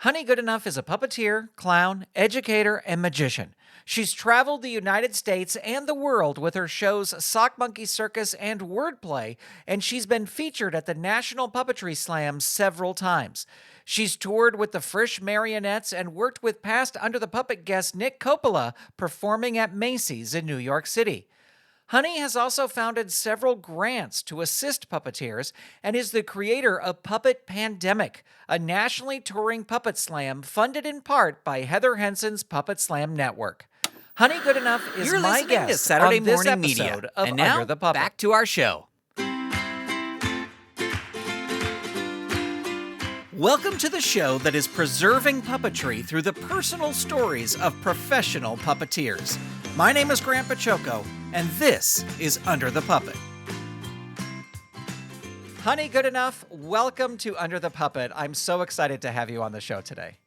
Honey Goodenough is a puppeteer, clown, educator, and magician. She's traveled the United States and the world with her shows Sock Monkey Circus and Wordplay, and she's been featured at the National Puppetry Slam several times. She's toured with the Frisch Marionettes and worked with past Under the Puppet guest Nick Coppola performing at Macy's in New York City. Honey has also founded several grants to assist puppeteers and is the creator of Puppet Pandemic, a nationally touring puppet slam funded in part by Heather Henson's Puppet Slam Network. Honey Goodenough is You're my listening to guest Saturday on this Morning episode Media. of And Under now, the Puppet. back to our show. Welcome to the show that is preserving puppetry through the personal stories of professional puppeteers. My name is Grant Pachoco, and this is Under the Puppet. Honey Goodenough, welcome to Under the Puppet. I'm so excited to have you on the show today.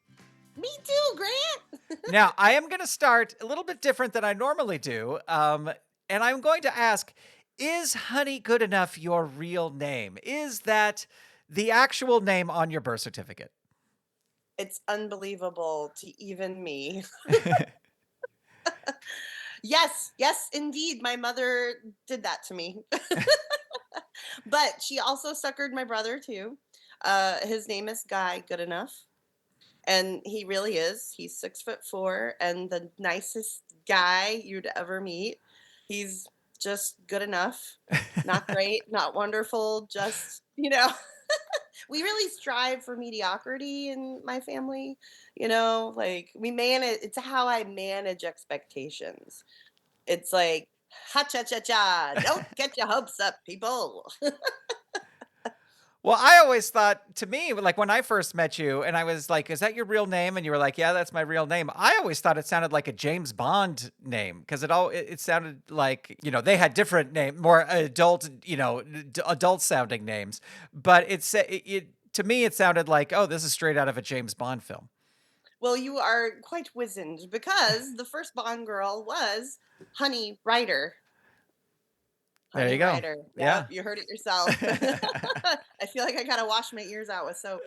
Me too, Grant. Now, I am going to start a little bit different than I normally do, and I'm going to ask, is Honey Goodenough your real name? Is that the actual name on your birth certificate? It's unbelievable to even me. Yes, indeed. My mother did that to me. But she also suckered my brother too. His name is Guy Goodenough. And he really is. He's 6'4" and the nicest guy you'd ever meet. He's just good enough. Not great, not wonderful, just, we really strive for mediocrity in my family. Like it's how I manage expectations. It's like, ha cha cha cha, don't get your hopes up, people. Well, I always thought, to me, like when I first met you and I was like, is that your real name? And you were like, yeah, that's my real name. I always thought it sounded like a James Bond name because it sounded like, they had different name, more adult, adult sounding names. But to me, it sounded like, oh, this is straight out of a James Bond film. Well, you are quite wizened because the first Bond girl was Honey Ryder. There you go. Ryder. Yeah. Yep, you heard it yourself. I feel like I gotta wash my ears out with soap.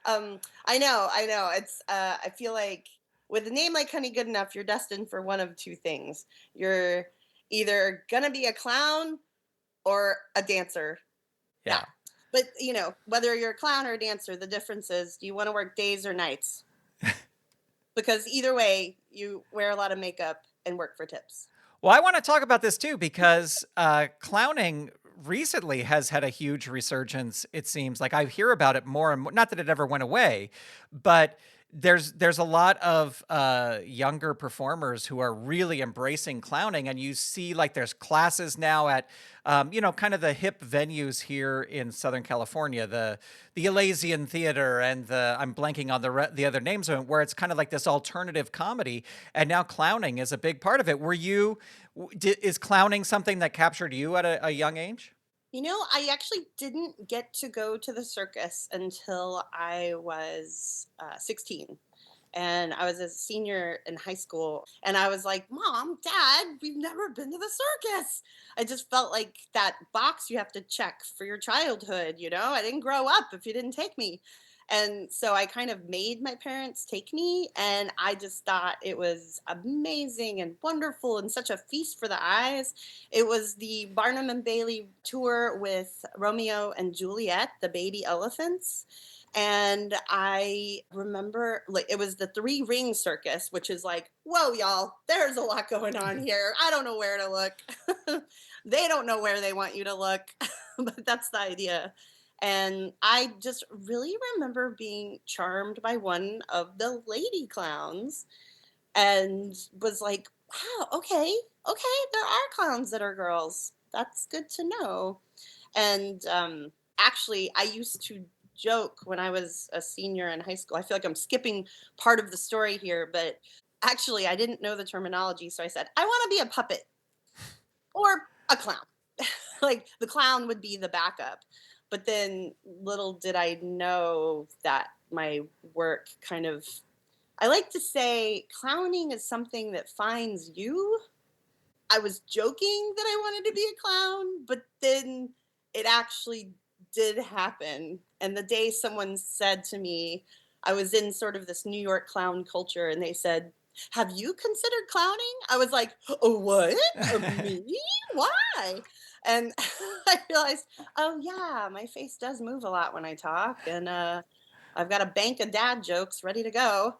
I know. It's I feel like with a name like Honey Goodenough, you're destined for one of two things. You're either gonna be a clown or a dancer. Yeah. But whether you're a clown or a dancer, the difference is, do you want to work days or nights? Because either way, you wear a lot of makeup and work for tips. Well, I want to talk about this too because clowning recently has had a huge resurgence. It seems like I hear about it more and more. Not that it ever went away, but there's a lot of younger performers who are really embracing clowning, and you see like there's classes now at kind of the hip venues here in Southern California, the Elysian Theater and I'm blanking on the other names of it, where it's kind of like this alternative comedy, and now clowning is a big part of it. Is clowning something that captured you at a young age? I actually didn't get to go to the circus until I was 16. And I was a senior in high school. And I was like, Mom, Dad, we've never been to the circus. I just felt like that box you have to check for your childhood. I didn't grow up if you didn't take me. And so I kind of made my parents take me, and I just thought it was amazing and wonderful and such a feast for the eyes. It was the Barnum and Bailey tour with Romeo and Juliet, the baby elephants. And I remember, like, it was the 3-ring circus, which is like, whoa, y'all, there's a lot going on here. I don't know where to look. They don't know where they want you to look, but that's the idea. And I just really remember being charmed by one of the lady clowns and was like, wow, okay, there are clowns that are girls. That's good to know. And actually, I used to joke when I was a senior in high school. I feel like I'm skipping part of the story here, but actually, I didn't know the terminology. So I said, I want to be a puppet or a clown. Like the clown would be the backup. But then little did I know that my work I like to say clowning is something that finds you. I was joking that I wanted to be a clown, but then it actually did happen. And the day someone said to me, I was in sort of this New York clown culture, and they said, "Have you considered clowning?" I was like, "Oh, what? Me? Why?" And I realized, oh yeah, my face does move a lot when I talk, and I've got a bank of dad jokes ready to go.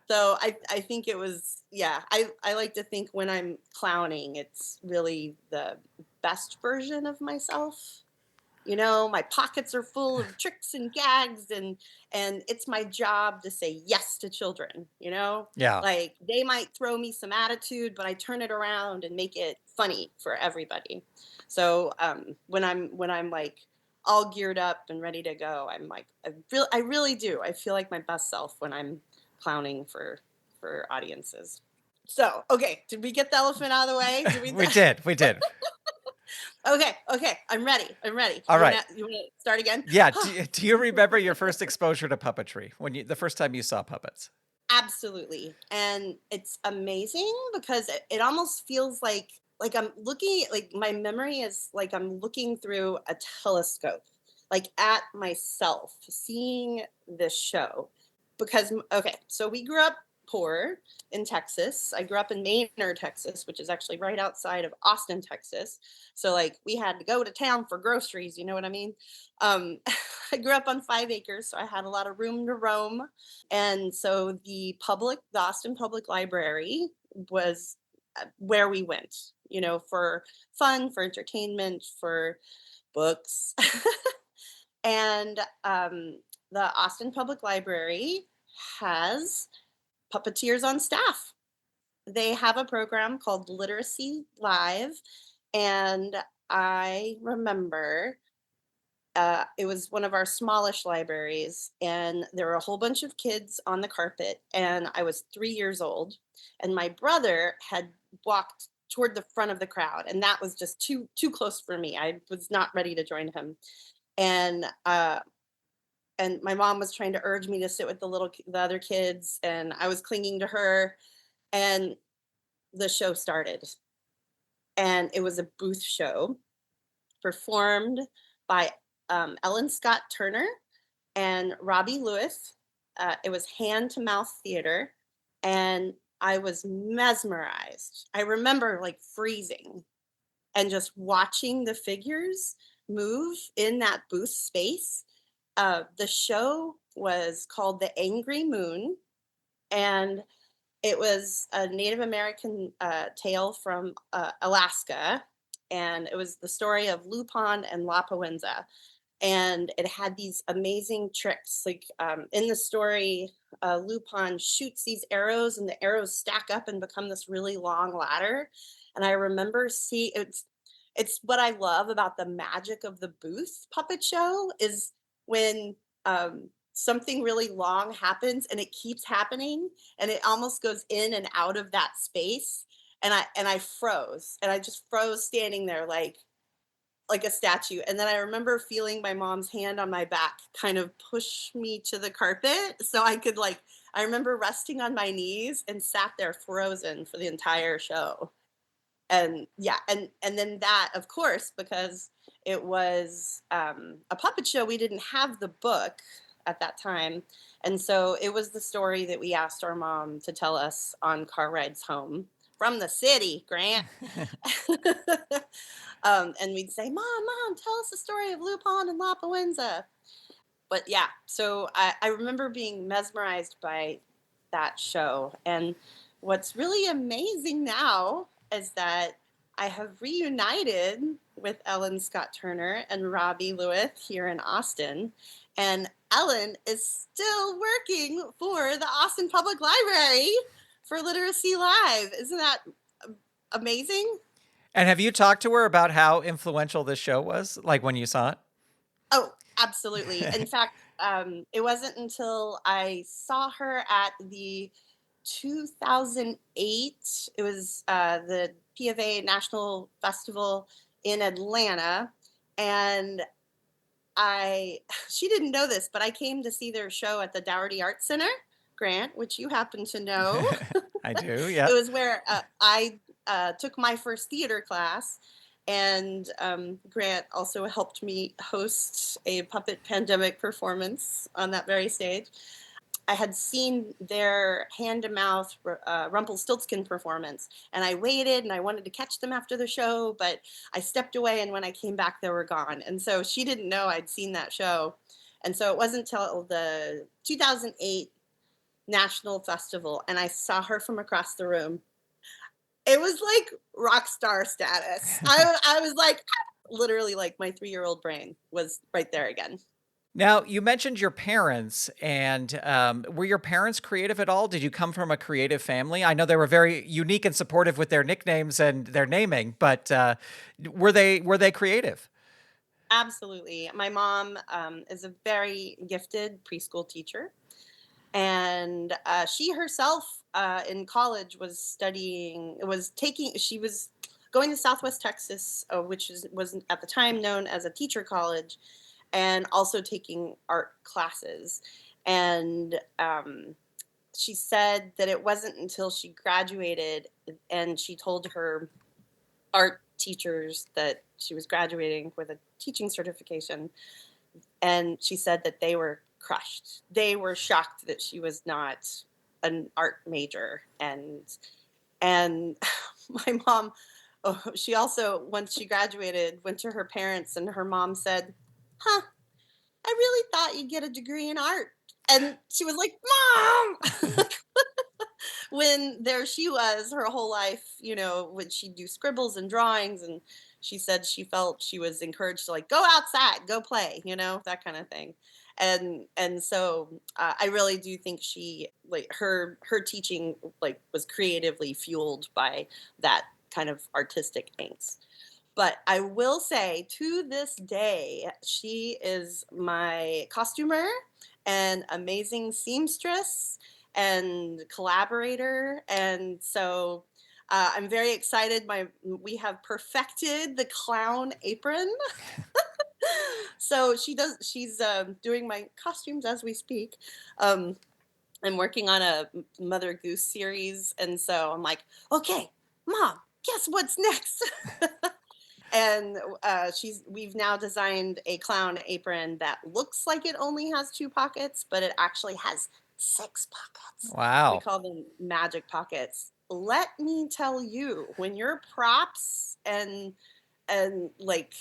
So I think it was, yeah, I like to think when I'm clowning, it's really the best version of myself. You know, my pockets are full of tricks and gags, and it's my job to say yes to children, you know? Yeah. Like they might throw me some attitude, but I turn it around and make it funny for everybody. So when I'm like all geared up and ready to go, I'm like I really do. I feel like my best self when I'm clowning for audiences. So, okay, did we get the elephant out of the way? Did we We did. We did. Okay, okay, I'm ready. I'm ready. All right. You wanna start again? Yeah. Do you remember your first exposure to puppetry the first time you saw puppets? Absolutely. And it's amazing because it almost feels like I'm looking, like my memory is like I'm looking through a telescope, like at myself, seeing this show. Because okay, so we grew up poor in Texas. I grew up in Manor, Texas, which is actually right outside of Austin, Texas. So like we had to go to town for groceries, you know what I mean? Um I grew up on 5 acres, so I had a lot of room to roam. And so the Austin Public Library was where we went, you know, for fun, for entertainment, for books. And the Austin Public Library has puppeteers on staff. They have a program called Literacy Live. And I remember it was one of our smallish libraries, and there were a whole bunch of kids on the carpet, and I was 3 years old, and my brother had walked toward the front of the crowd, and that was just too close for me. I was not ready to join him, and my mom was trying to urge me to sit with the other kids, and I was clinging to her, and the show started, and it was a booth show performed by Ellen Scott Turner and Robbie Lewis. It was hand to mouth theater, and I was mesmerized. I remember like freezing and just watching the figures move in that booth space. The show was called The Angry Moon, and it was a Native American tale from Alaska, and it was the story of Lupon and Lapuenza. And it had these amazing tricks. Like in the story, Lupon shoots these arrows, and the arrows stack up and become this really long ladder. And I remember it's what I love about the magic of the booth puppet show is when something really long happens and it keeps happening, and it almost goes in and out of that space. And I froze, and I just froze standing there like a statue. And then I remember feeling my mom's hand on my back kind of push me to the carpet so I could I remember resting on my knees and sat there frozen for the entire show. And yeah, and then that, of course, because it was a puppet show, we didn't have the book at that time, and so it was the story that we asked our mom to tell us on car rides home from the city, Grant. And we'd say, Mom, tell us the story of Lupin and Lapuenza. But yeah, so I remember being mesmerized by that show. And what's really amazing now is that I have reunited with Ellen Scott Turner and Robbie Lewis here in Austin. And Ellen is still working for the Austin Public Library for Literacy Live. Isn't that amazing? And have you talked to her about how influential this show was, like when you saw Oh, absolutely. In fact, it wasn't until I saw her at the 2008, it was the P of A National Festival in Atlanta. And she didn't know this, but I came to see their show at the Dougherty Arts Center, Grant, which you happen to know. it? I do, It yeah. was where I took my first theater class, And Grant also helped me host a puppet pandemic performance on that very stage. I had seen their hand to mouth Rumpelstiltskin performance, and I waited and I wanted to catch them after the show, but I stepped away, and when I came back, they were gone. And so she didn't know I'd seen that show. And so it wasn't until the 2008 National Festival, and I saw her from across the room. It was like rock star status. I was like, literally, like my 3-year-old brain was right there again. Now, you mentioned your parents, and were your parents creative at all? Did you come from a creative family? I know they were very unique and supportive with their nicknames and their naming, but were they creative? Absolutely. My mom is a very gifted preschool teacher, and she herself in college was studying, she was going to Southwest Texas, was at the time known as a teacher college, and also taking art classes. And she said that it wasn't until she graduated and she told her art teachers that she was graduating with a teaching certification, and she said that they were crushed. They were shocked that she was not an art major. And my mom, oh, she also, once she graduated, went to her parents, and her mom said, "Huh, I really thought you'd get a degree in art." And she was like, "Mom!" When there she was her whole life, when she'd do scribbles and drawings, and she said she felt she was encouraged to like go outside, go play, that kind of thing. And so I really do think she like her teaching like was creatively fueled by that kind of artistic angst. But I will say, to this day, she is my costumer and amazing seamstress and collaborator. And so I'm very excited. We have perfected the clown apron. So she's doing my costumes as we speak. Um, I'm working on a Mother Goose series. And so I'm like, okay, Mom, guess what's next? And we've now designed a clown apron that looks like it only has 2 pockets, but it actually has 6 pockets. We Wow. call them magic pockets. Let me tell you, when your props and like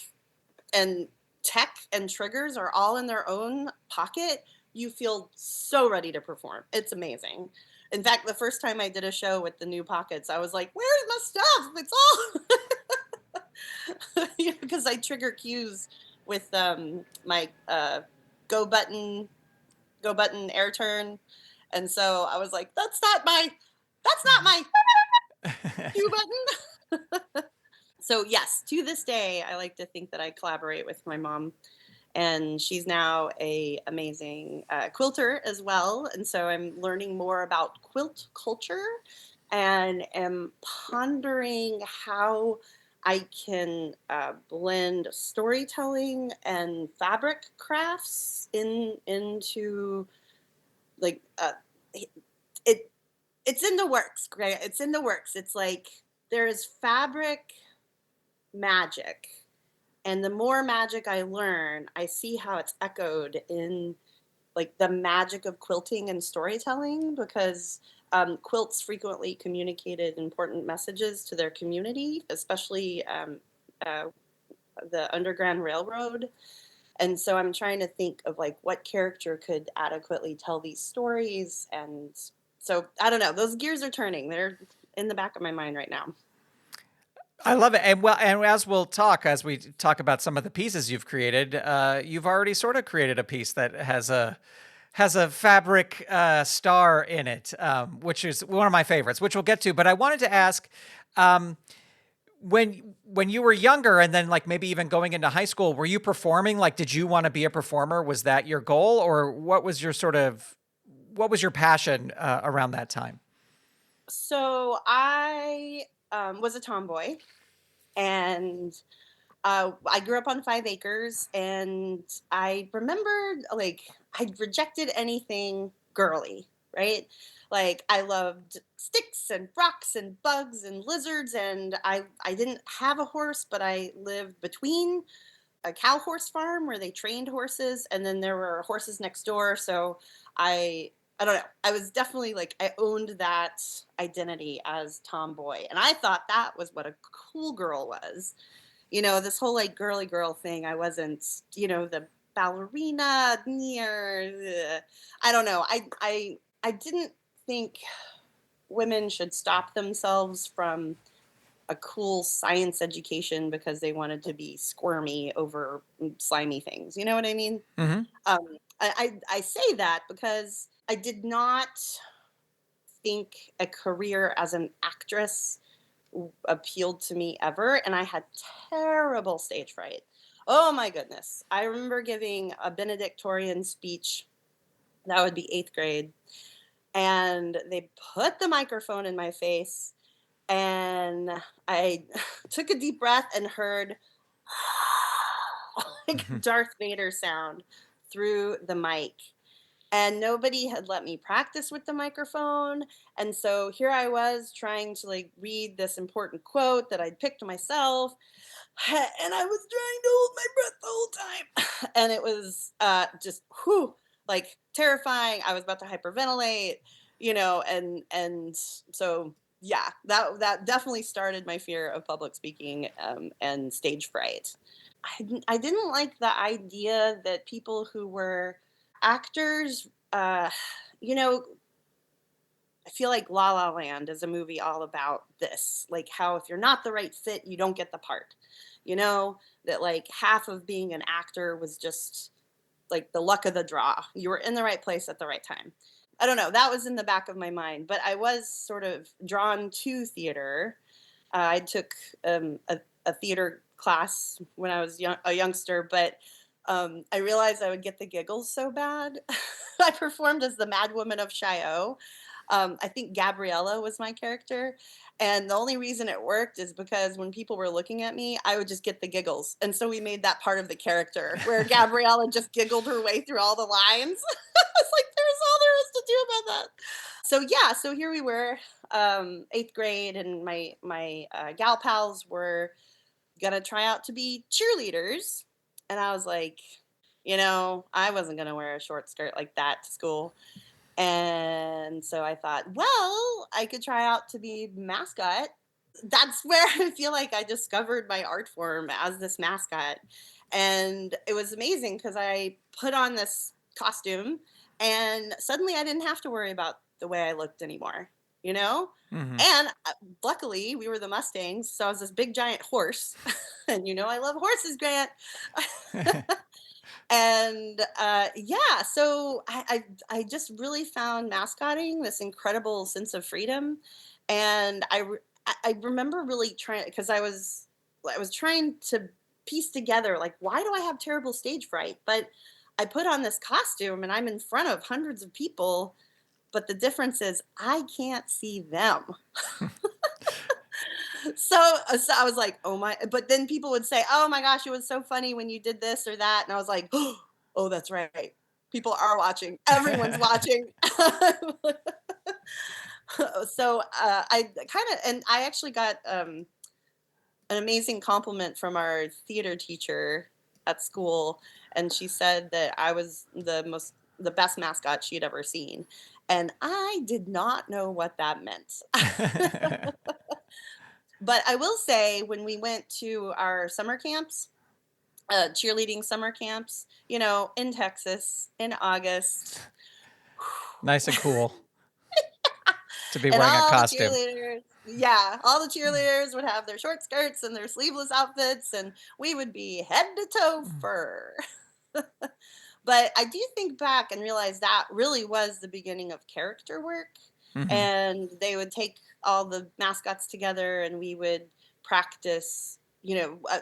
and tech and triggers are all in their own pocket, you feel so ready to perform. It's amazing. In fact, the first time I did a show with the new pockets, I was like, "Where's my stuff? It's all." Because I trigger cues with my go button, go button air turn, and so I was like, that's not my cue button." So yes, to this day, I like to think that I collaborate with my mom, and she's now a amazing quilter as well. And so I'm learning more about quilt culture, and am pondering how I can blend storytelling and fabric crafts into like it. It's in the works, Greg. It's in the works. It's like there is fabric magic, and the more magic I learn, I see how it's echoed in like the magic of quilting and storytelling, because quilts frequently communicated important messages to their community, especially uh, the Underground Railroad. And so I'm trying to think of like what character could adequately tell these stories. And so I don't know, those gears are turning. They're in the back of my mind right now. I love it. And as we talk about some of the pieces you've created, you've already sort of created a piece that has a fabric star in it, which is one of my favorites, which we'll get to. But I wanted to ask, um, when you were younger, and then like maybe even going into high school, were you performing? Like, did you want to be a performer? Was that your goal, or what was your passion around that time? So I was a tomboy, and I grew up on 5 acres, and I remember like I rejected anything girly. right? Like I loved sticks and rocks and bugs and lizards, and I didn't have a horse, but I lived between a cow horse farm where they trained horses, and then there were horses next door. So I I don't know. I was definitely like I owned that identity as tomboy, and I thought that was what a cool girl was. This whole like girly girl thing. I wasn't, the ballerina near. I don't know. I didn't think women should stop themselves from a cool science education because they wanted to be squirmy over slimy things. You know what I mean? Hmm. I say that because I did not think a career as an actress appealed to me ever, and I had terrible stage fright. Oh my goodness. I remember giving a benedictorian speech. That would be 8th grade, and they put the microphone in my face, and I took a deep breath and heard like Darth Vader sound through the mic. And nobody had let me practice with the microphone. And so here I was trying to like read this important quote that I'd picked myself. And I was trying to hold my breath the whole time. And it was just whew, like terrifying. I was about to hyperventilate, and so yeah, that definitely started my fear of public speaking, and stage fright. I didn't like the idea that people who were actors, you know, I feel like La La Land is a movie all about this, like how if you're not the right fit, you don't get the part. That like half of being an actor was just like the luck of the draw. You were in the right place at the right time. I don't know. That was in the back of my mind, but I was sort of drawn to theater. I took a theater class when I was a youngster, but I realized I would get the giggles so bad. I performed as the Mad Woman of Chaillot. I think Gabriella was my character. And the only reason it worked is because when people were looking at me, I would just get the giggles. And so we made that part of the character where Gabriella just giggled her way through all the lines. It's like there's all there is to do about that. So yeah, so here we were, 8th grade, and my gal pals were gonna try out to be cheerleaders, and I was like, I wasn't gonna wear a short skirt like that to school. And so I thought, well, I could try out to be mascot. That's where I feel like I discovered my art form as this mascot. And it was amazing because I put on this costume and suddenly I didn't have to worry about the way I looked anymore, you know? Hmm. And luckily, we were the Mustangs. So I was this big giant horse. And I love horses, Grant. And yeah, so I just really found mascotting this incredible sense of freedom. And I remember really trying, because I was trying to piece together like, why do I have terrible stage fright? But I put on this costume and I'm in front of hundreds of people, but the difference is I can't see them. So I was like, oh my, but then people would say, oh my gosh, it was so funny when you did this or that. And I was like, oh, that's right. People are watching. Everyone's watching. So I kind of, and I actually got an amazing compliment from our theater teacher at school. And she said that I was the best mascot she had ever seen. And I did not know what that meant. But I will say, when we went to our summer camps, cheerleading summer camps, in Texas in August, Nice and cool to be and wearing a all the costume. cheerleaders, yeah, all the cheerleaders would have their short skirts and their sleeveless outfits, and we would be head to toe fur. But I do think back and realize that really was the beginning of character work. Hmm. And they would take all the mascots together and we would practice,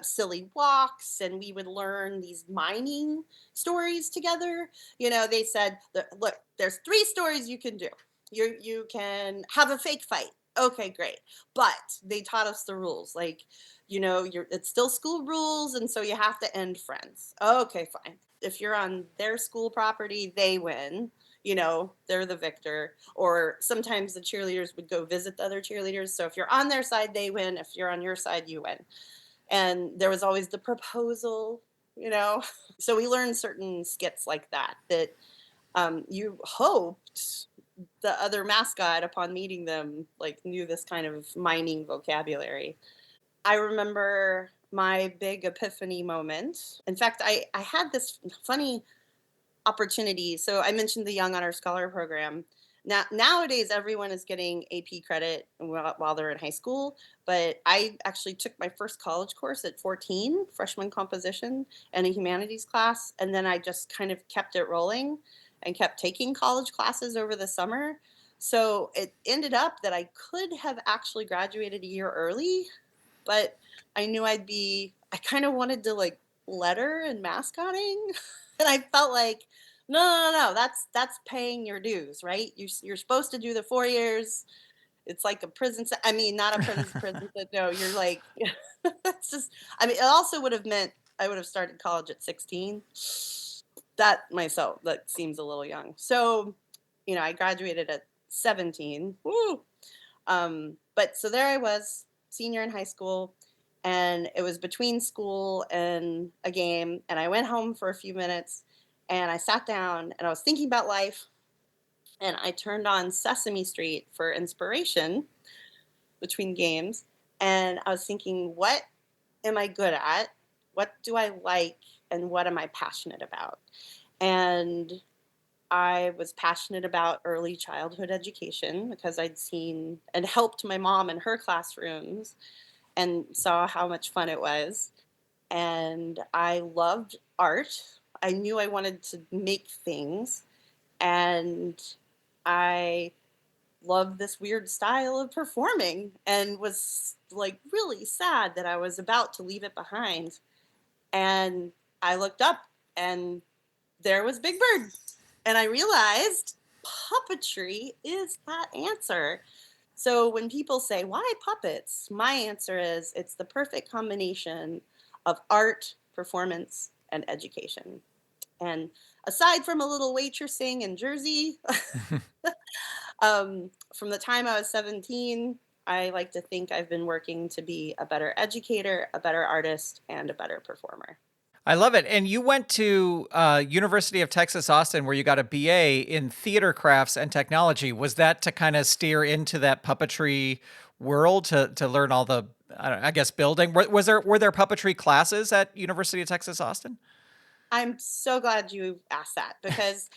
silly walks, and we would learn these mining stories together. They said, look, there's 3 stories you can do. You can have a fake fight. Okay, great. But they taught us the rules. Like, it's still school rules, and so you have to end friends. Okay, fine. If you're on their school property, they win. They're the victor. Or sometimes the cheerleaders would go visit the other cheerleaders. So if you're on their side, they win. If you're on your side, you win. And there was always the proposal, you know. So we learned certain skits like that you hoped the other mascot, upon meeting them, like knew this kind of mining vocabulary. I remember my big epiphany moment. In fact, I had this funny opportunity. So I mentioned the Young Honor Scholar program. Nowadays, everyone is getting AP credit while they're in high school, but I actually took my first college course at 14, freshman composition, and a humanities class, and then I just kind of kept it rolling and kept taking college classes over the summer. So it ended up that I could have actually graduated a year early, but I knew I kind of wanted to like letter and mascotting. And I felt like, no, no, no, no, that's paying your dues, right? You're supposed to do the 4 years. It's like a prison. I mean, not a prison. No, you're like, it's just. I mean, it also would have meant I would have started college at 16. That seems a little young. So, I graduated at 17. Woo! But so there I was, senior in high school, and it was between school and a game, and I went home for a few minutes, and I sat down, and I was thinking about life, and I turned on Sesame Street for inspiration between games, and I was thinking, what am I good at? What do I like? And what am I passionate about? And I was passionate about early childhood education because I'd seen and helped my mom in her classrooms and saw how much fun it was. And I loved art. I knew I wanted to make things. And I loved this weird style of performing and was like really sad that I was about to leave it behind. And I looked up and there was Big Bird. And I realized puppetry is that answer. So when people say, why puppets? My answer is it's the perfect combination of art, performance, and education. And aside from a little waitressing in Jersey, from the time I was 17, I like to think I've been working to be a better educator, a better artist, and a better performer. I love it. And you went to University of Texas Austin, where you got a BA in theater crafts and technology. Was that to kind of steer into that puppetry world to learn all the, I guess, building? Were there puppetry classes at University of Texas Austin? I'm so glad you asked that because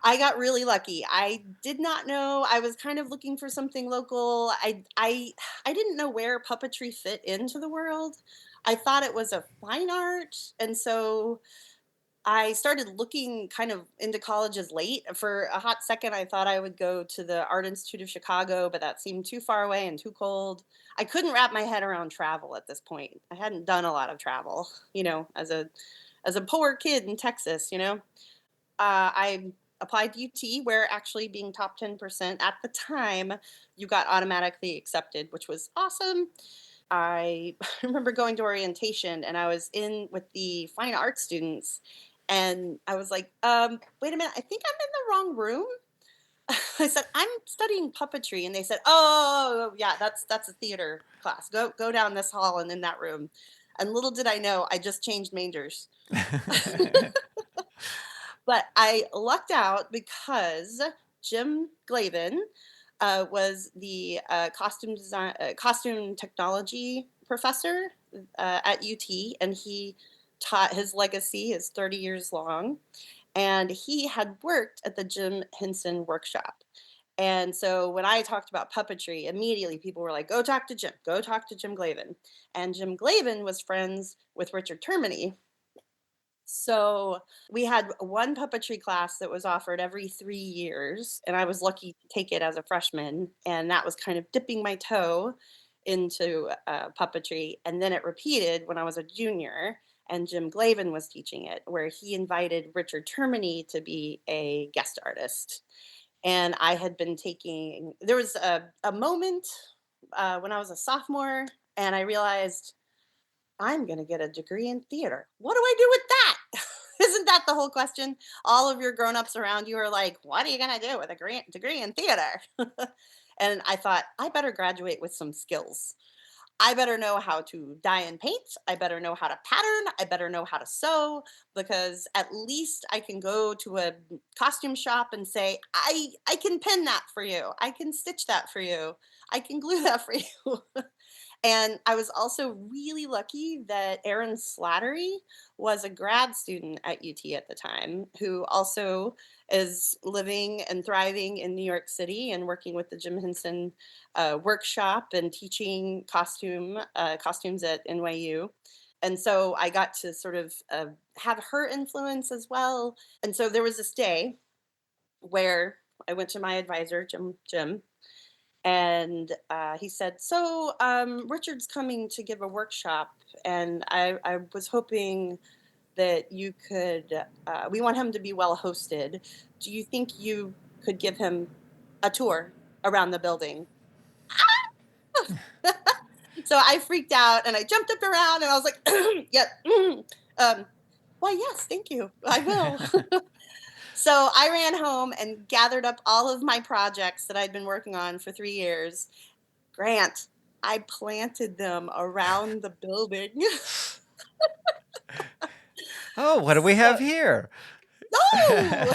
I got really lucky. I did not know. I was kind of looking for something local. I didn't know where puppetry fit into the world. I thought it was a fine art, and so I started looking kind of into colleges late. For a hot second, I thought I would go to the Art Institute of Chicago, but that seemed too far away and too cold. I couldn't wrap my head around travel at this point. I hadn't done a lot of travel, as a poor kid in Texas. I applied to UT, where actually being top 10% at the time, you got automatically accepted, which was awesome. I remember going to orientation and I was in with the fine art students and I was like, wait a minute, I think I'm in the wrong room. I said, I'm studying puppetry. And they said, oh yeah, that's a theater class. Go down this hall and in that room. And little did I know, I just changed majors. But I lucked out because Jim Glavin was the costume technology professor at UT, and he taught. His legacy is 30 years long, and he had worked at the Jim Henson workshop. And so when I talked about puppetry, immediately people were like, "Go talk to Jim. Go talk to Jim Glavin." And Jim Glavin was friends with Richard Termini, so we had one puppetry class that was offered every 3 years, and I was lucky to take it as a freshman. And that was kind of dipping my toe into puppetry. And then it repeated when I was a junior, and Jim Glavin was teaching it, where he invited Richard Termini to be a guest artist. And I had been taking, there was a moment when I was a sophomore, and I realized I'm going to get a degree in theater. What do I do with that? Isn't that the whole question? All of your grown-ups around you are like, what are you going to do with a degree in theater? And I thought, I better graduate with some skills. I better know how to dye and paint. I better know how to pattern. I better know how to sew, because at least I can go to a costume shop and say, I can pin that for you. I can stitch that for you. I can glue that for you. And I was also really lucky that Aaron Slattery was a grad student at UT at the time, who also is living and thriving in New York City and working with the Jim Henson workshop and teaching costumes at NYU. And so I got to sort of have her influence as well. And so there was this day where I went to my advisor, Jim, and he said, "So Richard's coming to give a workshop, and I was hoping that you could. We want him to be well hosted. Do you think you could give him a tour around the building?" So I freaked out and I jumped up around and I was like, "Yep, why yes, thank you, I will." So I ran home and gathered up all of my projects that I'd been working on for 3 years. Grant, I planted them around the building. Oh, what do we So have here? no!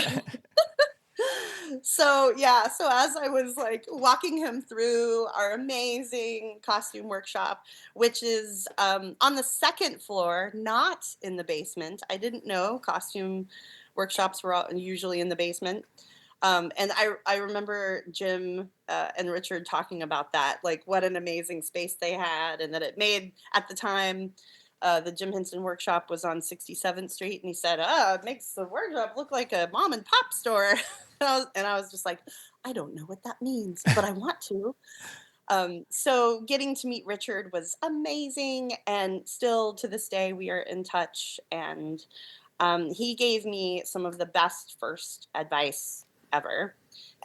So, yeah, so as I was, like, walking him through our amazing costume workshop, which is, on the 2nd floor, not in the basement. I didn't know costume workshops were usually in the basement. And I remember Jim and Richard talking about that, like what an amazing space they had, and that it made at the time. The Jim Henson workshop was on 67th Street, and he said, "Oh, it makes the workshop look like a mom and pop store." And I was just like, I don't know what that means, but I want to. So getting to meet Richard was amazing, and still to this day we are in touch. And he gave me some of the best first advice ever.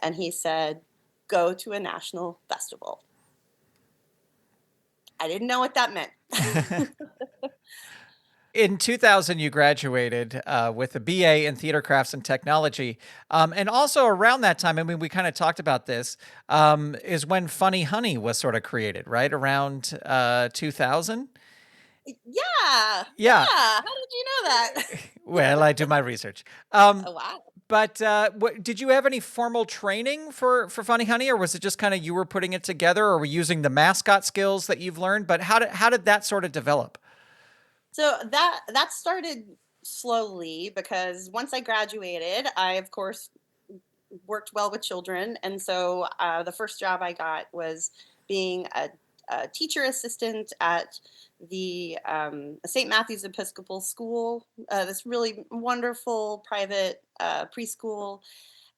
And he said, go to a national festival. I didn't know what that meant. In 2000, you graduated with a BA in Theater Crafts and Technology. And also around that time, I mean, we kind of talked about this, is when Funny Honey was sort of created, right? Around 2000? Yeah. Yeah. Yeah. How did you know that? Well, I do my research. Um, Oh, wow. but did you have any formal training for Funny Honey, or was it just kind of you were putting it together, or were you using the mascot skills that you've learned? But how did that sort of develop? So that started slowly, because once I graduated, I of course worked well with children, and so the first job I got was being a teacher assistant at the St. Matthew's Episcopal School, this really wonderful private preschool.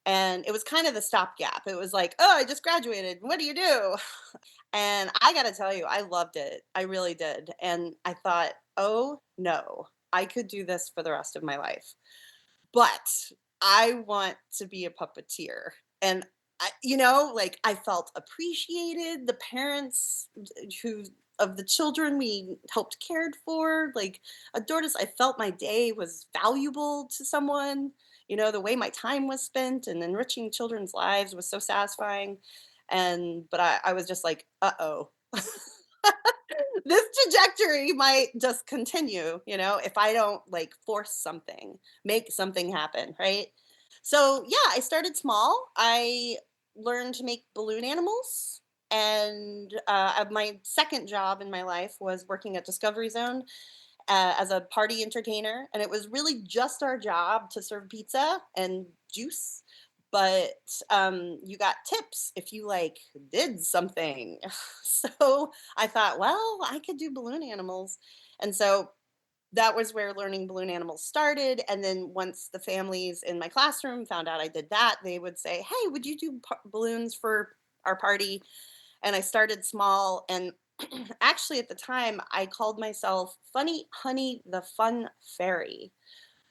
And it was kind of the stopgap. It was like, oh, I just graduated. What do you do? And I got to tell you, I loved it. I really did. And I thought, oh no, I could do this for the rest of my life. But I want to be a puppeteer. And like I felt appreciated. The parents who of the children we helped cared for, like adored us. I felt my day was valuable to someone. The way my time was spent and enriching children's lives was so satisfying. But I was just like, uh-oh. This trajectory might just continue, if I don't like force something, make something happen, right? So, yeah, I started small. I learned to make balloon animals. And my second job in my life was working at Discovery Zone as a party entertainer. And it was really just our job to serve pizza and juice. But you got tips if you like did something. So I thought, well, I could do balloon animals. And so that was where learning balloon animals started. And then once the families in my classroom found out I did that, they would say, hey, would you do balloons for our party? And I started small. And actually, at the time, I called myself Funny Honey the Fun Fairy.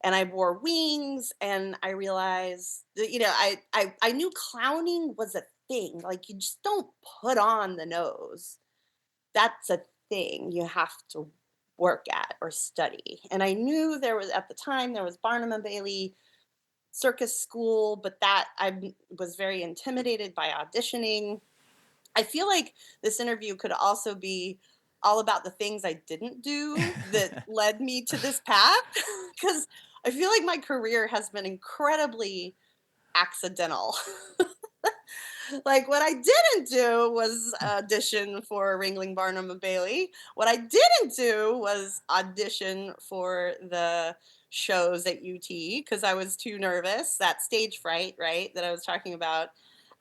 And I wore wings, and I realized that, I knew clowning was a thing. Like, you just don't put on the nose. That's a thing. You have to work at or study. And I knew there was, at the time, there was Barnum and Bailey Circus School, but that was very intimidated by auditioning. I feel like this interview could also be all about the things I didn't do that led me to this path, because I feel like my career has been incredibly accidental. Like, what I didn't do was audition for Wrangling Barnum and Bailey. What I didn't do was audition for the shows at UT because I was too nervous. That stage fright, right, that I was talking about.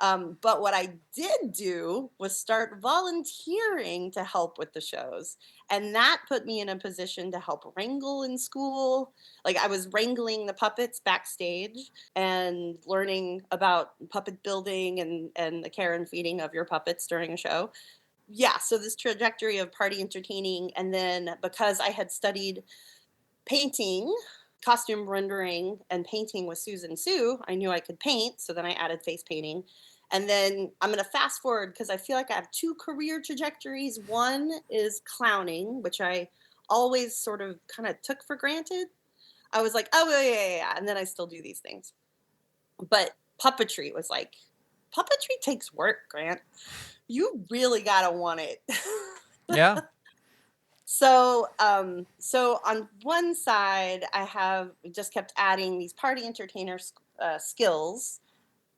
But what I did do was start volunteering to help with the shows. And that put me in a position to help wrangle in school. Like, I was wrangling the puppets backstage and learning about puppet building and the care and feeding of your puppets during a show. Yeah, so this trajectory of party entertaining, and then because I had studied painting, costume rendering, and painting with Susan Sue, I knew I could paint, so then I added face painting. And then I'm going to fast forward because I feel like I have two career trajectories. One is clowning, which I always sort of kind of took for granted. I was like, oh, yeah. And then I still do these things. But puppetry was like, puppetry takes work, Grant. You really got to want it. Yeah. So on one side, I have just kept adding these party entertainer skills,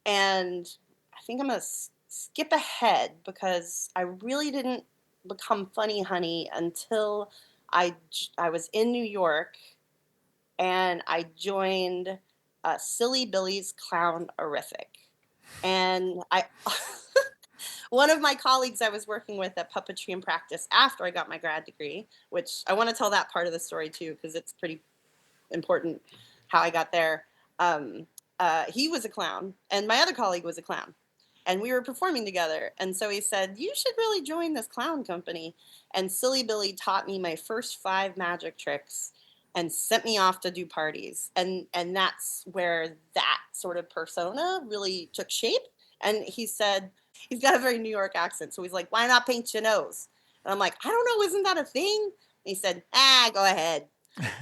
and I think I'm gonna skip ahead because I really didn't become Funny Honey until I was in New York and I joined Silly Billy's Clown-orific, and I one of my colleagues I was working with at Puppetry in Practice after I got my grad degree, which I want to tell that part of the story too, because it's pretty important how I got there. He was a clown, and my other colleague was a clown, and we were performing together. And so he said, "You should really join this clown company." And Silly Billy taught me my first 5 magic tricks and sent me off to do parties. And that's where that sort of persona really took shape. And he said, he's got a very New York accent. So he's like, "Why not paint your nose?" And I'm like, "I don't know. Isn't that a thing?" And he said, go ahead.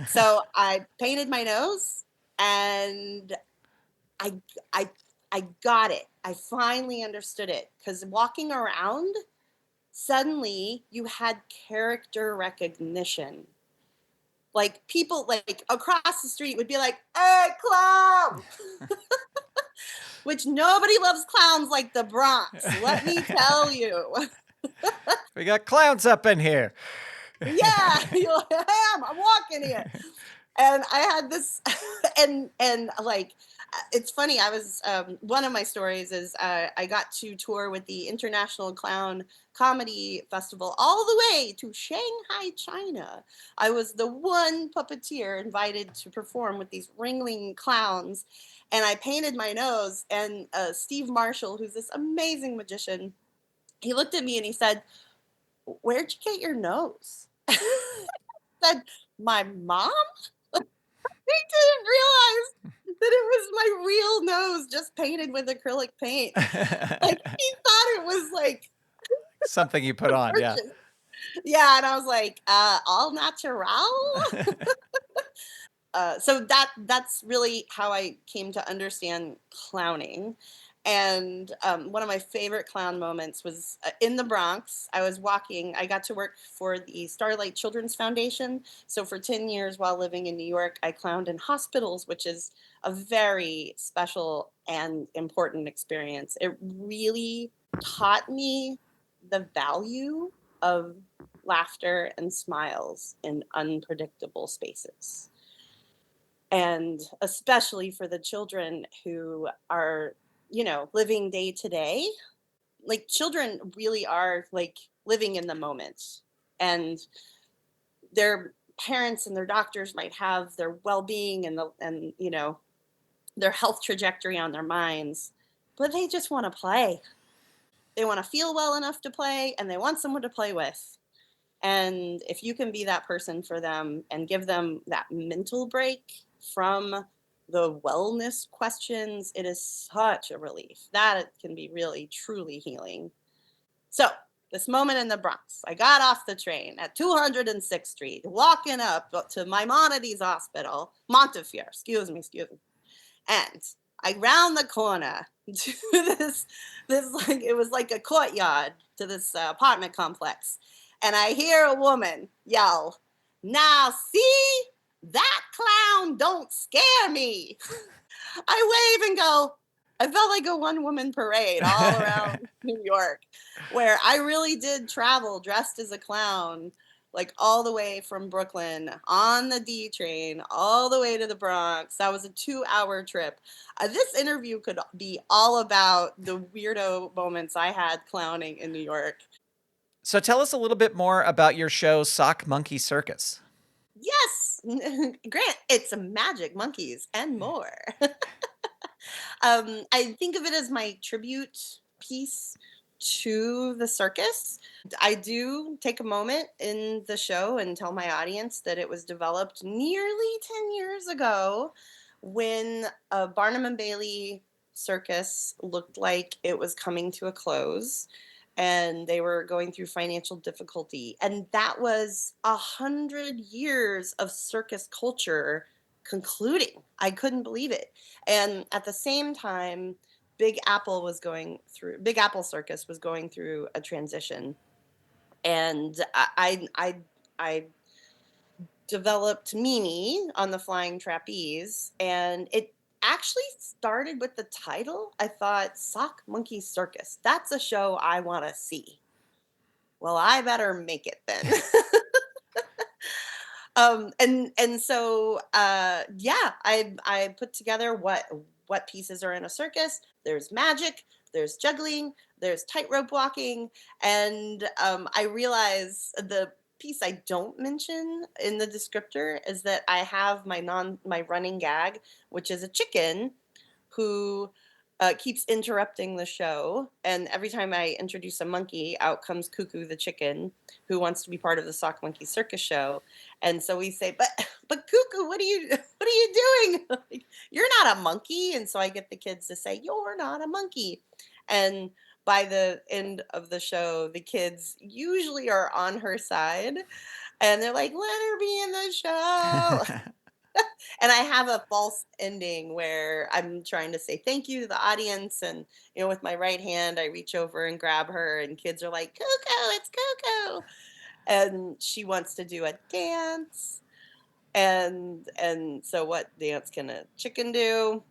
So I painted my nose, and I, I, I got it. I finally understood it, because walking around, suddenly you had character recognition. Like, people like across the street would be like, "Hey, clown!" Which nobody loves clowns like the Bronx. Let me tell you. We got clowns up in here. Yeah, you're like, I'm walking here. And I had this, and like, it's funny. I was one of my stories is I got to tour with the International Clown Comedy Festival all the way to Shanghai, China. I was the one puppeteer invited to perform with these wrangling clowns, and I painted my nose. And Steve Marshall, who's this amazing magician, he looked at me and he said, "Where'd you get your nose?" I said, "My mom." He didn't realize that it was my real nose just painted with acrylic paint. Like, he thought it was like Something you put on, yeah. purchase. Yeah, and I was like, all natural. So that's really how I came to understand clowning. And one of my favorite clown moments was in the Bronx. I was walking. I got to work for the Starlight Children's Foundation. So for 10 years while living in New York, I clowned in hospitals, which is a very special and important experience. It really taught me the value of laughter and smiles in unpredictable spaces. And especially for the children who are, living day to day. Like, children really are like living in the moment, and their parents and their doctors might have their well-being and their health trajectory on their minds, but they just want to play. They want to feel well enough to play, and they want someone to play with. And if you can be that person for them and give them that mental break from the wellness questions, it is such a relief. That it can be really, truly healing. So this moment in the Bronx. I got off the train at 206th Street, walking up to Maimonides Hospital, Montefiore, excuse me. And I round the corner to this like, it was like a courtyard to this apartment complex. And I hear a woman yell, "Now see, that clown don't scare me." I wave and go, I felt like a one woman parade all around New York, where I really did travel dressed as a clown, like all the way from Brooklyn on the D train, all the way to the Bronx. That was a 2-hour trip. This interview could be all about the weirdo moments I had clowning in New York. So tell us a little bit more about your show, Sock Monkey Circus. Yes, Grant, it's a magic monkeys and more. I think of it as my tribute piece to the circus. I do take a moment in the show and tell my audience that it was developed nearly 10 years ago when Barnum and Bailey circus looked like it was coming to a close and they were going through financial difficulty. And that was 100 years of circus culture concluding. I couldn't believe it. And at the same time, Big Apple Circus was going through a transition. And I developed Mimi on the flying trapeze, and it actually started with the title. I thought, Sock Monkey Circus. That's a show I want to see. Well, I better make it then. And so yeah, I put together what pieces are in a circus. There's magic, there's juggling, there's tightrope walking, and I realize the piece I don't mention in the descriptor is that I have my running gag, which is a chicken who keeps interrupting the show. And every time I introduce a monkey, out comes Cuckoo the chicken, who wants to be part of the Sock Monkey Circus show. And so we say, but Cuckoo, what are you doing? Like, you're not a monkey. And so I get the kids to say, you're not a monkey. And by the end of the show, the kids usually are on her side, and they're like, let her be in the show. And I have a false ending where I'm trying to say thank you to the audience, and with my right hand I reach over and grab her, and kids are like, Coco, it's Coco, and she wants to do a dance. And so what dance can a chicken do?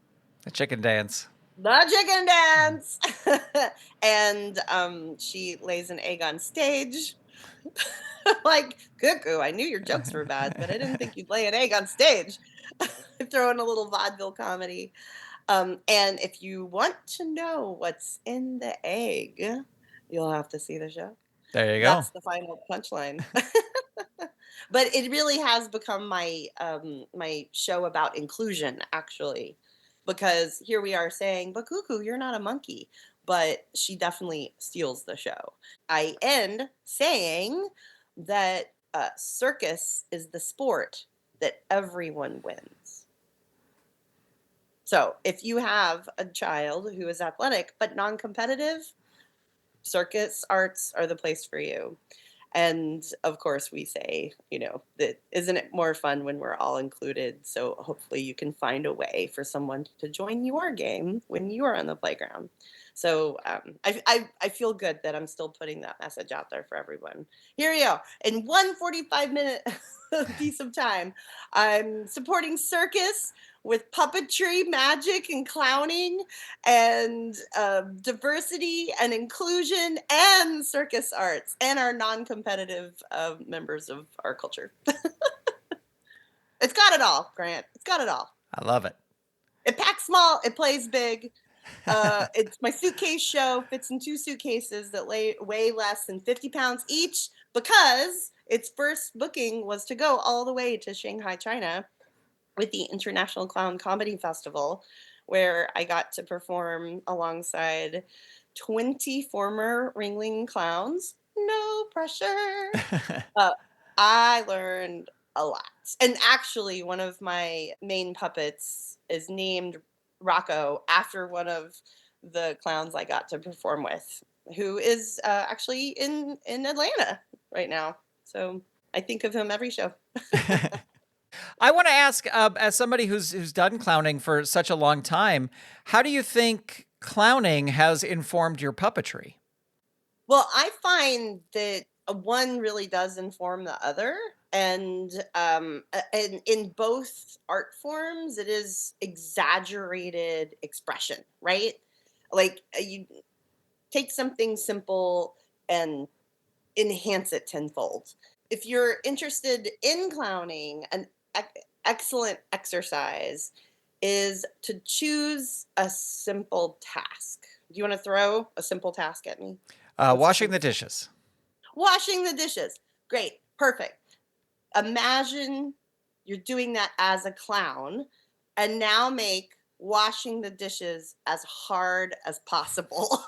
The chicken dance. The chicken dance. And she lays an egg on stage. Like, Cuckoo, I knew your jokes were bad, but I didn't think you'd lay an egg on stage. Throw in a little vaudeville comedy. And if you want to know what's in the egg, you'll have to see the show. There you go. That's the final punchline. But it really has become my my show about inclusion, actually, because here we are saying, but Cuckoo, you're not a monkey. But she definitely steals the show. I end saying that circus is the sport that everyone wins. So if you have a child who is athletic but non-competitive, circus arts are the place for you. And of course, we say, that isn't it more fun when we're all included? So hopefully you can find a way for someone to join your game when you are on the playground. So I feel good that I'm still putting that message out there for everyone. Here you go. In 1 45-minute piece of time, I'm supporting circus with puppetry, magic, and clowning, and diversity and inclusion, and circus arts, and our non-competitive members of our culture. It's got it all, Grant. It's got it all. I love it. It packs small. It plays big. It's my suitcase show. Fits in 2 suitcases that weigh less than 50 pounds each, because its first booking was to go all the way to Shanghai, China, with the International Clown Comedy Festival, where I got to perform alongside 20 former wrangling clowns. No pressure. I learned a lot. And actually, one of my main puppets is named Rocco after one of the clowns I got to perform with, who is actually in Atlanta right now. So I think of him every show. I want to ask, as somebody who's done clowning for such a long time, how do you think clowning has informed your puppetry? Well, I find that one really does inform the other, and in both art forms, it is exaggerated expression, right? Like you take something simple and enhance it tenfold. If you're interested in clowning, an excellent exercise is to choose a simple task. Do you want to throw a simple task at me? What's a Washing the simple dishes. Washing the dishes. Great. Perfect. Imagine you're doing that as a clown and now make washing the dishes as hard as possible.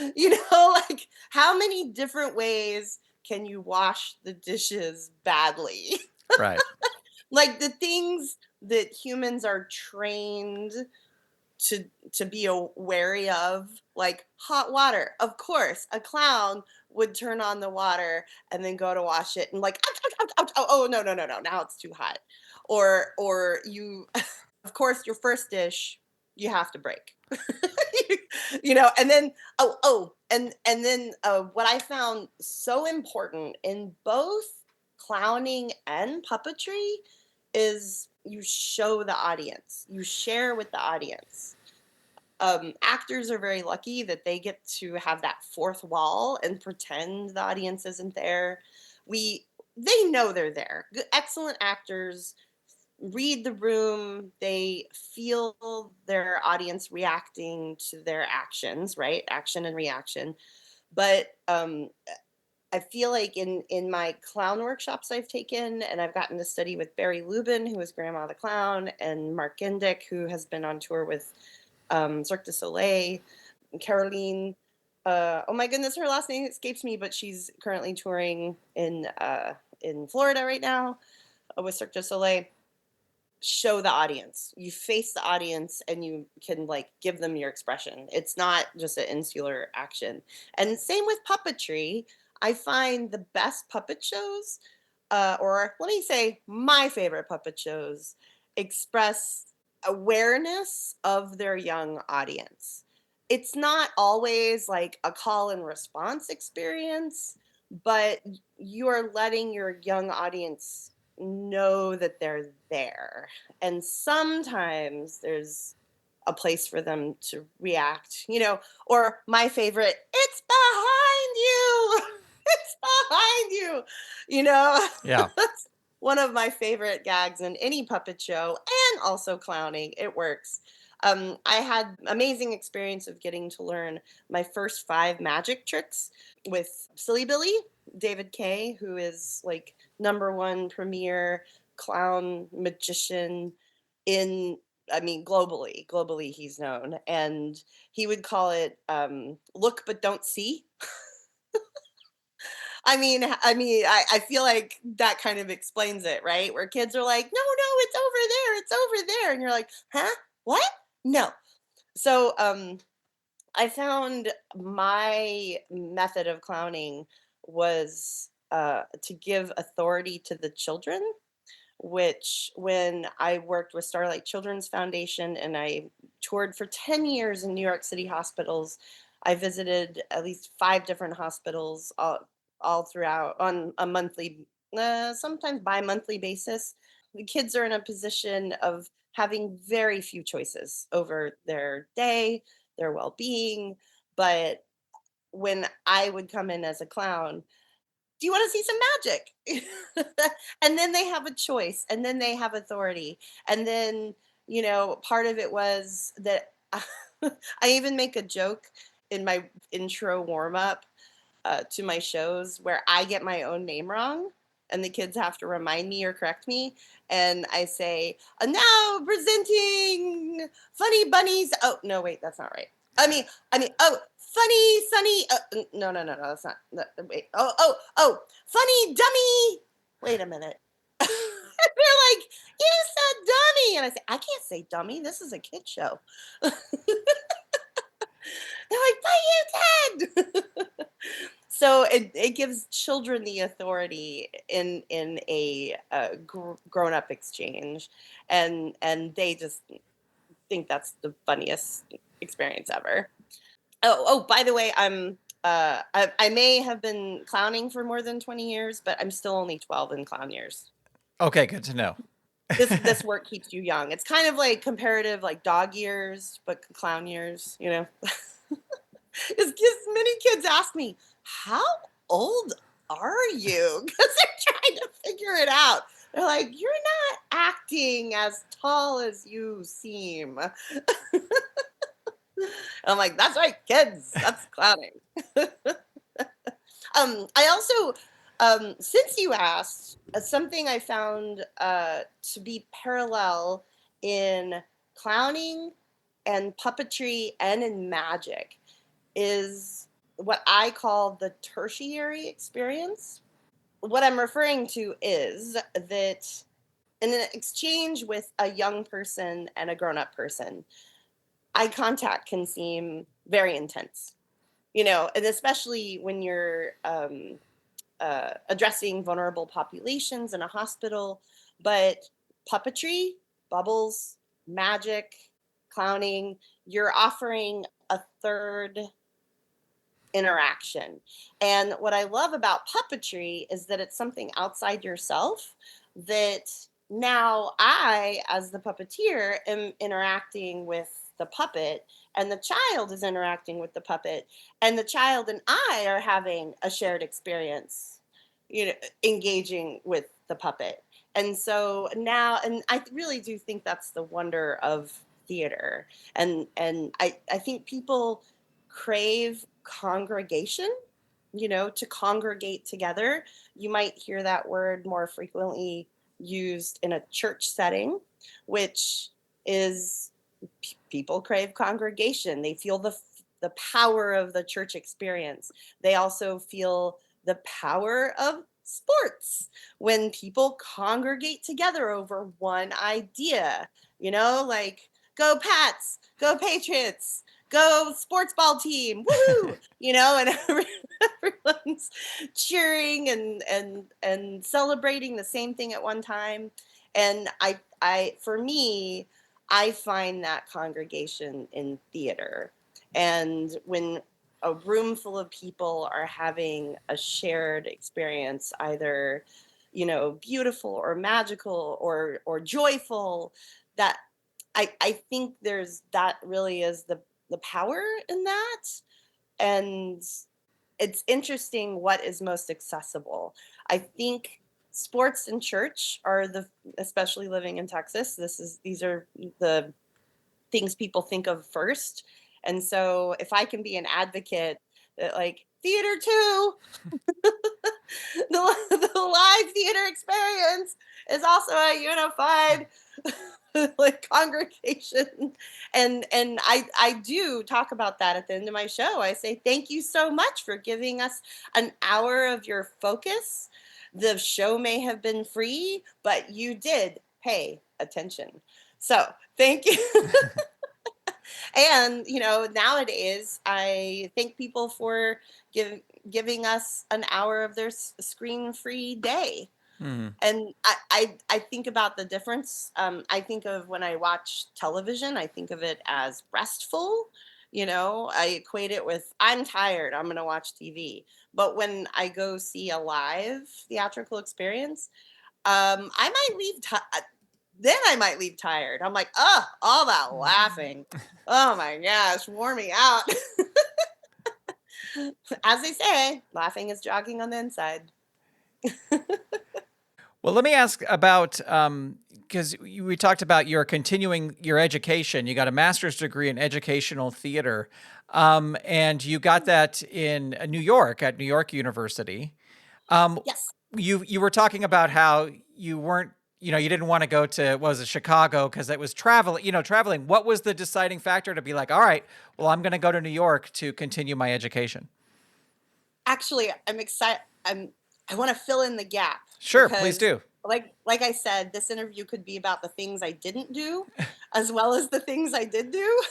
Like how many different ways can you wash the dishes badly? Right. Like the things that humans are trained to be wary of, like hot water. Of course, a clown would turn on the water and then go to wash it and like, ouch, ouch, ouch, ouch, oh no, no, no, no, now it's too hot. Or you, of course, your first dish you have to break. And then and then what I found so important in both clowning and puppetry is you show the audience, you share with the audience. Actors are very lucky that they get to have that fourth wall and pretend the audience isn't there. They know they're there. Excellent actors read the room, they feel their audience reacting to their actions, right? Action and reaction. But I feel like in my clown workshops I've taken, and I've gotten to study with Barry Lubin, who is Grandma the Clown, and Mark Gendick, who has been on tour with Cirque du Soleil, Caroline. Oh my goodness, her last name escapes me, but she's currently touring in Florida right now with Cirque du Soleil. Show the audience. You face the audience and you can like give them your expression. It's not just an insular action. And same with puppetry. I find the best puppet shows, or let me say my favorite puppet shows, express awareness of their young audience. It's not always like a call and response experience, but you are letting your young audience know that they're there. And sometimes there's a place for them to react, or my favorite, it's behind you. It's behind you. Yeah. That's one of my favorite gags in any puppet show and also clowning. It works. I had amazing experience of getting to learn my first 5 magic tricks with Silly Billy, David Kay, who is like #1 premier clown magician in, I mean, globally he's known, and he would call it look but don't see. I feel like that kind of explains it, right? Where kids are like, no, no, it's over there, and you're like, huh, what? No. So I found my method of clowning was to give authority to the children, which when I worked with Starlight Children's Foundation and I toured for 10 years in New York City hospitals, I visited at least 5 different hospitals all throughout on a monthly, sometimes bi-monthly basis. The kids are in a position of having very few choices over their day, their well-being. But when I would come in as a clown, do you want to see some magic? And then they have a choice, and then they have authority. And then, part of it was that I even make a joke in my intro warm up to my shows where I get my own name wrong. And the kids have to remind me or correct me. And I say, now presenting Funny Bunnies. Oh, no, wait, that's not right. Oh, Funny Sunny. No, no, no, no, that's not. Wait. Oh, Funny Dummy. Wait a minute. They're like, you said dummy. And I say, I can't say dummy. This is a kid show. They're like, but you did. So it gives children the authority in a grown up exchange, and they just think that's the funniest experience ever. Oh, by the way, I may have been clowning for more than 20 years, but I'm still only 12 in clown years. Okay, good to know. This work keeps you young. It's kind of like comparative, like dog years, but clown years. It's many kids ask me, "How old are you?" Because they're trying to figure it out. They're like, "You're not acting as tall as you seem." I'm like, "That's right, kids. That's clowning." I also, since you asked, something I found to be parallel in clowning and puppetry and in magic is what I call the tertiary experience. What I'm referring to is that in an exchange with a young person and a grown up person, eye contact can seem very intense, and especially when you're addressing vulnerable populations in a hospital. But puppetry, bubbles, magic, clowning, you're offering a third interaction. And what I love about puppetry is that it's something outside yourself that now I, as the puppeteer, am interacting with the puppet, and the child is interacting with the puppet, and the child and I are having a shared experience, engaging with the puppet. And so now, and I really do think that's the wonder of theater. And I think people crave congregation, to congregate together. You might hear that word more frequently used in a church setting, which is people crave congregation. They feel the power of the church experience. They also feel the power of sports when people congregate together over one idea, like go Pats, go Patriots, go sports ball team, woohoo, and everyone's cheering and celebrating the same thing at one time. And I for me, I find that congregation in theater. And when a room full of people are having a shared experience, either, beautiful or magical or joyful, that I think there's that really is the power in that. And it's interesting what is most accessible. I think sports and church are especially living in Texas, these are the things people think of first. And so if I can be an advocate that, like, theater too, the live theater experience is also a unified like congregation. And I do talk about that at the end of my show. I say thank you so much for giving us an hour of your focus. The show may have been free, but you did pay attention, so thank you. And nowadays I thank people for giving us an hour of their screen free day. And I think about the difference. I think of when I watch television, I think of it as restful. I equate it with, I'm tired, I'm going to watch TV. But when I go see a live theatrical experience, I might leave. Then I might leave tired. I'm like, oh, all that laughing. Oh my gosh, wore me out. As they say, laughing is jogging on the inside. Well, let me ask about, because we talked about your continuing your education. You got a master's degree in educational theater, and you got that in New York at New York University. Yes. You were talking about how you weren't, you didn't want to go to, what was it, Chicago, because it was traveling. What was the deciding factor to be like, all right, well, I'm going to go to New York to continue my education? Actually, I'm excited. I want to fill in the gap. Sure, please do. Like I said, this interview could be about the things I didn't do, as well as the things I did do.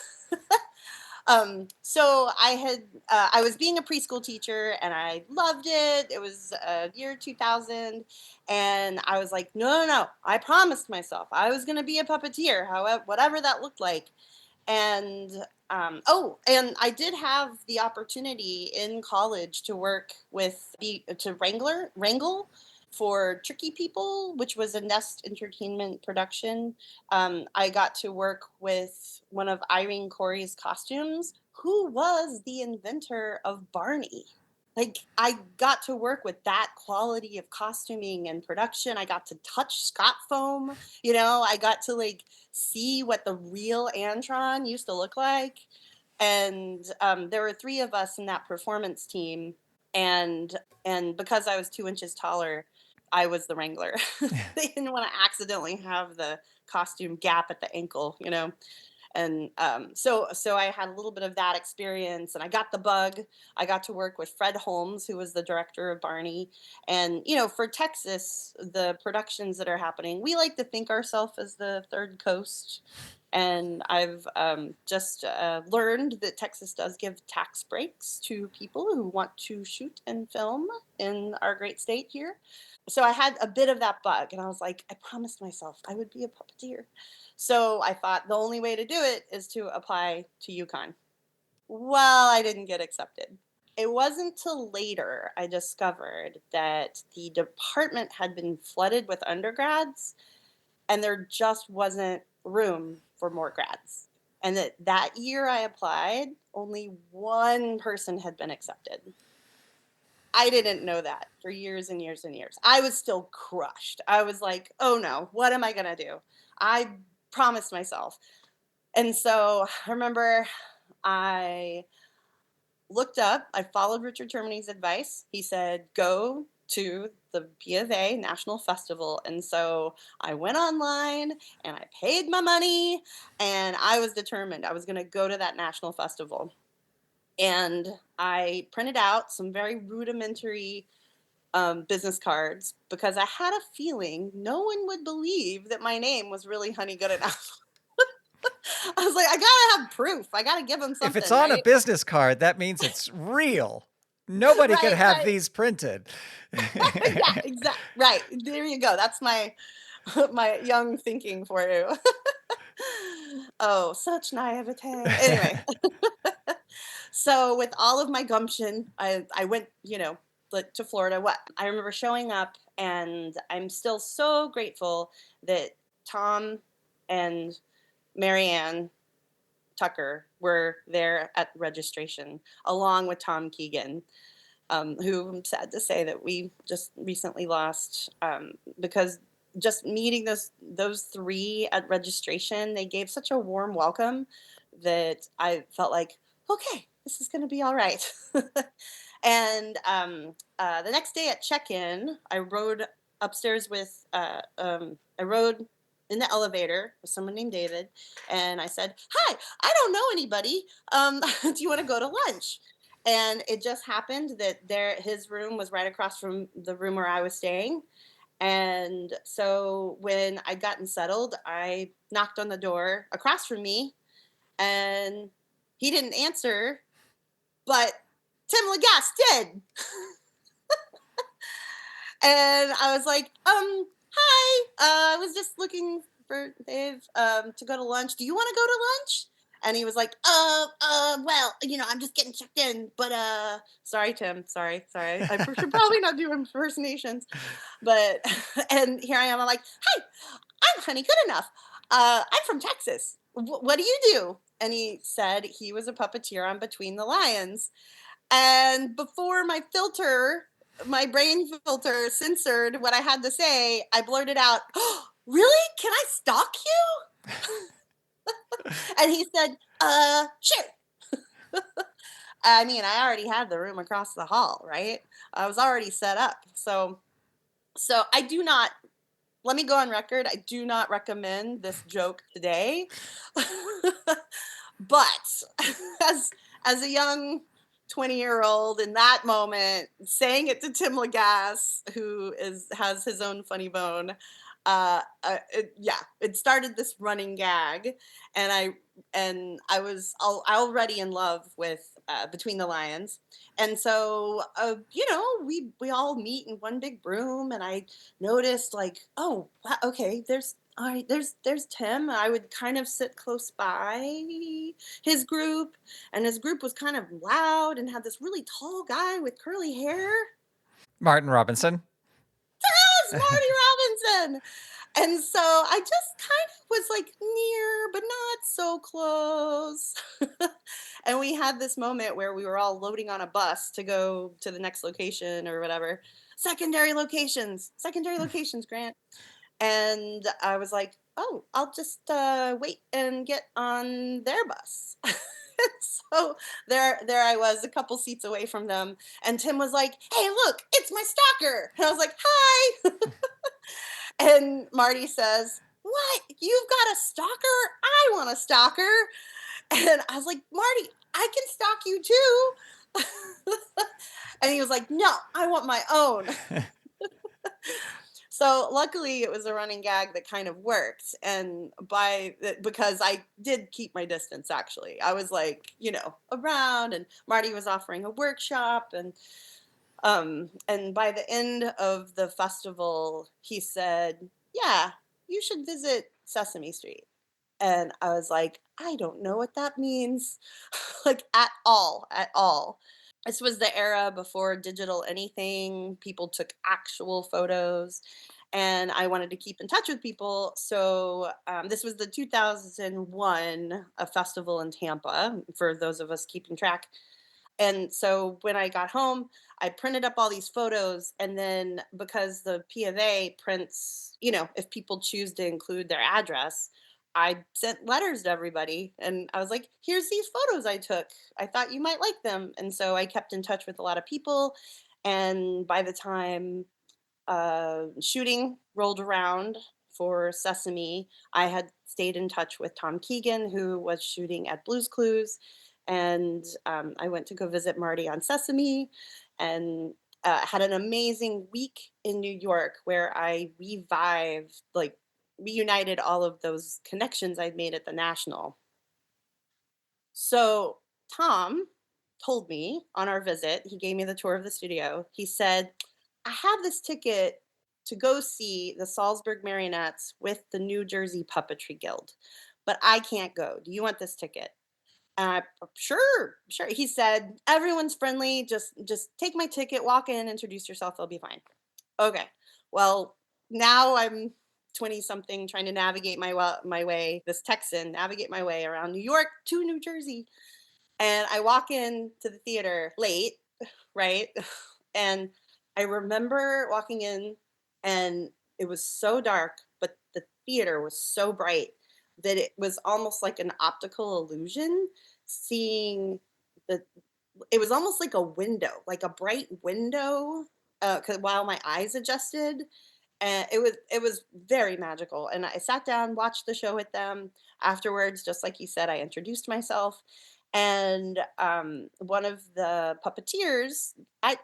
So I was being a preschool teacher and I loved it. It was year 2000. And I was like, no, no, no. I promised myself I was going to be a puppeteer, however, whatever that looked like. And and I did have the opportunity in college to work to wrangle for Tricky People, which was a Nest Entertainment production. I got to work with one of Irene Corey's costumes, who was the inventor of Barney. Like, I got to work with that quality of costuming and production. I got to touch Scott foam. I got to like see what the real Antron used to look like. And there were three of us in that performance team, and because I was 2 inches taller, I was the wrangler. They didn't want to accidentally have the costume gap at the ankle. And so I had a little bit of that experience, and I got the bug. I got to work with Fred Holmes, who was the director of Barney. And for Texas, the productions that are happening, we like to think ourselves as the third coast. And I've just learned that Texas does give tax breaks to people who want to shoot and film in our great state here. So I had a bit of that bug, and I was like, I promised myself I would be a puppeteer. So I thought the only way to do it is to apply to UConn. Well, I didn't get accepted. It wasn't till later I discovered that the department had been flooded with undergrads, and there just wasn't room for more grads. And that year I applied, only one person had been accepted. I didn't know that for years and years and years. I was still crushed. I was like, oh no, what am I going to do? I promised myself. And so I remember I looked up, I followed Richard Termini's advice. He said, go to the P of A National Festival. And so I went online and I paid my money, and I was determined I was going to go to that national festival. And I printed out some very rudimentary business cards because I had a feeling no one would believe that my name was really Honey Goodenough. I was like, I gotta have proof. I gotta give them something. If it's on right? a business card, that means it's real. Nobody could have these printed. Yeah, exactly. Right. There you go. That's my young thinking for you. Oh, such naivete. Anyway. So with all of my gumption, I went, to Florida. I remember showing up, and I'm still so grateful that Tom and Marianne Tucker were there at registration, along with Tom Keegan, who I'm sad to say that we just recently lost, because just meeting those three at registration, they gave such a warm welcome that I felt like, okay, this is going to be all right. And the next day at check-in, I rode upstairs I rode in the elevator with someone named David, and I said, hi, I don't know anybody. Do you want to go to lunch? And it just happened that his room was right across from the room where I was staying. And so when I'd gotten settled, I knocked on the door across from me, and he didn't answer, but Tim Lagasse did. And I was like, hi, I was just looking for Dave to go to lunch. Do you want to go to lunch? And he was like, well, I'm just getting checked in, but sorry, Tim, sorry. I should probably not do impersonations, but, and here I am, I'm like, hi, I'm Honey Goodenough. I'm from Texas. What do you do? And he said he was a puppeteer on Between the Lions. And before my brain filter censored what I had to say, I blurted out, oh, really? Can I stalk you? And he said, sure. I mean, I already had the room across the hall, right? I was already set up. So I do not, let me go on record, I do not recommend this joke today. But as a young 20-year-old in that moment, saying it to Tim Lagasse, who has his own funny bone, it started this running gag, and I was already in love with Between the Lions, and so we all meet in one big room, and I noticed like, oh wow, okay, there's all right, there's Tim. I would kind of sit close by his group, and his group was kind of loud and had this really tall guy with curly hair. Martin Robinson. Yes, Marty Robinson. And so I just kind of was like near, but not so close. And we had this moment where we were all loading on a bus to go to the next location or whatever. Secondary locations, Grant. And I was like, oh, I'll just wait and get on their bus. So there I was, a couple seats away from them. And Tim was like, hey, look, it's my stalker. And I was like, hi. And Marty says, what? You've got a stalker? I want a stalker. And I was like, Marty, I can stalk you too. And he was like, no, I want my own. So luckily it was a running gag that kind of worked. And because I did keep my distance, actually, I was like, around, and Marty was offering a workshop, and by the end of the festival, he said, yeah, you should visit Sesame Street. And I was like, I don't know what that means. Like at all, at all. This was the era before digital anything. People took actual photos, and I wanted to keep in touch with people. So this was the 2001 a festival in Tampa, for those of us keeping track. And so when I got home, I printed up all these photos. And then because the P of A prints, if people choose to include their address, I sent letters to everybody. And I was like, here's these photos I took. I thought you might like them. And so I kept in touch with a lot of people. And by the time shooting rolled around for Sesame, I had stayed in touch with Tom Keegan, who was shooting at Blues Clues, and I went to go visit Marty on Sesame, and had an amazing week in New York where I reunited all of those connections I'd made at the National. So Tom told me on our visit, he gave me the tour of the studio. He said, I have this ticket to go see the Salzburg Marionettes with the New Jersey Puppetry Guild, but I can't go. Do you want this ticket? Sure, sure. He said, everyone's friendly. Just take my ticket, walk in, introduce yourself. They'll be fine. Okay. Well, now I'm 20 something trying to navigate my way, this Texan, navigate my way around New York to New Jersey. And I walk in to the theater late, right? And I remember walking in, and it was so dark, but the theater was so bright that it was almost like an optical illusion, seeing the it was almost like a window, like a bright window, 'cause while my eyes adjusted, and it was very magical. And I sat down, watched the show with them. Afterwards, just like you said, I introduced myself, and one of the puppeteers,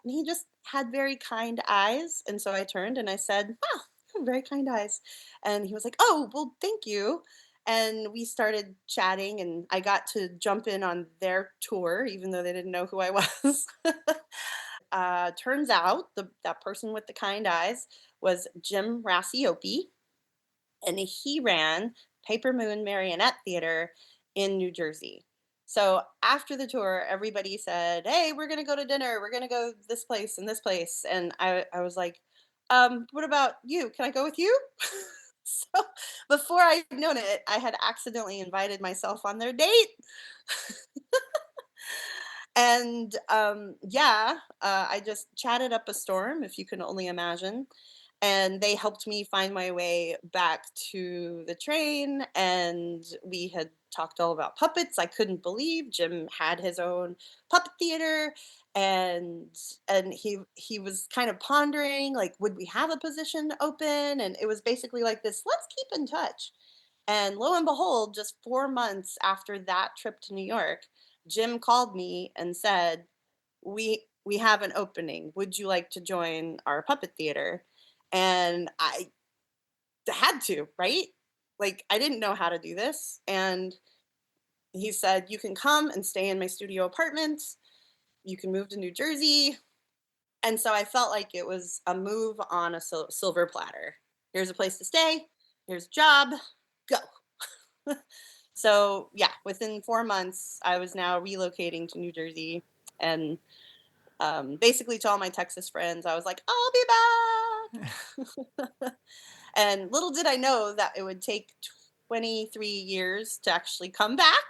he just had very kind eyes, and so I turned and I said, "Wow, you have very kind eyes," and he was like, "Oh, well, thank you." And we started chatting, and I got to jump in on their tour, even though they didn't know who I was. Turns out that person with the kind eyes was Jim Rassiopi, and he ran Paper Moon Marionette Theater in New Jersey. So after the tour, everybody said, "Hey, we're gonna go to dinner. We're gonna go this place and this place." And I was like, "What about you? Can I go with you?" So before I'd known it, I had accidentally invited myself on their date. And yeah, I just chatted up a storm, if you can only imagine. And they helped me find my way back to the train. And we had talked all about puppets. I couldn't believe Jim had his own puppet theater. And he was kind of pondering, like, would we have a position open? And it was basically like this, let's keep in touch. And lo and behold, just 4 months after that trip to New York, Jim called me and said, "We have an opening. Would you like to join our puppet theater?" And I had to, right? Like, I didn't know how to do this. And he said, "You can come and stay in my studio apartment. You can move to New Jersey." And so I felt like it was a move on a silver platter. Here's a place to stay. Here's a job. Go. So yeah, within 4 months, I was now relocating to New Jersey, and basically to all my Texas friends, I was like, "I'll be back." And little did I know that it would take 23 years to actually come back.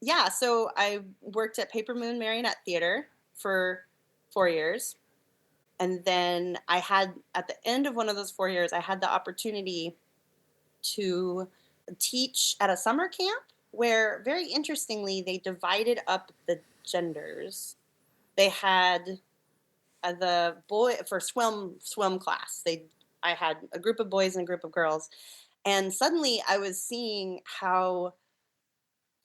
Yeah, so I worked at Paper Moon Marionette Theater for 4 years. And then I had, at the end of one of those 4 years, I had the opportunity to teach at a summer camp where, very interestingly, they divided up the genders. They had the boy for swim class. I had a group of boys and a group of girls, and suddenly I was seeing how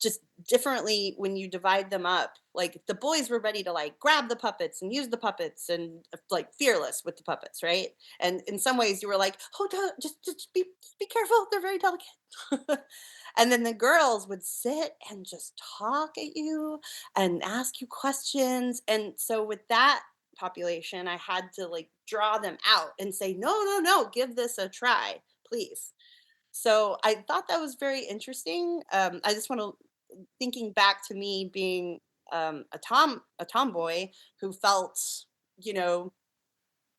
just differently when you divide them up. Like, the boys were ready to like grab the puppets and use the puppets and like fearless with the puppets, right? And in some ways you were like, "Oh, just be careful, they're very delicate." And then the girls would sit and just talk at you and ask you questions. And so with that population, I had to like draw them out and say, "No, no, no, give this a try, please." So I thought that was very interesting. I just want to, thinking back to me being a tomboy who felt, you know,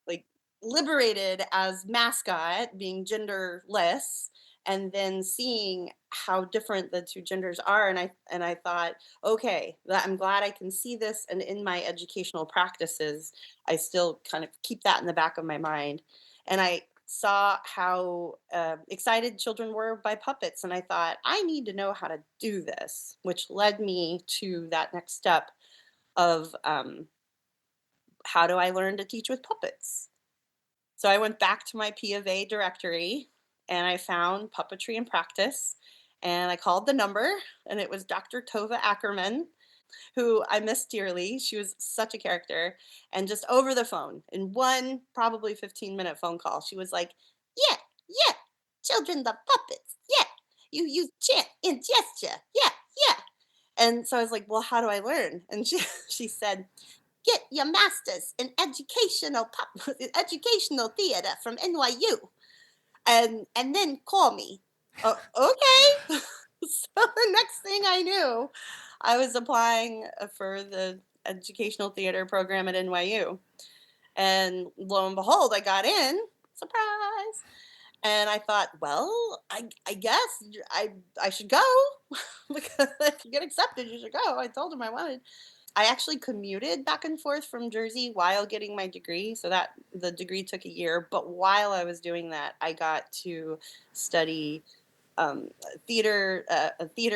like liberated as mascot, being genderless, and then seeing how different the two genders are. And I thought, okay, I'm glad I can see this, and in my educational practices I still kind of keep that in the back of my mind. And I saw how excited children were by puppets, and I thought, I need to know how to do this, which led me to that next step of how do I learn to teach with puppets. So I went back to my P of A directory and I found puppetry in practice, and I called the number, and it was Dr. Tova Ackerman, who I miss dearly. She was such a character. And just over the phone, in one probably 15-minute phone call, she was like, "Yeah, yeah, children the puppets. Yeah, you use chant and gesture. Yeah, yeah." And so I was like, "Well, how do I learn?" And she said, "Get your master's in educational theater from NYU, and then call me." Okay. So the next thing I knew, I was applying for the educational theater program at NYU, and lo and behold, I got in. Surprise! And I thought, well, I guess I should go, because if you get accepted, you should go. I told him I wanted. I actually commuted back and forth from Jersey while getting my degree, so that the degree took a year. But while I was doing that, I got to study theater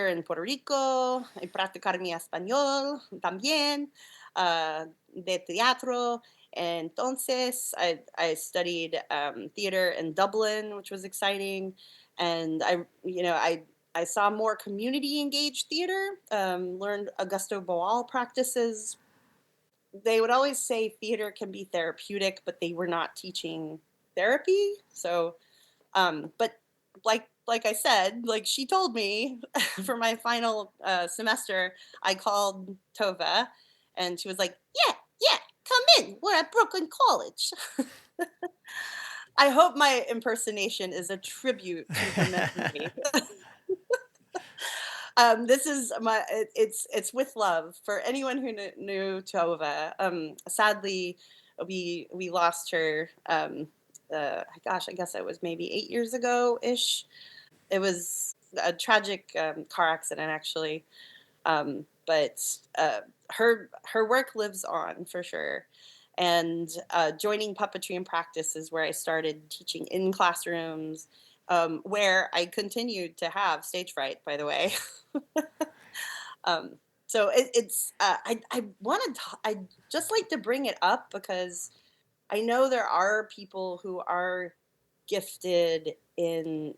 in Puerto Rico, y practicar mi español también, de teatro. Entonces, I studied theater in Dublin, which was exciting, and I saw more community engaged theater. Learned Augusto Boal practices. They would always say theater can be therapeutic, but they were not teaching therapy. So but like I said, like she told me for my final semester, I called Tova, and she was like, "Yeah, yeah, come in. We're at Brooklyn College." I hope my impersonation is a tribute to her memory. This is it's with love for anyone who knew Tova. Sadly, we lost her. Gosh, I guess it was maybe 8 years ago ish. It was a tragic car accident, actually. But her work lives on for sure. And joining puppetry in practice is where I started teaching in classrooms, where I continued to have stage fright, by the way. um, so it's I wanted to, I just like to bring it up because I know there are people who are gifted in,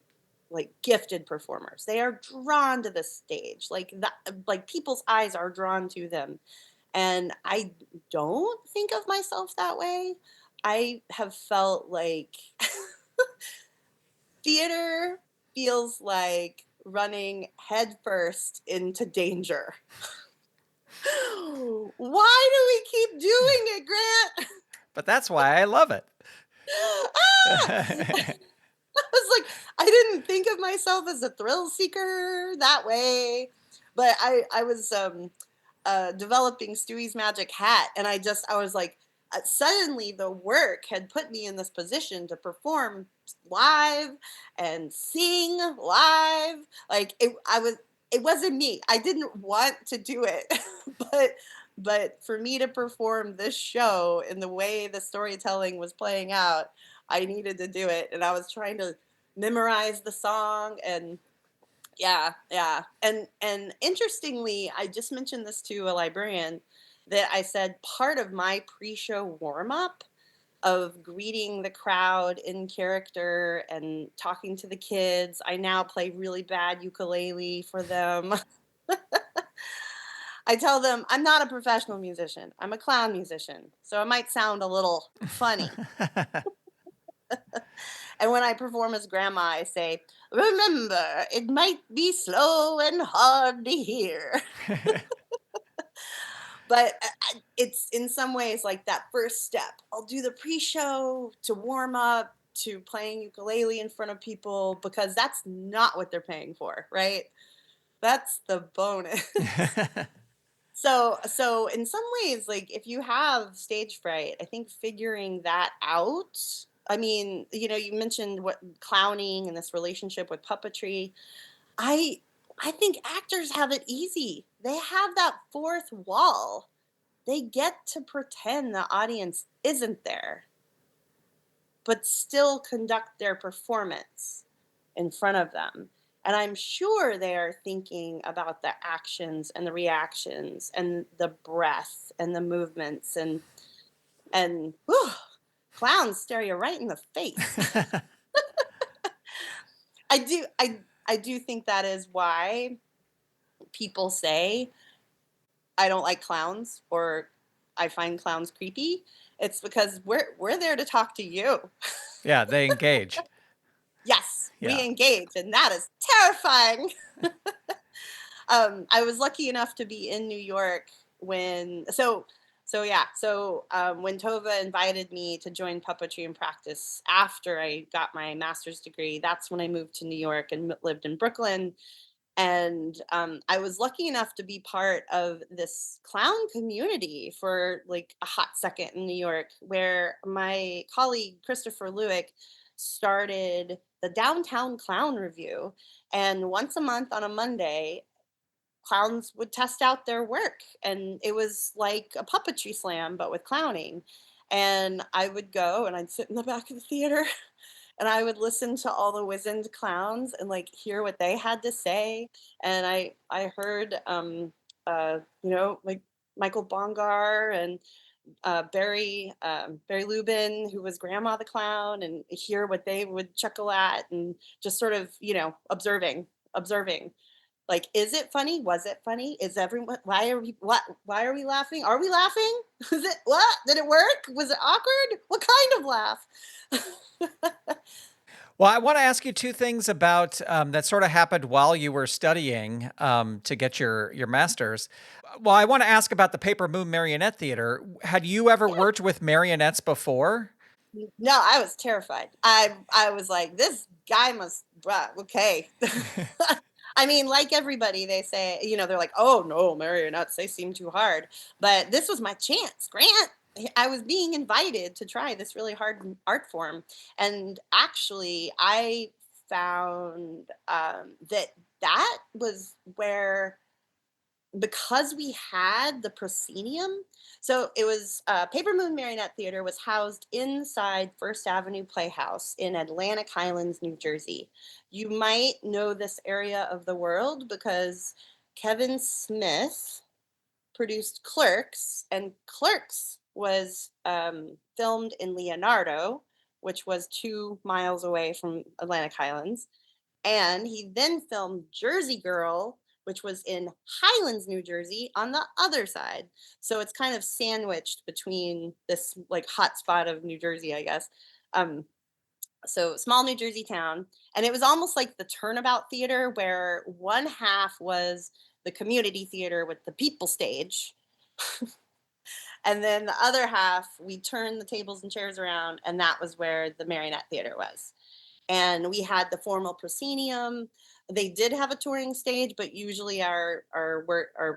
like, gifted performers. They are drawn to the stage. Like that, like people's eyes are drawn to them. And I don't think of myself that way. I have felt like Theater feels like running headfirst into danger. Why do we keep doing it, Grant? But that's why I love it. Ah! I was like, I didn't think of myself as a thrill seeker that way, but I was developing Stewie's magic hat, and I was like, suddenly the work had put me in this position to perform live and sing live. Like it wasn't me. I didn't want to do it, but for me to perform this show in the way the storytelling was playing out, I needed to do it, and I was trying to memorize the song. And yeah, yeah. And interestingly, I just mentioned this to a librarian, that I said part of my pre-show warm-up of greeting the crowd in character and talking to the kids. I now play really bad ukulele for them. I tell them I'm not a professional musician. I'm a clown musician. So it might sound a little funny. And when I perform as grandma, I say, remember, it might be slow and hard to hear. But it's in some ways like that first step. I'll do the pre show to warm up to playing ukulele in front of people, because that's not what they're paying for, right? That's the bonus. So in some ways, like if you have stage fright, I think figuring that out. I mean, you mentioned what clowning and this relationship with puppetry. I I think actors have it easy. They have that fourth wall. They get to pretend the audience isn't there, but still conduct their performance in front of them. And I'm sure they are thinking about the actions and the reactions and the breath and the movements, and whew, clowns stare you right in the face. I do think that is why people say I don't like clowns, or I find clowns creepy. It's because we're there to talk to you. Yeah, they engage. Yes, we Yeah. engage, and that is terrifying. I was lucky enough to be in New York when when Tova invited me to join puppetry and practice after I got my master's degree. That's when I moved to New York and lived in Brooklyn. And I was lucky enough to be part of this clown community for like a hot second in New York, where my colleague Christopher Lewick started the Downtown Clown Review. And once a month on a Monday, clowns would test out their work. And it was like a puppetry slam, but with clowning. And I would go and I'd sit in the back of the theater and I would listen to all the wizened clowns and like hear what they had to say. And I heard like Michael Bongar and Barry Lubin, who was Grandma the Clown, and hear what they would chuckle at, and just sort of observing. Like, is it funny? Was it funny? Is everyone? Why are we laughing? Are we laughing? Is it what? Did it work? Was it awkward? What kind of laugh? Well, I want to ask you two things about that sort of happened while you were studying to get your master's. Well, I want to ask about the Paper Moon Marionette Theater. Had you ever worked with marionettes before? No, I was terrified. I was like, this guy must okay. I mean, like everybody, they say, they're like, oh no, marionettes, they seem too hard. But this was my chance, Grant. I was being invited to try this really hard art form. And actually, I found that was where, because we had the proscenium, so it was Paper Moon Marionette Theater was housed inside First Avenue Playhouse in Atlantic Highlands, New Jersey. You might know this area of the world because Kevin Smith produced Clerks, and Clerks was filmed in Leonardo, which was 2 miles away from Atlantic Highlands. And he then filmed Jersey Girl, which was in Highlands, New Jersey, on the other side. So it's kind of sandwiched between this like hot spot of New Jersey, I guess. Um, So small New Jersey town. And it was almost like the turnabout theater where one half was the community theater with the people stage. And then the other half, we turned the tables and chairs around, and that was where the Marionette Theater was. And we had the formal proscenium. They did have a touring stage, but usually our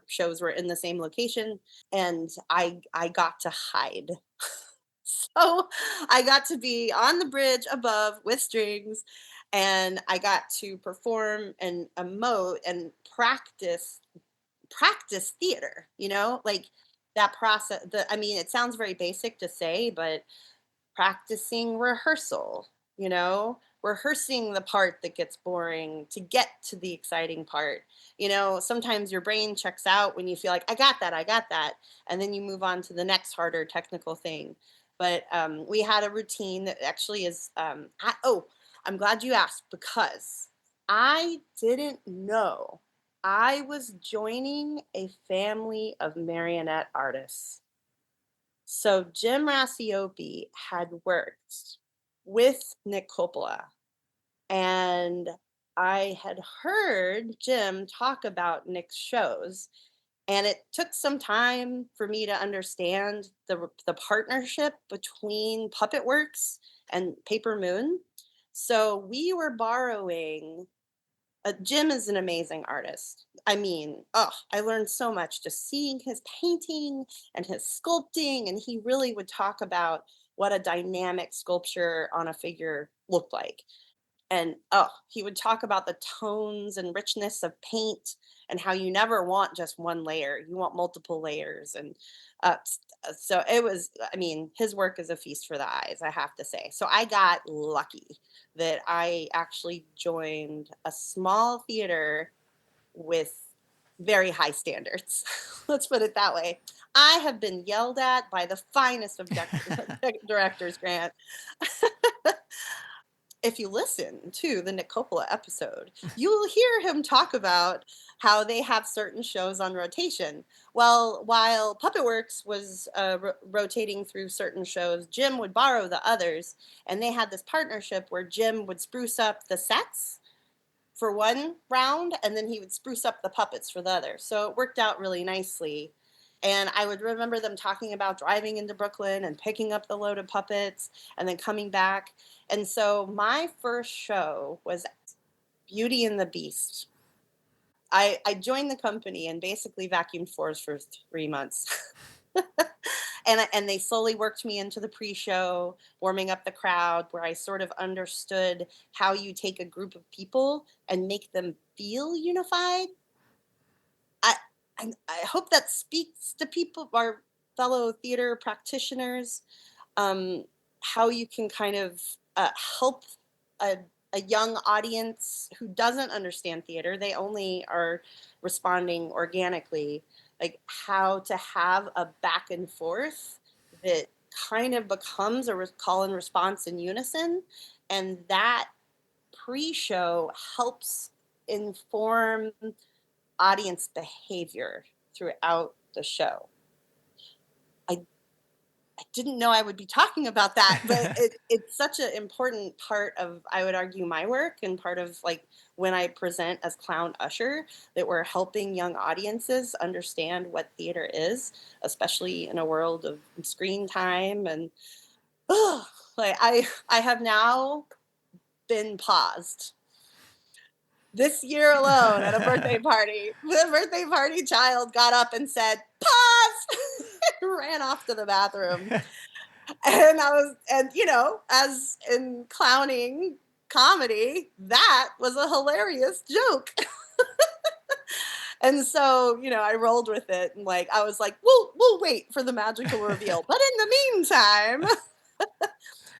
shows were in the same location. And I got to hide. So I got to be on the bridge above with strings, and I got to perform and emote and practice theater, like that process. I mean, it sounds very basic to say, but practicing rehearsal, rehearsing the part that gets boring to get to the exciting part. Sometimes your brain checks out when you feel like, I got that. And then you move on to the next harder technical thing. But we had a routine that actually is, I'm glad you asked because I didn't know I was joining a family of marionette artists. So Jim Rassiopi had worked with Nick Coppola, and I had heard Jim talk about Nick's shows, and it took some time for me to understand the partnership between Puppet Works and Paper Moon. So we were borrowing Jim is an amazing artist. I mean, oh, I learned so much just seeing his painting and his sculpting, and he really would talk about what a dynamic sculpture on a figure looked like. And oh, he would talk about the tones and richness of paint and how you never want just one layer. You want multiple layers. And so it was, I mean, his work is a feast for the eyes, I have to say. So I got lucky that I actually joined a small theater with very high standards. Let's put it that way. I have been yelled at by the finest of directors, Grant. If you listen to the Nick Coppola episode, you will hear him talk about how they have certain shows on rotation. Well, while Puppet Works was rotating through certain shows, Jim would borrow the others, and they had this partnership where Jim would spruce up the sets for one round, and then he would spruce up the puppets for the other. So it worked out really nicely. And I would remember them talking about driving into Brooklyn and picking up the load of puppets and then coming back. And so my first show was Beauty and the Beast. I joined the company and basically vacuumed floors for 3 months. And they slowly worked me into the pre-show, warming up the crowd, where I sort of understood how you take a group of people and make them feel unified. I I hope that speaks to people, our fellow theater practitioners, um, how you can kind of help a, a young audience who doesn't understand theater. They only are responding organically, like how to have a back and forth that kind of becomes a call and response in unison. And that pre show helps inform audience behavior throughout the show. I I didn't know I would be talking about that, but it's such an important part of, I would argue, my work and part of like when I present as clown usher, that we're helping young audiences understand what theater is, especially in a world of screen time and like I have now been paused this year alone at a birthday party. The birthday party child got up and said, "Pause!" and ran off to the bathroom. And as in clowning comedy, that was a hilarious joke. And so, I rolled with it and like I was like, we'll wait for the magical reveal. But in the meantime,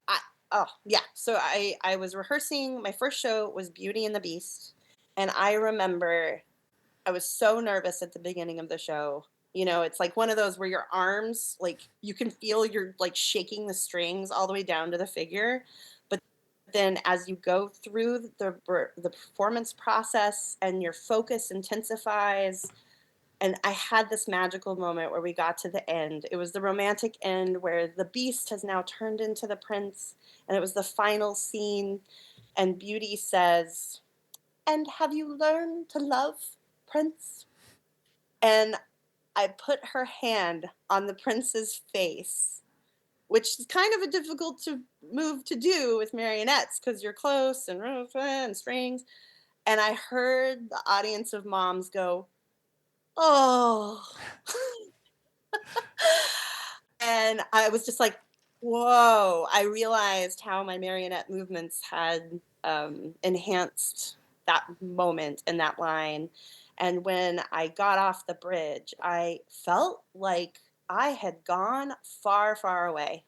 I oh yeah. So I was rehearsing. My first show was Beauty and the Beast. And I remember I was so nervous at the beginning of the show. It's like one of those where your arms, like you can feel you're like shaking the strings all the way down to the figure. But then as you go through the performance process and your focus intensifies, And I had this magical moment where we got to the end. It was the romantic end where the beast has now turned into the prince, and it was the final scene. And Beauty says, "And have you learned to love, Prince?" And I put her hand on the prince's face, which is kind of a difficult to move to do with marionettes because you're close and strings. And I heard the audience of moms go, "Oh." And I was just like, whoa. I realized how my marionette movements had enhanced that moment and that line. And when I got off the bridge, I felt like I had gone far, far away.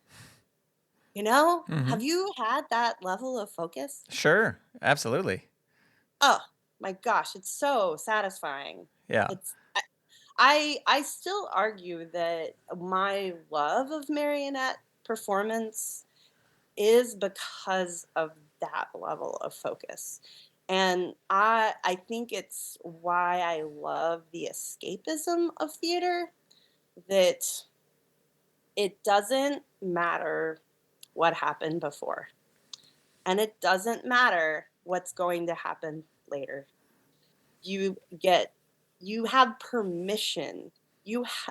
You know, Hmm. have you had that level of focus? Sure, absolutely. Oh my gosh, it's so satisfying. Yeah. It's I still argue that my love of marionette performance is because of that level of focus. And I think it's why I love the escapism of theater, that it doesn't matter what happened before, and it doesn't matter what's going to happen later. You get you have permission.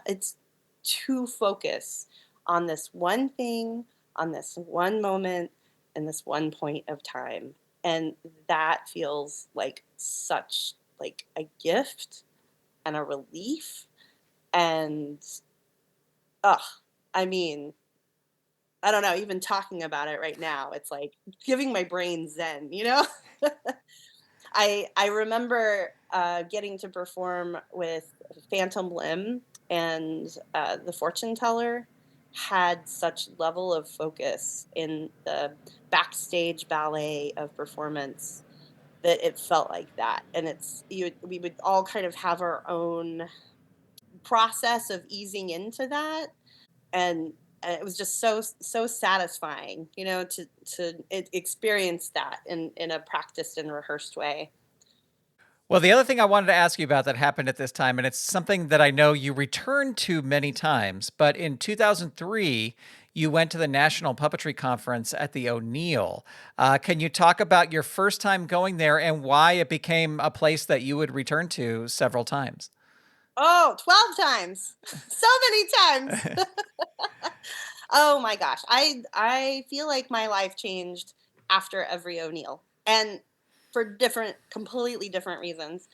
It's to focus on this one thing, on this one moment, and this one point of time. And that feels like such like a gift and a relief. And ugh, I mean, I don't know, even talking about it right now, it's like giving my brain zen, you know? I remember getting to perform with Phantom Limb, and the fortune teller had such level of focus in the backstage ballet of performance that it felt like that. And we would all kind of have our own process of easing into that, and it was just so satisfying, you know, to experience that in a practiced and rehearsed way. Well, the other thing I wanted to ask you about that happened at this time, and it's something that I know you returned to many times, but in 2003, you went to the National Puppetry Conference at the O'Neill. Can you talk about your first time going there and why it became a place that you would return to several times? Oh, 12 times. So many times. Oh my gosh. I feel like my life changed after every O'Neill, and for completely different reasons.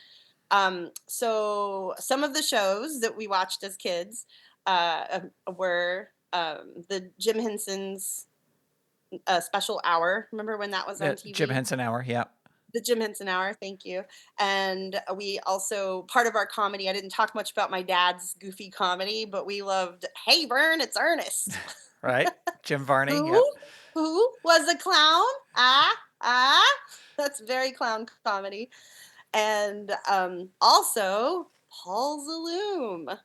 So some of the shows that we watched as kids were the Jim Henson's special hour. Remember when that was on The Jim TV? Henson Hour, yeah. The Jim Henson Hour, thank you. And we also, part of our comedy, I didn't talk much about my dad's goofy comedy, but we loved Hey Vern, it's Ernest. Right? Jim Varney, Who? yep. Who was a clown? Ah, ah. That's very clown comedy. And also Paul Zaloom.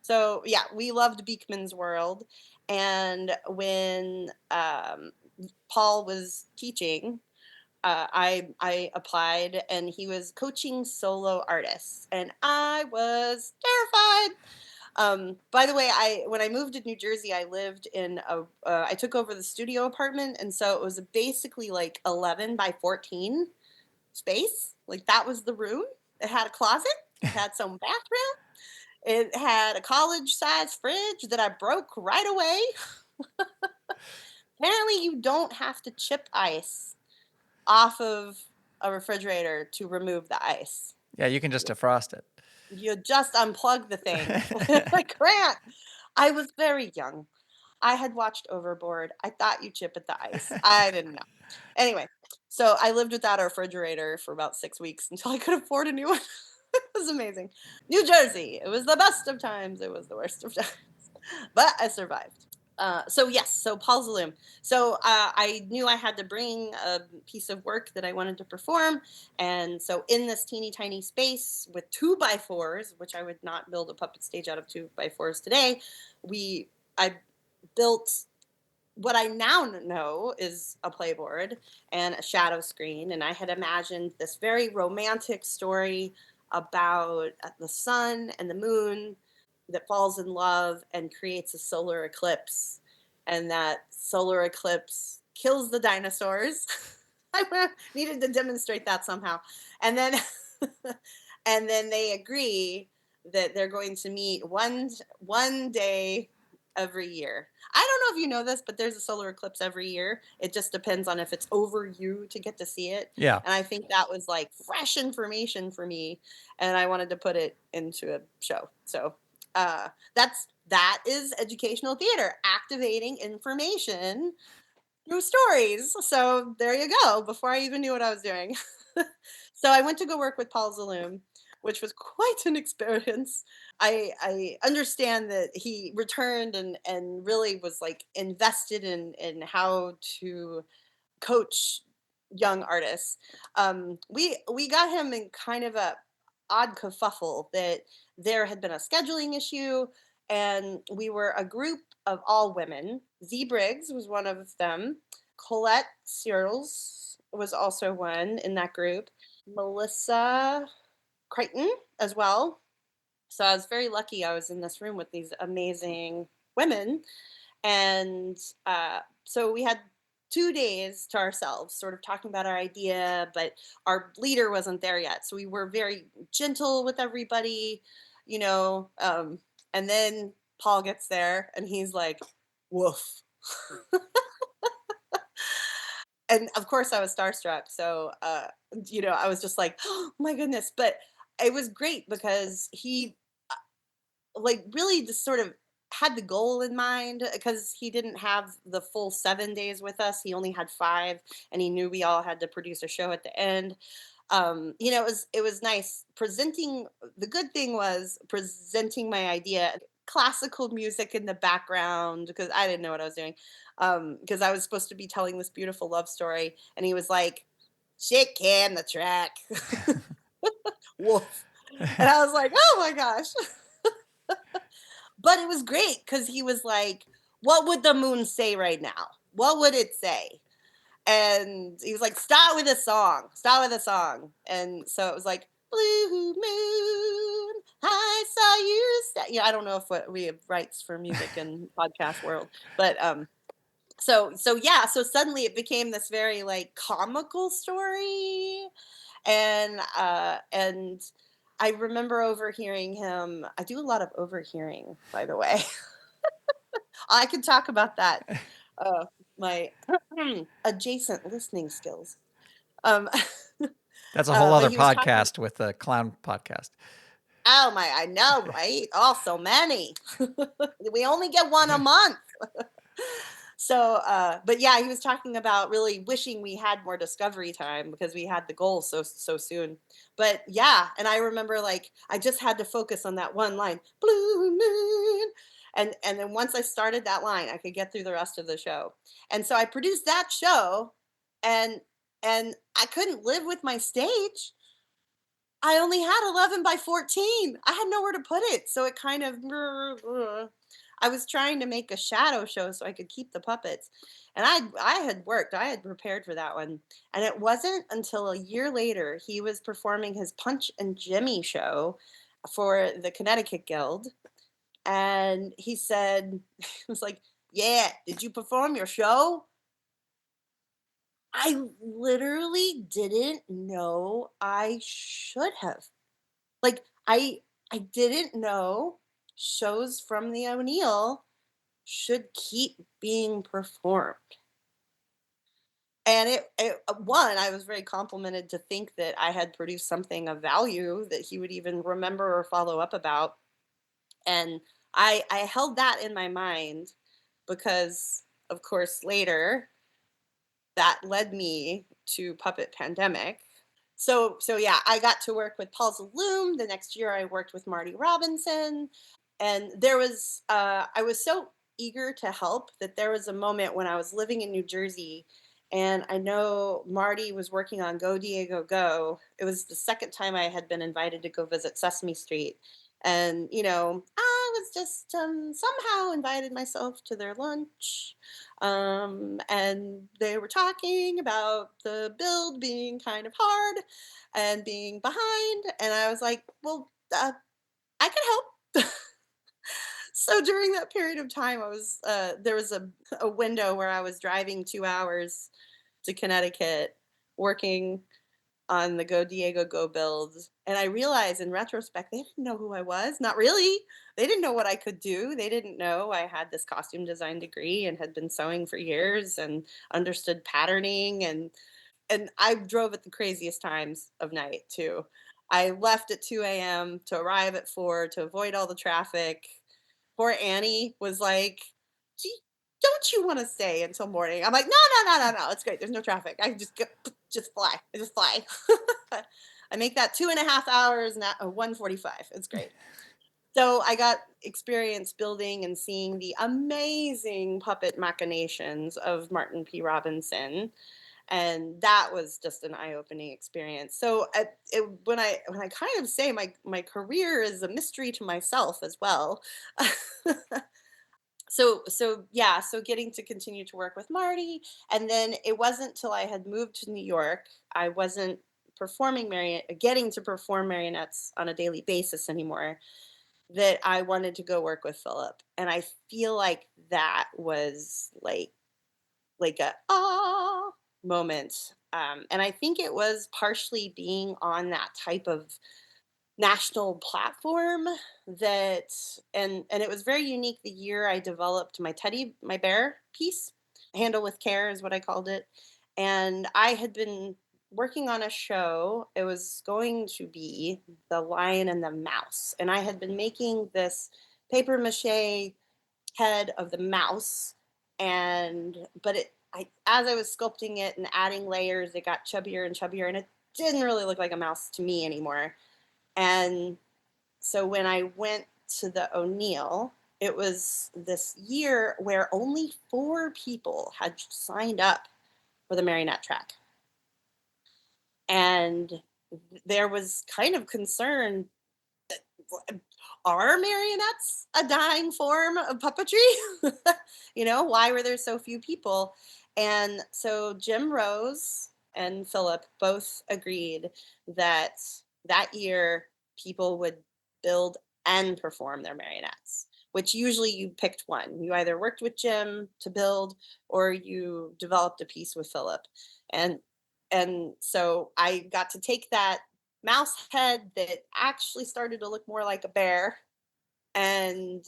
So yeah, we loved Beekman's World. And when Paul was teaching, I applied, and he was coaching solo artists, and I was terrified. By the way, I when I moved to New Jersey, I lived in I took over the studio apartment, and so it was basically like 11 by 14 space. Like that was the room. It had a closet. It had some bathroom. It had a college size fridge that I broke right away. Apparently, you don't have to chip ice off of a refrigerator to remove the ice. Yeah, you can just defrost it. You just unplug the thing. Like, Grant, I was very young. I had watched Overboard. I thought you chip at the ice. I didn't know. Anyway, so I lived without a refrigerator for about 6 weeks until I could afford a new one. It was amazing. New Jersey. It was the best of times. It was the worst of times. But I survived. So yes, so Paul Zaloom. So I knew I had to bring a piece of work that I wanted to perform, and so in this teeny tiny space with 2x4s, which I would not build a puppet stage out of 2x4s today, we I built what I now know is a playboard and a shadow screen, and I had imagined this very romantic story about the sun and the moon that falls in love and creates a solar eclipse, and that solar eclipse kills the dinosaurs. Needed to demonstrate that somehow. And then and then they agree that they're going to meet one day every year. I don't know if you know this, but there's a solar eclipse every year. It just depends on if it's over you to get to see it. Yeah. And I think that was like fresh information for me, and I wanted to put it into a show. So that is educational theater, activating information through stories. So there you go. Before I even knew what I was doing. So I went to go work with Paul Zaloom, which was quite an experience. I understand that he returned and really was like invested in how to coach young artists. We got him in kind of a odd kerfuffle that there had been a scheduling issue, and we were a group of all women. Z Briggs was one of them. Colette Searles was also one in that group. Melissa Crichton as well. So I was very lucky. I was in this room with these amazing women, and so we had 2 days to ourselves, sort of talking about our idea, but our leader wasn't there yet. So we were very gentle with everybody, you know. And then Paul gets there and he's like, woof. And of course I was starstruck. So, I was just like, oh my goodness. But it was great because he like really just sort of had the goal in mind because he didn't have the full 7 days with us. He only had 5, and he knew we all had to produce a show at the end. It was nice presenting. The good thing was presenting my idea, classical music in the background because I didn't know what I was doing. Because I was supposed to be telling this beautiful love story, and he was like, "Shit, can the track." Woof. And I was like, "Oh my gosh." But it was great because he was like, "What would the moon say right now? What would it say?" And he was like, "Start with a song. Start with a song." And so it was like, "Blue moon, I saw you." Yeah, I don't know if we have rights for music in podcast world, but so suddenly it became this very like comical story, and I remember overhearing him. I do a lot of overhearing, by the way. I could talk about that. My adjacent listening skills. Um, That's a whole but other he was talking. podcast with the clown podcast. Oh my! I know, right? Oh, so many. We only get one a month. So, but yeah, he was talking about really wishing we had more discovery time because we had the goal so soon. But yeah, and I remember like I just had to focus on that one line, "Blue moon," and then once I started that line, I could get through the rest of the show. And so I produced that show, and and I couldn't live with my stage. I only had 11 by 14. I had nowhere to put it. So it kind of, I was trying to make a shadow show so I could keep the puppets. And I had worked, I had prepared for that one. And it wasn't until a year later he was performing his Punch and Jimmy show for the Connecticut Guild. And he said, he was like, "Yeah, did you perform your show?" I literally didn't know I should have. Like, I didn't know shows from the O'Neill should keep being performed. And one, I was very complimented to think that I had produced something of value that he would even remember or follow up about. And I held that in my mind because, of course, later that led me to Puppet Pandemic. So yeah, I got to work with Paul Zaloom. The next year I worked with Marty Robinson. And there was I was so eager to help that there was a moment when I was living in New Jersey, and I know Marty was working on Go Diego Go. It was the second time I had been invited to go visit Sesame Street. And I was just somehow invited myself to their lunch. And they were talking about the build being kind of hard and being behind. And I was like, well, I can help. So during that period of time, there was a window where I was driving 2 hours to Connecticut, working on the Go Diego Go build. And I realized in retrospect, they didn't know who I was. Not really. They didn't know what I could do. They didn't know I had this costume design degree and had been sewing for years and understood patterning, and I drove at the craziest times of night too. I left at 2 a.m. to arrive at 4 to avoid all the traffic. Poor Annie was like, Don't you want to stay until morning?" I'm like, "No, no, no, no, no. It's great. There's no traffic. I just fly. I just fly." I make that 2.5 hours, not 1:45. It's great. So I got experience building and seeing the amazing puppet machinations of Martin P. Robinson, and that was just an eye-opening experience. So when I kind of say my career is a mystery to myself as well. So yeah, so getting to continue to work with Marty, and then it wasn't till I had moved to New York, I wasn't getting to perform marionettes on a daily basis anymore, that I wanted to go work with Philip. And I feel like that was like a moment. And I think it was partially being on that type of national platform that, and it was very unique the year I developed my bear piece. Handle with care is what I called it. And I had been working on a show. It was going to be The Lion and the Mouse. And I had been making this paper mache head of the mouse, and but it I as I was sculpting it and adding layers, it got chubbier and chubbier, and it didn't really look like a mouse to me anymore. And so when I went to the O'Neill, it was this year where only 4 people had signed up for the marionette track. And there was kind of concern, are marionettes a dying form of puppetry? Why were there so few people? And so Jim Rose and Philip both agreed that that year people would build and perform their marionettes, which usually you picked one. You either worked with Jim to build or you developed a piece with Philip. And so I got to take that mouse head that actually started to look more like a bear. And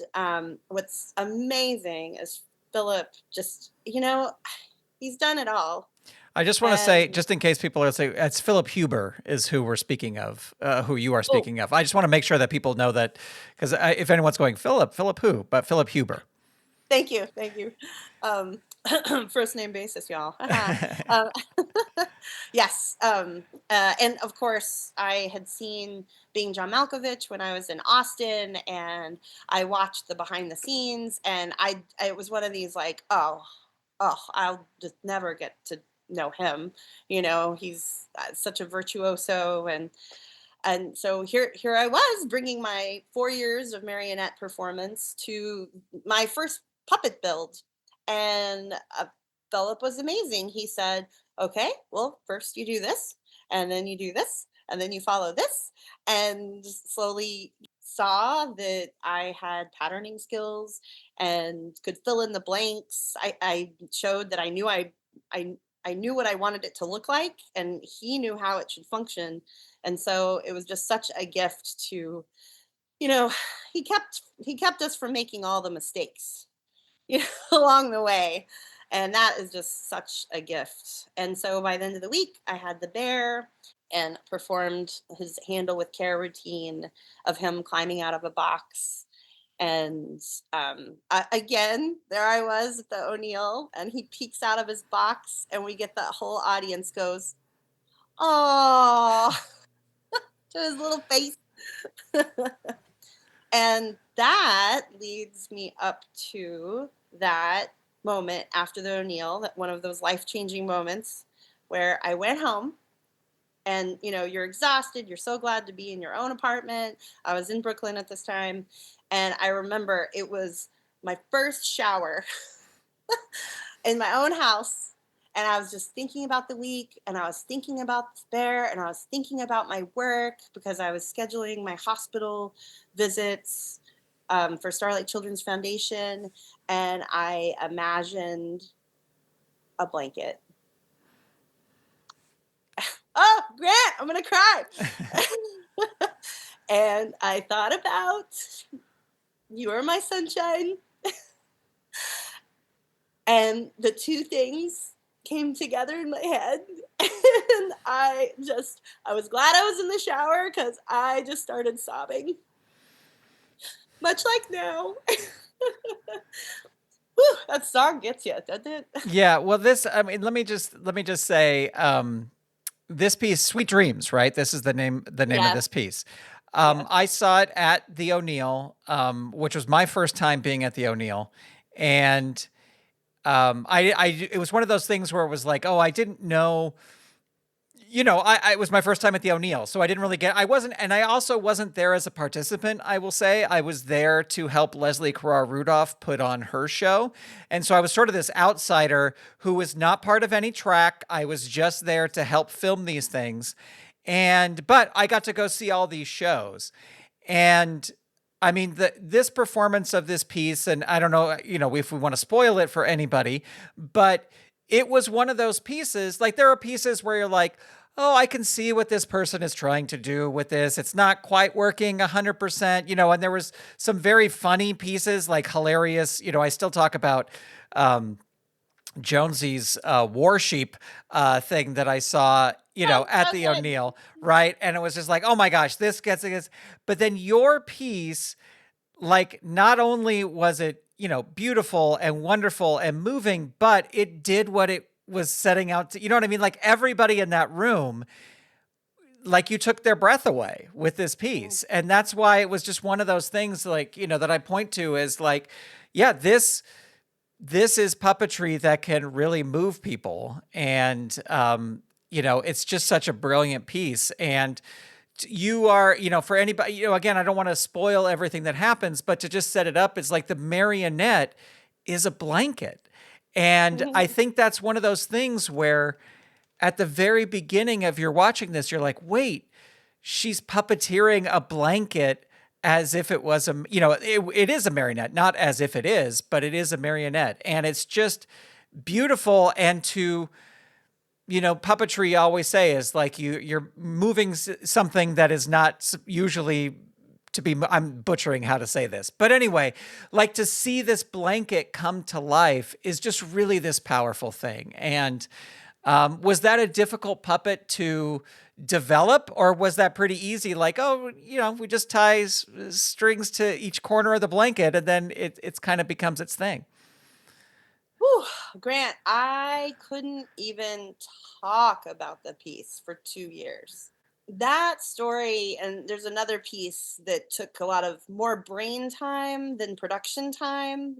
what's amazing is Philip just, he's done it all. I just want to say, And just in case people are saying, it's Philip Huber is who we're speaking of, who you are oh, speaking of. I just want to make sure that people know that, because if anyone's going, Philip who? But Philip Huber. thank you, thank you. Um, First name basis, y'all. um, yes, and of course, I had seen Being John Malkovich when I was in Austin, and I watched the behind the scenes, and it was one of these like, I'll just never get to know him. He's such a virtuoso, and so here I was bringing my 4 years of marionette performance to my first puppet build, and Philip was amazing. He said, "Okay, well, first you do this, and then you do this, and then you follow this," and slowly saw that I had patterning skills and could fill in the blanks. I showed that I I knew what I wanted it to look like, and he knew how it should function. And so it was just such a gift to, you know, he kept us from making all the mistakes, along the way. And that is just such a gift. And so by the end of the week, I had the bear and performed his handle with care routine of him climbing out of a box. And again, there I was at the O'Neill, and he peeks out of his box, and we get the whole audience goes, "Oh," to his little face. And that leads me up to that moment after the O'Neill, that one of those life-changing moments where I went home, and you're exhausted, you're so glad to be in your own apartment. I was in Brooklyn at this time, And I remember it was my first shower in my own house. And I was just thinking about the week, and I was thinking about the bear, and I was thinking about my work because I was scheduling my hospital visits for Starlight Children's Foundation. And I imagined a blanket. Oh, Grant, I'm going to cry. And I thought about you are my sunshine. And the two things came together in my head. And I was glad I was in the shower because I just started sobbing. Much like now. Whew, that song gets you, doesn't it? Yeah, well, I mean, let me just say, this piece, Sweet Dreams, right? This is the name of Yes, this piece. yes. I saw it at the O'Neill, which was my first time being at the O'Neill, and it was one of those things where it was like, oh, I didn't know, it was my first time at the O'Neill, so I didn't really I wasn't, and I also wasn't there as a participant. I will say I was there to help Leslie Carrara Rudolph put on her show, and so I was sort of this outsider who was not part of any track. I was just there to help film these things, but I got to go see all these shows, and I mean, this performance of this piece, and I don't know, if we want to spoil it for anybody, but it was one of those pieces. Like, there are pieces where you're like, oh, I can see what this person is trying to do with this. It's not quite working 100%, and there was some very funny pieces, like hilarious. I still talk about Jonesy's War Sheep thing that I saw, Oh, at so the good. O'Neill, right? And it was just like, oh my gosh, this gets this. But then your piece, like, not only was it, beautiful and wonderful and moving, but it did what it was setting out to, you know what I mean? Like, everybody in that room, like, you took their breath away with this Mm. piece. And that's why it was just one of those things, like, that I point to is like, yeah, this is puppetry that can really move people. And, it's just such a brilliant piece. And you are, for anybody, again, I don't want to spoil everything that happens, but to just set it up, it's like the marionette is a blanket. And I think that's one of those things where at the very beginning of your watching this, you're like, wait, she's puppeteering a blanket as if it was it is a marionette, not as if it is, but it is a marionette. And it's just beautiful. And puppetry, I always say, is like you're moving something that is not usually to be. I'm butchering how to say this, but anyway, like, to see this blanket come to life is just really this powerful thing. And was that a difficult puppet to develop, or was that pretty easy? Like, oh, we just tie strings to each corner of the blanket, and then it's kind of becomes its thing. Whew, Grant, I couldn't even talk about the piece for 2 years. That story, and there's another piece that took a lot of more brain time than production time.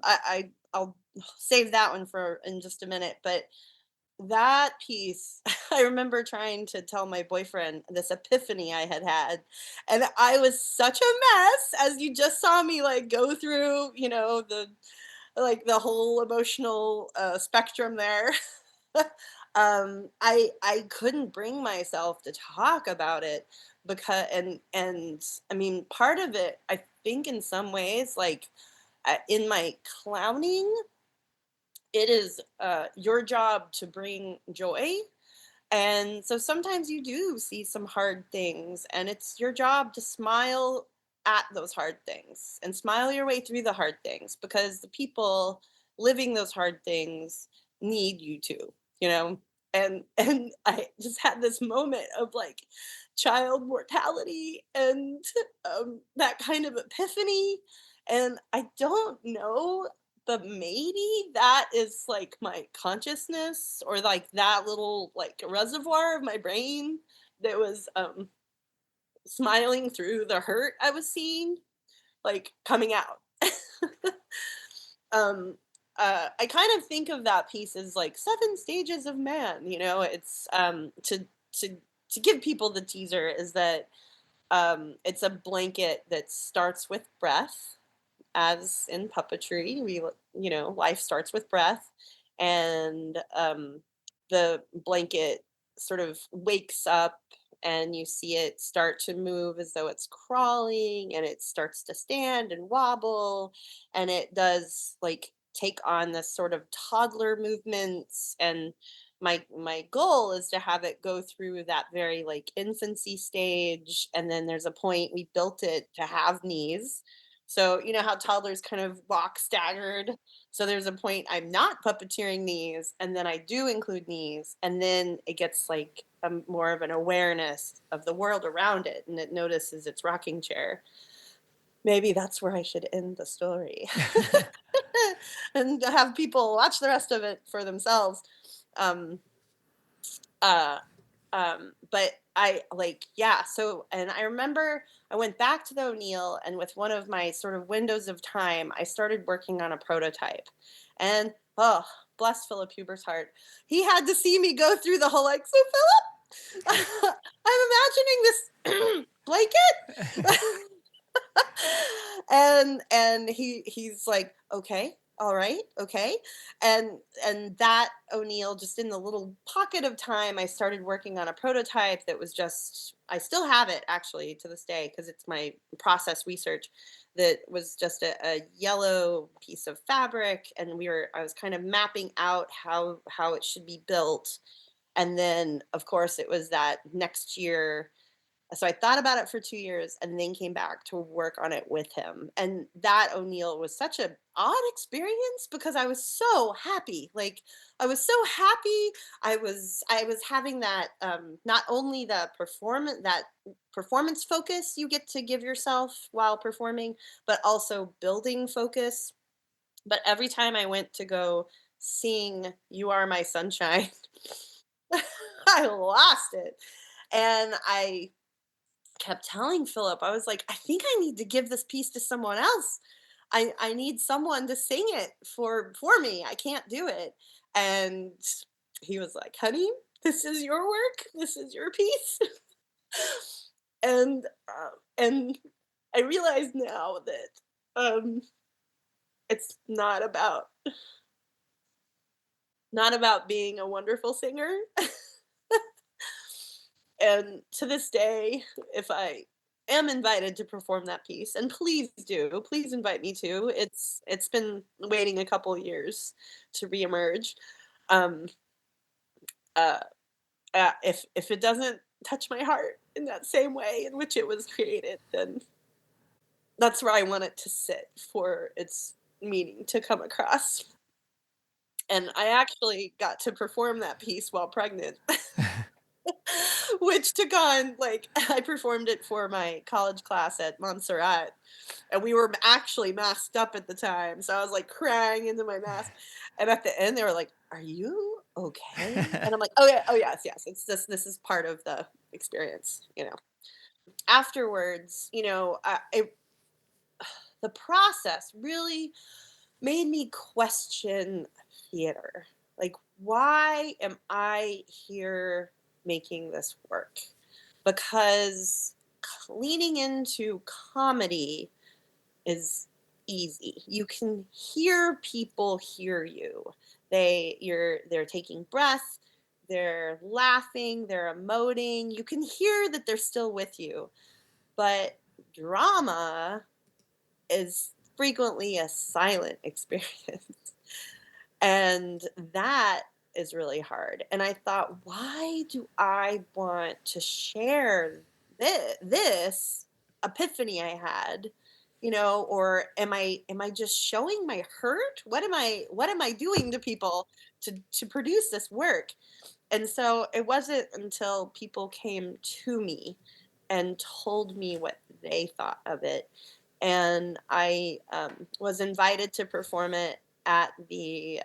I'll save that one for in just a minute. But that piece, I remember trying to tell my boyfriend this epiphany I had had, and I was such a mess, as you just saw me like go through, the whole emotional spectrum there. I couldn't bring myself to talk about it because and I mean, part of it, I think, in some ways, like, in my clowning, it is your job to bring joy. And so sometimes you do see some hard things, and it's your job to smile at those hard things and smile your way through the hard things, because the people living those hard things need you to. And I just had this moment of like child mortality and that kind of epiphany. And I don't know, but maybe that is like my consciousness, or like that little like reservoir of my brain that was smiling through the hurt I was seeing, like, coming out. um I kind of think of that piece as like seven stages of man. It's to to give people the teaser is that it's a blanket that starts with breath, as in puppetry, life starts with breath, and the blanket sort of wakes up, and you see it start to move as though it's crawling, and it starts to stand and wobble, and it does like take on this sort of toddler movements. And my goal is to have it go through that very like infancy stage, and then there's a point we built it to have knees. So you know how toddlers kind of walk staggered. So there's a point I'm not puppeteering knees, and then I do include knees, and then it gets like more of an awareness of the world around it, and it notices its rocking chair. Maybe that's where I should end the story and have people watch the rest of it for themselves. Um, uh, but I like, yeah. So, and I remember I went back to the O'Neill, and with one of my sort of windows of time, I started working on a prototype. And oh, bless Philip Huber's heart, he had to see me go through the whole like, so Philip, I'm imagining this blanket. And he's like, okay, all right, okay. And that O'Neill, just in the little pocket of time, I started working on a prototype that was just, I still have it actually to this day because it's my process research. That was just a yellow piece of fabric, and I was kind of mapping out how it should be built. And then of course it was that next year, so I thought about it for 2 years and then came back to work on it with him. And that O'Neill was such a odd experience because I was so happy. Like I was so happy. I was having that not only the performance focus you get to give yourself while performing, but also building focus. But every time I went to go sing You Are My Sunshine, I lost it. And I kept telling Philip, I was like, I think I need to give this piece to someone else. I need someone to sing it for me. I can't do it. And he was like, honey, this is your work. This is your piece. And I realize now that it's not about being a wonderful singer. And to this day, if I am invited to perform that piece, and please do, please invite me to. It's been waiting a couple years to reemerge. Um, uh, if it doesn't touch my heart in that same way in which it was created, then that's where I want it to sit for its meaning to come across. And I actually got to perform that piece while pregnant. Which took on like I performed it for my college class at Montserrat, and we were actually masked up at the time, so I was like crying into my mask. And at the end, they were like, "Are you okay?" And I'm like, "Oh yeah, oh yes, yes. It's this is part of the experience." Afterwards, the process really made me question theater. Like, why am I here making this work? Because leaning into comedy is easy. You can hear people hear you. They're taking breath, they're laughing, they're emoting. You can hear that they're still with you. But drama is frequently a silent experience. And that is really hard. And I thought, why do I want to share this epiphany I had? Or am I just showing my hurt? What am I doing to people to produce this work? And so it wasn't until people came to me and told me what they thought of it. And I was invited to perform it at the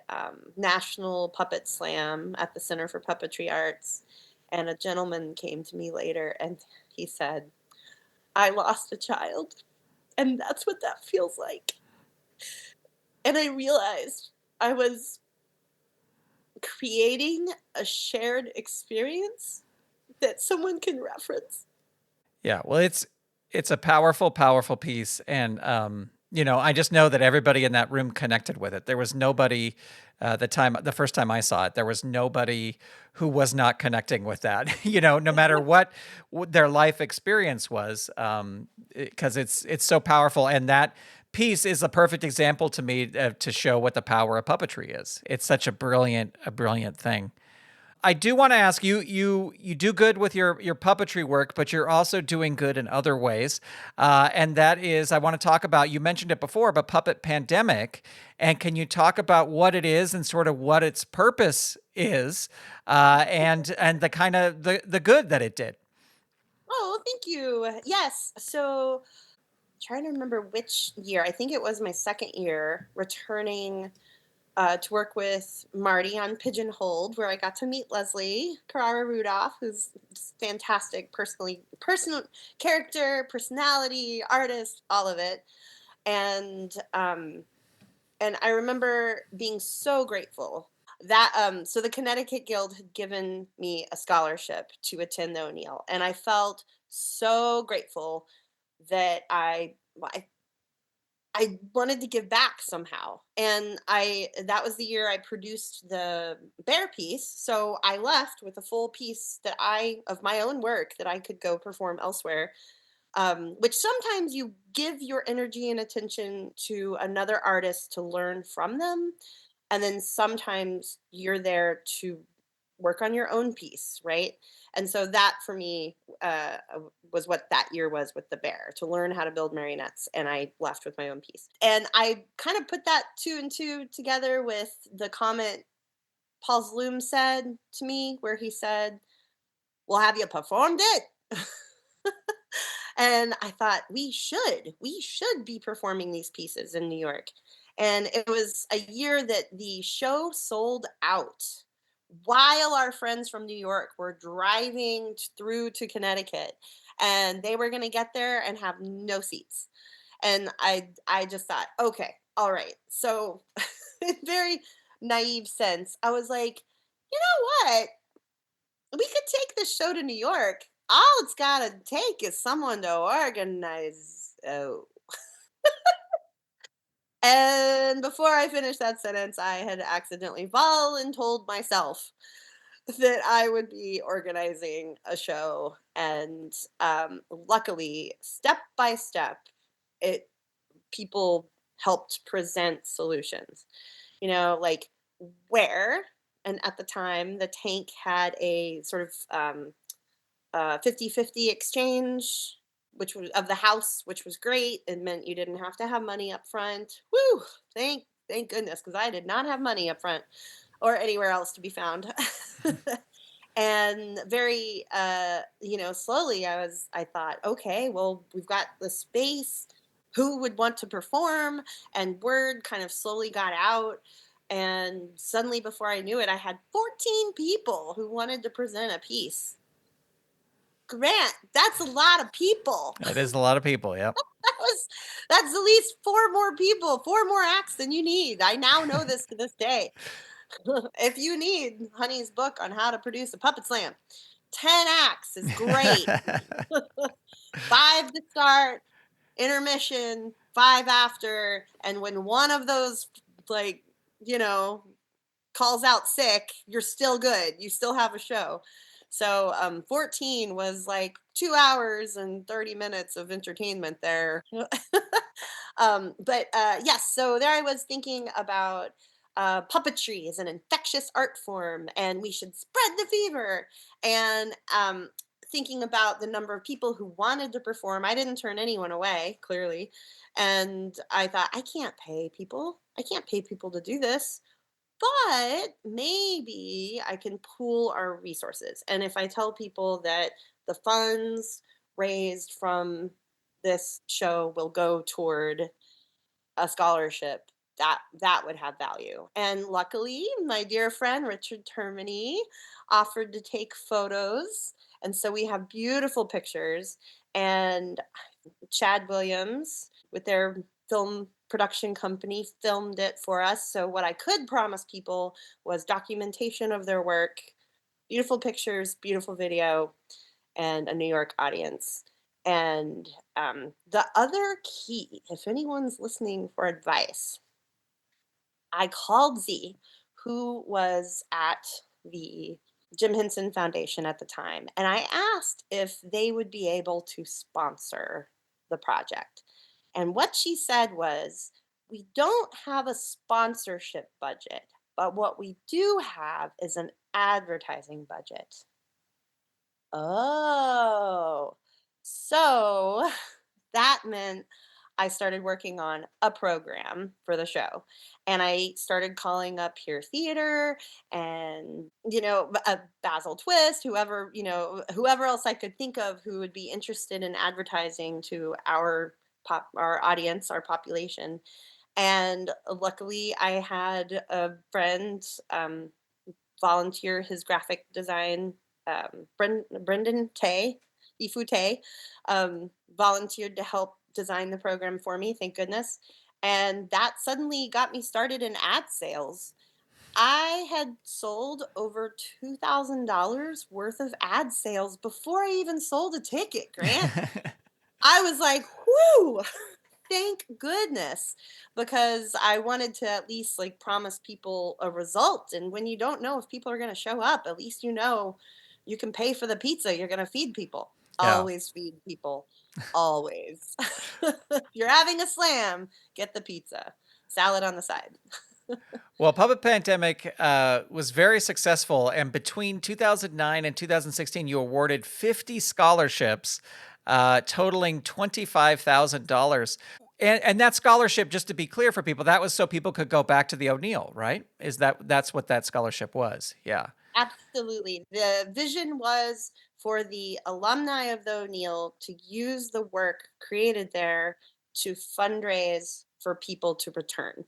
National Puppet Slam at the Center for Puppetry Arts. And a gentleman came to me later and he said, I lost a child, and that's what that feels like. And I realized I was creating a shared experience that someone can reference. Yeah, well, it's a powerful, powerful piece, and I just know that everybody in that room connected with it. There was nobody, the first time I saw it, there was nobody who was not connecting with that. No matter what their life experience was, because it's so powerful, and that piece is a perfect example to me to show what the power of puppetry is. It's such a brilliant thing. I do want to ask you, you do good with your puppetry work, but you're also doing good in other ways, and that is I want to talk about. You mentioned it before, but Puppet Pandemic, and can you talk about what it is and sort of what its purpose is, and the kind of the good that it did. Oh, thank you. Yes. So trying to remember which year. I think it was my second year returning to work with Marty on Pigeonholed, where I got to meet Leslie Carrara Rudolph, who's just fantastic, personal character, personality, artist, all of it. And and I remember being so grateful that so the Connecticut Guild had given me a scholarship to attend the O'Neill, and I felt so grateful that I wanted to give back somehow. And I that was the year I produced the bear piece. So I left with a full piece that I of my own work that I could go perform elsewhere. Which sometimes you give your energy and attention to another artist to learn from them. And then sometimes you're there to work on your own piece, right? And so that for me was what that year was with the bear, to learn how to build marionettes. And I left with my own piece. And I kind of put that two and two together with the comment Paul Zloom said to me, where he said, "Well, have you performed it?" And I thought we should be performing these pieces in New York. And it was a year that the show sold out while our friends from New York were driving through to Connecticut, and they were going to get there and have no seats. And I just thought, okay, all right. So in very naive sense, I was like, you know what? We could take this show to New York. All it's got to take is someone to organize. Oh. And before I finished that sentence, I had accidentally voluntold myself that I would be organizing a show. And luckily, step by step, it people helped present solutions. Like where, and at the time, the tank had a sort of 50-50 exchange, which was of the house, which was great. It meant you didn't have to have money up front. Woo! Thank goodness, because I did not have money up front or anywhere else to be found. And very slowly I thought, okay, well, we've got the space. Who would want to perform? And word kind of slowly got out. And suddenly, before I knew it, I had 14 people who wanted to present a piece. Grant, that's a lot of people. It is a lot of people. Yep. That's at least four more people, four more acts than you need. I now know this to this day. If you need Honey's book on how to produce a puppet slam, 10 acts is great. Five to start, intermission, five after, and when one of those like, you know, calls out sick, you're still good. You still have a show. So 14 was like 2 hours and 30 minutes of entertainment there. But yes, so there I was thinking about puppetry as an infectious art form, and we should spread the fever. And thinking about the number of people who wanted to perform, I didn't turn anyone away, clearly. And I thought, I can't pay people. I can't pay people to do this, but maybe I can pool our resources. And if I tell people that the funds raised from this show will go toward a scholarship, that would have value. And luckily, my dear friend Richard Termini offered to take photos. And so we have beautiful pictures. And Chad Williams, with their film production company, filmed it for us. So what I could promise people was documentation of their work, beautiful pictures, beautiful video, and a New York audience. And the other key, if anyone's listening for advice, I called Z, who was at the Jim Henson Foundation at the time, and I asked if they would be able to sponsor the project. And what she said was, "We don't have a sponsorship budget, but what we do have is an advertising budget." Oh, so that meant I started working on a program for the show. And I started calling up Pure Theater and, Basil Twist, whoever, whoever else I could think of who would be interested in advertising to our audience, our population. And luckily I had a friend volunteer his graphic design. Brendan Tay, Ifu Tay, volunteered to help design the program for me, thank goodness. And that suddenly got me started in ad sales. I had sold over $2,000 worth of ad sales before I even sold a ticket, Grant. I was like, whoo, thank goodness, because I wanted to at least like promise people a result. And when you don't know if people are going to show up, at least you can pay for the pizza. You're going to feed people. Yeah. Always feed people. Always. If you're having a slam, get the pizza. Salad on the side. Well, Puppet Pandemic was very successful, and between 2009 and 2016, you awarded 50 scholarships, totaling $25,000. And that scholarship, just to be clear for people, that was so people could go back to the O'Neill, right? That's what that scholarship was? Yeah. Absolutely. The vision was for the alumni of the O'Neill to use the work created there to fundraise for people to return.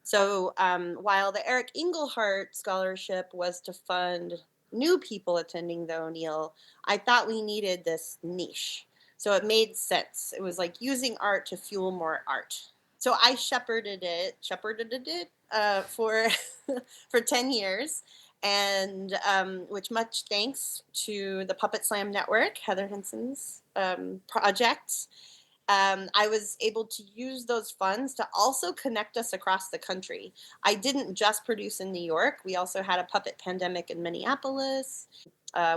So while the Eric Engelhart Scholarship was to fund new people attending the O'Neill, I thought we needed this niche. So it made sense. It was like using art to fuel more art. So I shepherded it for for 10 years, and which much thanks to the Puppet Slam Network, Heather Henson's project. I was able to use those funds to also connect us across the country. I didn't just produce in New York. We also had a puppet pandemic in Minneapolis.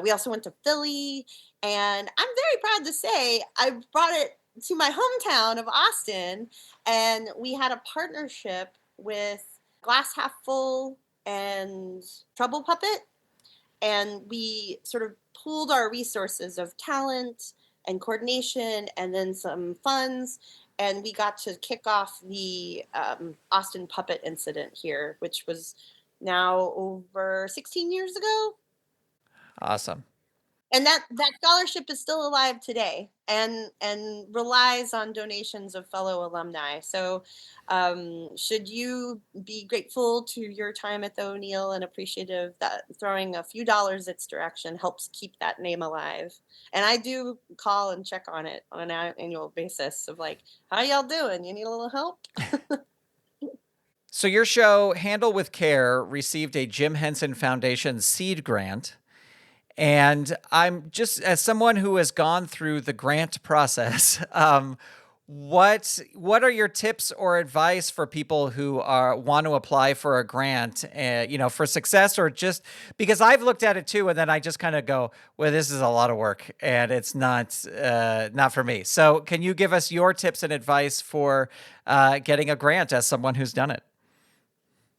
We also went to Philly. And I'm very proud to say I brought it to my hometown of Austin. And we had a partnership with Glass Half Full and Trouble Puppet, and we sort of pooled our resources of talent and coordination and then some funds, and we got to kick off the Austin puppet incident here, which was now over 16 years ago. Awesome. And that scholarship is still alive today and relies on donations of fellow alumni. So should you be grateful to your time at the O'Neill and appreciative that throwing a few dollars its direction helps keep that name alive. And I do call and check on it on an annual basis of like, how y'all doing? You need a little help? So your show, Handle with Care, received a Jim Henson Foundation seed grant. And I'm just, as someone who has gone through the grant process, what are your tips or advice for people who want to apply for a grant, for success, or just because I've looked at it too, and then I just kind of go, well, this is a lot of work, and it's not for me. So, can you give us your tips and advice for getting a grant as someone who's done it?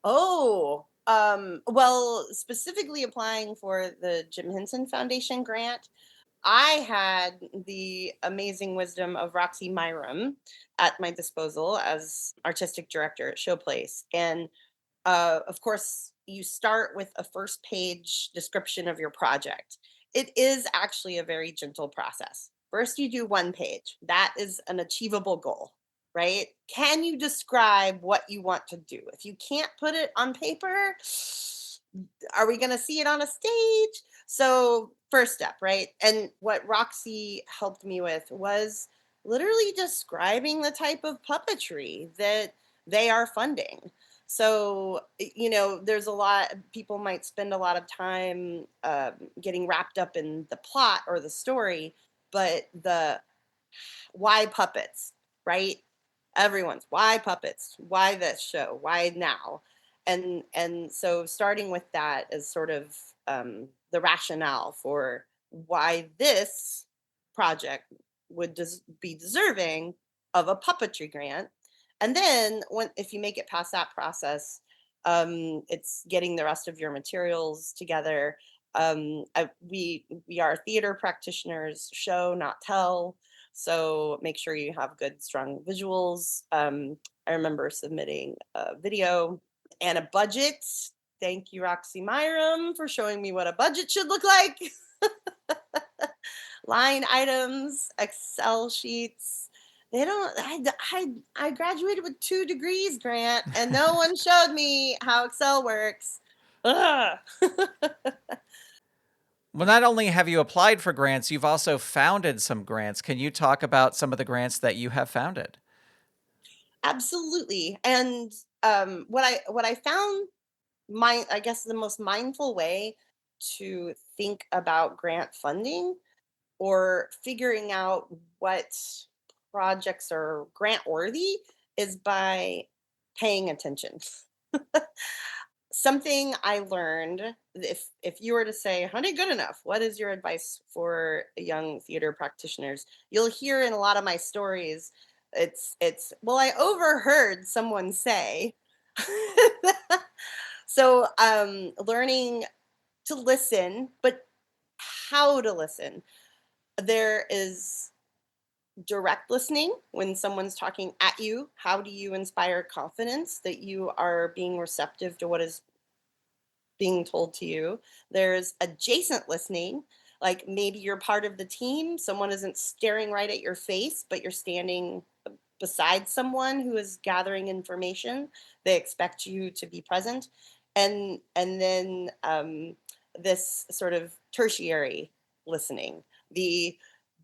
Oh, well, specifically applying for the Jim Henson Foundation grant, I had the amazing wisdom of Roxy Myram at my disposal as artistic director at Showplace. And of course, you start with a first page description of your project. It is actually a very gentle process. First, you do one page. That is an achievable goal, right? Can you describe what you want to do? If you can't put it on paper, are we going to see it on a stage? So, first step, right? And what Roxy helped me with was literally describing the type of puppetry that they are funding. So, there's a lot, people might spend a lot of time getting wrapped up in the plot or the story, but the why puppets, right? Everyone's why puppets? Why this show? Why now? And so starting with that is sort of the rationale for why this project would be deserving of a puppetry grant. And then when if you make it past that process, it's getting the rest of your materials together. We are theater practitioners, show not tell, so make sure you have good, strong visuals. I remember submitting a video and a budget. Thank you, Roxy Myram, for showing me what a budget should look like. Line items, Excel sheets. They don't. I graduated with 2 degrees, Grant, and no one showed me how Excel works. Ugh. Well, not only have you applied for grants, you've also founded some grants. Can you talk about some of the grants that you have founded? Absolutely. And what I found, my I guess the most mindful way to think about grant funding or figuring out what projects are grant worthy is by paying attention. Something I learned, if you were to say, Honey Goodenough, what is your advice for young theater practitioners? You'll hear in a lot of my stories, it's well, I overheard someone say. So learning to listen, but how to listen. There is direct listening when someone's talking at you. How do you inspire confidence that you are being receptive to what is being told to you? There's adjacent listening, like maybe you're part of the team, someone isn't staring right at your face, but you're standing beside someone who is gathering information. They expect you to be present. And then this sort of tertiary listening, the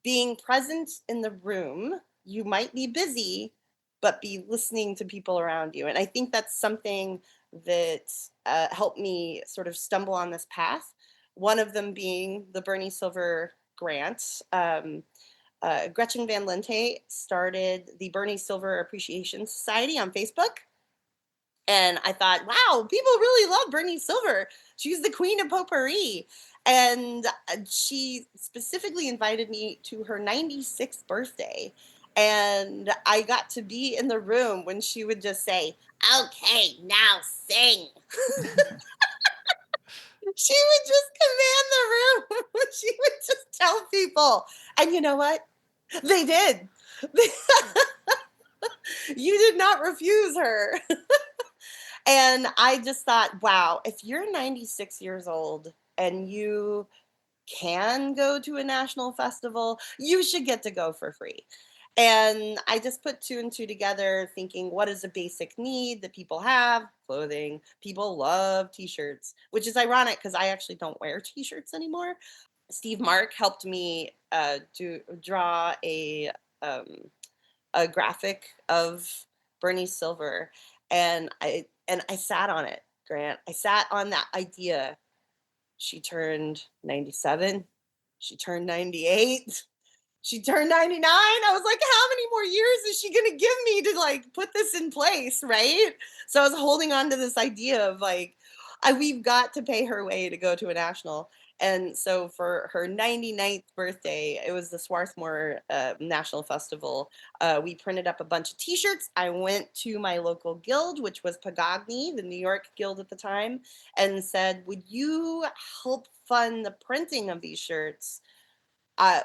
being present in the room. You might be busy, but be listening to people around you. And I think that's something that helped me sort of stumble on this path. One of them being the Bernie Silver grant. Gretchen Van Lente started the Bernie Silver Appreciation Society on Facebook. And I thought, wow, people really love Bernie Silver. She's the queen of potpourri. And she specifically invited me to her 96th birthday. And I got to be in the room when she would just say, okay, now sing. She would just command the room. She would just tell people. And you know what? They did. You did not refuse her. And I just thought, wow, if you're 96 years old and you can go to a national festival, you should get to go for free. And I just put two and two together, thinking, what is a basic need that people have? Clothing. People love t shirts, which is ironic because I actually don't wear t shirts anymore. Steve Mark helped me draw um, a graphic of Bernie Silver, and I sat on it, Grant. I sat on that idea. She turned 97. She turned 98. She turned 99. I was like, how many more years is she going to give me to like put this in place, right? So I was holding on to this idea of like, we've got to pay her way to go to a national. And so for her 99th birthday, it was the Swarthmore National Festival. We printed up a bunch of t-shirts. I went to my local guild, which was Pagogny, the New York guild at the time, and said, would you help fund the printing of these shirts?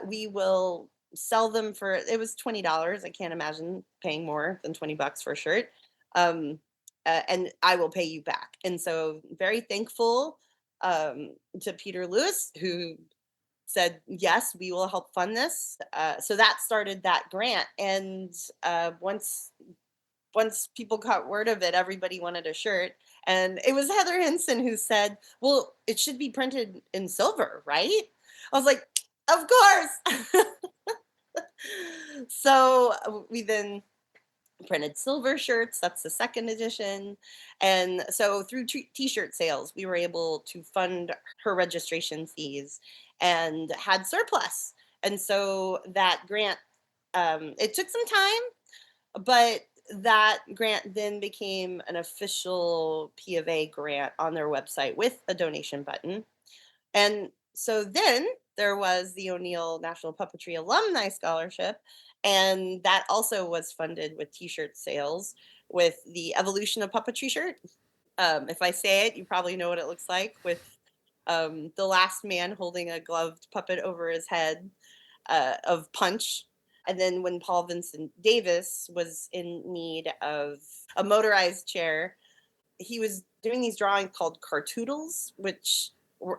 We will sell them for, it was $20. I can't imagine paying more than $20 for a shirt. Um, and I will pay you back. And so very thankful to Peter Lewis, who said, yes, we will help fund this. So that started that grant. And once people got word of it, everybody wanted a shirt. And it was Heather Henson who said, well, it should be printed in silver, right? I was like, of course. So we then printed silver shirts. That's the second edition. And so through t-shirt sales, we were able to fund her registration fees and had surplus. And so that grant It took some time, but that grant then became an official P of A grant on their website with a donation button. And so then there was the O'Neill National Puppetry Alumni Scholarship, and that also was funded with T-shirt sales with the Evolution of Puppetry shirt. If I say it, you probably know what it looks like, with the last man holding a gloved puppet over his head of Punch. And then when Paul Vincent Davis was in need of a motorized chair, he was doing these drawings called cartoodles, which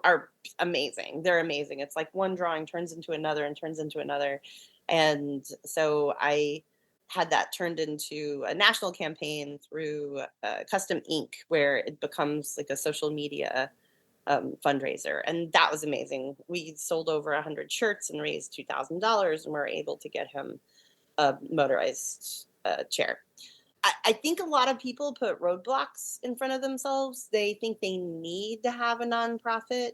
are amazing. They're amazing. It's like one drawing turns into another and turns into another. And so I had that turned into a national campaign through Custom Ink, where it becomes like a social media fundraiser. And that was amazing. We sold over 100 shirts and raised $2,000, and we were able to get him a motorized chair. I think a lot of people put roadblocks in front of themselves. They think they need to have a nonprofit.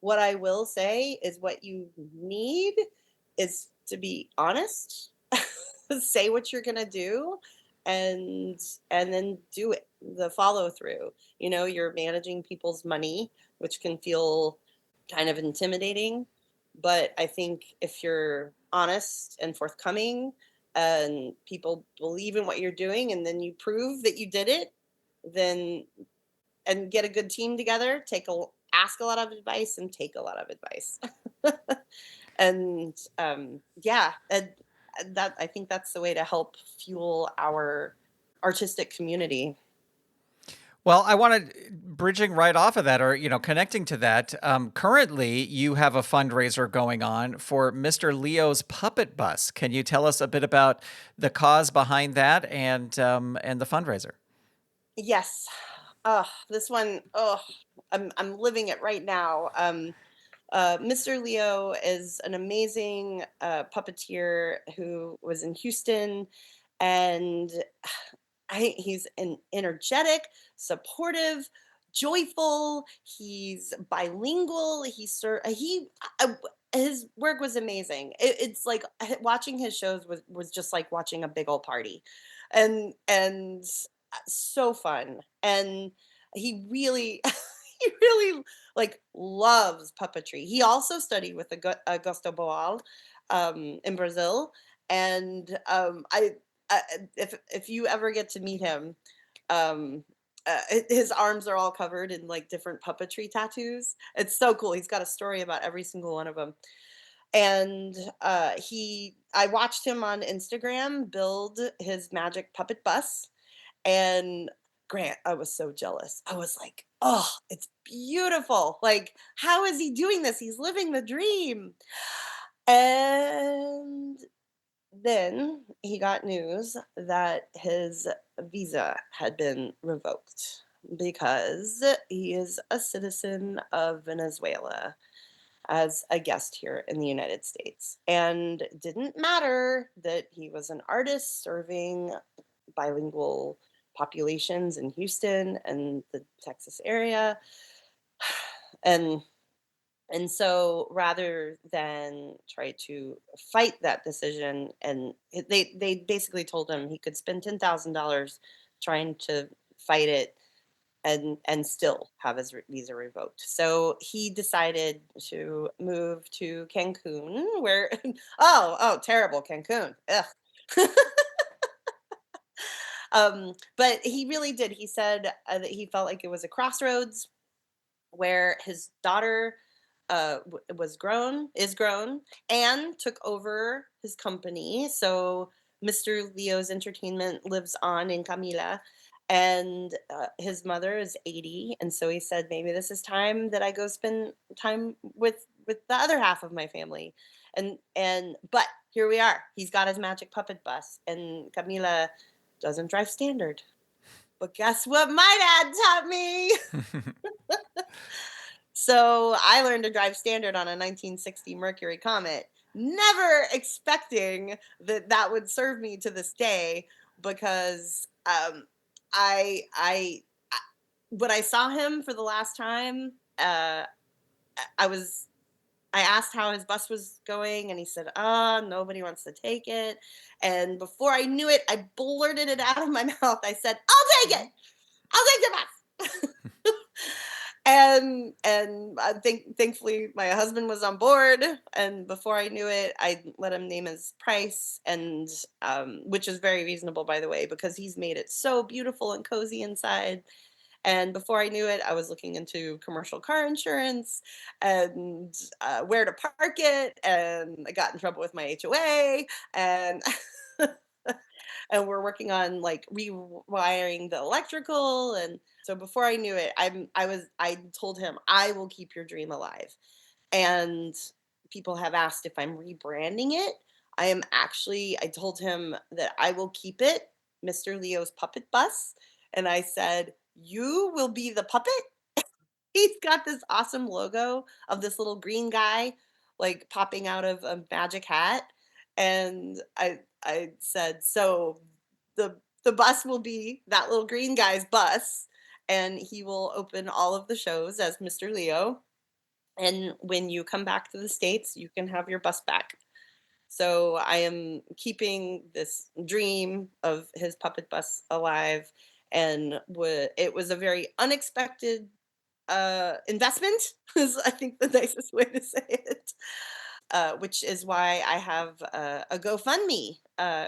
What I will say is what you need is to be honest, say what you're going to do, and then do it. The follow through. You know, you're managing people's money, which can feel kind of intimidating, but I think if you're honest and forthcoming and people believe in what you're doing, and then you prove that you did it, then and get a good team together, ask a lot of advice and take a lot of advice. And yeah, and that, I think that's the way to help fuel our artistic community. Well, I wanted bridging right off of that, or connecting to that. Currently, you have a fundraiser going on for Mr. Leo's Puppet Bus. Can you tell us a bit about the cause behind that and the fundraiser? Yes. This one, I'm living it right now. Mr. Leo is an amazing puppeteer who was in Houston, and he's energetic, supportive, joyful. He's bilingual. His work was amazing. It's like watching his shows was just like watching a big old party, and so fun. And he really he really like loves puppetry. He also studied with Augusto Boal in Brazil, and if you ever get to meet him, um, his arms are all covered in like different puppetry tattoos. It's so cool. He's got a story about every single one of them. And I watched him on Instagram build his magic puppet bus, and Grant, I was so jealous. I was like, oh, it's beautiful. Like, how is he doing this? He's living the dream. And then he got news that his visa had been revoked because he is a citizen of Venezuela as a guest here in the United States. And it didn't matter that he was an artist serving bilingual populations in Houston and the Texas area. And so rather than try to fight that decision, and they basically told him he could spend $10,000 trying to fight it and still have his visa revoked. So he decided to move to Cancun, where terrible Cancun. Ugh. But he really did. He said that he felt like it was a crossroads where his daughter is grown, and took over his company. So Mr. Leo's Entertainment lives on in Camila, and his mother is 80. And so he said, maybe this is time that I go spend time with the other half of my family. But here we are. He's got his magic puppet bus, and Camila doesn't drive standard. But guess what my dad taught me? So I learned to drive standard on a 1960 Mercury Comet, never expecting that would serve me to this day, because I when I saw him for the last time, I was I asked how his bus was going, and he said, nobody wants to take it. And before I knew it, I blurted it out of my mouth. I said, I'll take it. I'll take the bus. And I think thankfully my husband was on board, and before I knew it, I let him name his price, and which is very reasonable, by the way, because he's made it so beautiful and cozy inside. And before I knew it, I was looking into commercial car insurance and where to park it. And I got in trouble with my HOA. And and we're working on like rewiring the electrical. And so before I knew it, I told him I will keep your dream alive. And people have asked if I'm rebranding it. I told him that I will keep it Mr. Leo's Puppet Bus. And I said, you will be the puppet. He's got this awesome logo of this little green guy like popping out of a magic hat. And I said, so the bus will be that little green guy's bus, and he will open all of the shows as Mr. Leo. And when you come back to the States, you can have your bus back. So I am keeping this dream of his puppet bus alive, and it was a very unexpected investment, is I think the nicest way to say it. Which is why I have a GoFundMe,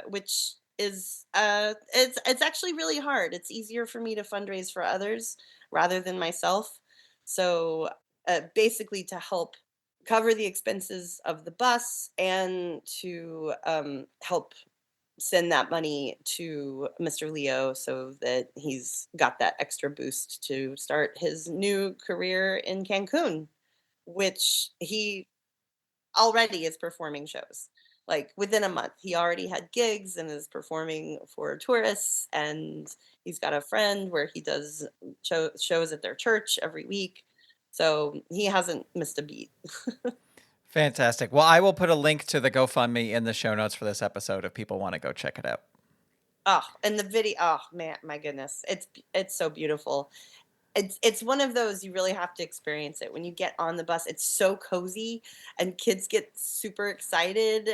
which is it's actually really hard. It's easier for me to fundraise for others rather than myself. So basically, to help cover the expenses of the bus and to help send that money to Mr. Leo so that he's got that extra boost to start his new career in Cancun, which he already is performing shows. Like within a month, he already had gigs and is performing for tourists. And he's got a friend where he does shows at their church every week. So he hasn't missed a beat. Fantastic. Well, I will put a link to the GoFundMe in the show notes for this episode if people want to go check it out. Oh, and the video, oh man, my goodness. It's so beautiful. It's one of those you really have to experience it when you get on the bus. It's so cozy, and kids get super excited,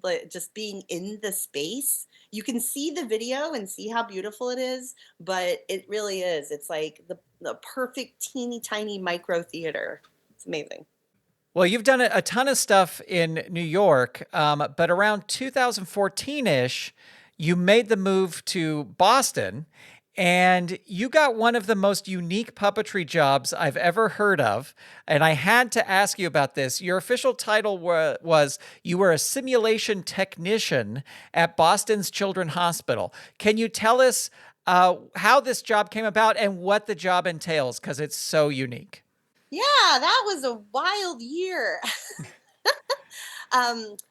but just being in the space. You can see the video and see how beautiful it is, but it really is. It's like the perfect teeny tiny micro theater. It's amazing. Well, you've done a ton of stuff in New York, but around 2014-ish, you made the move to Boston, and you got one of the most unique puppetry jobs I've ever heard of. And I had to ask you about this. Your official title was you were a simulation technician at Boston's Children's Hospital. Can you tell us how this job came about and what the job entails? Because it's so unique. Yeah, that was a wild year.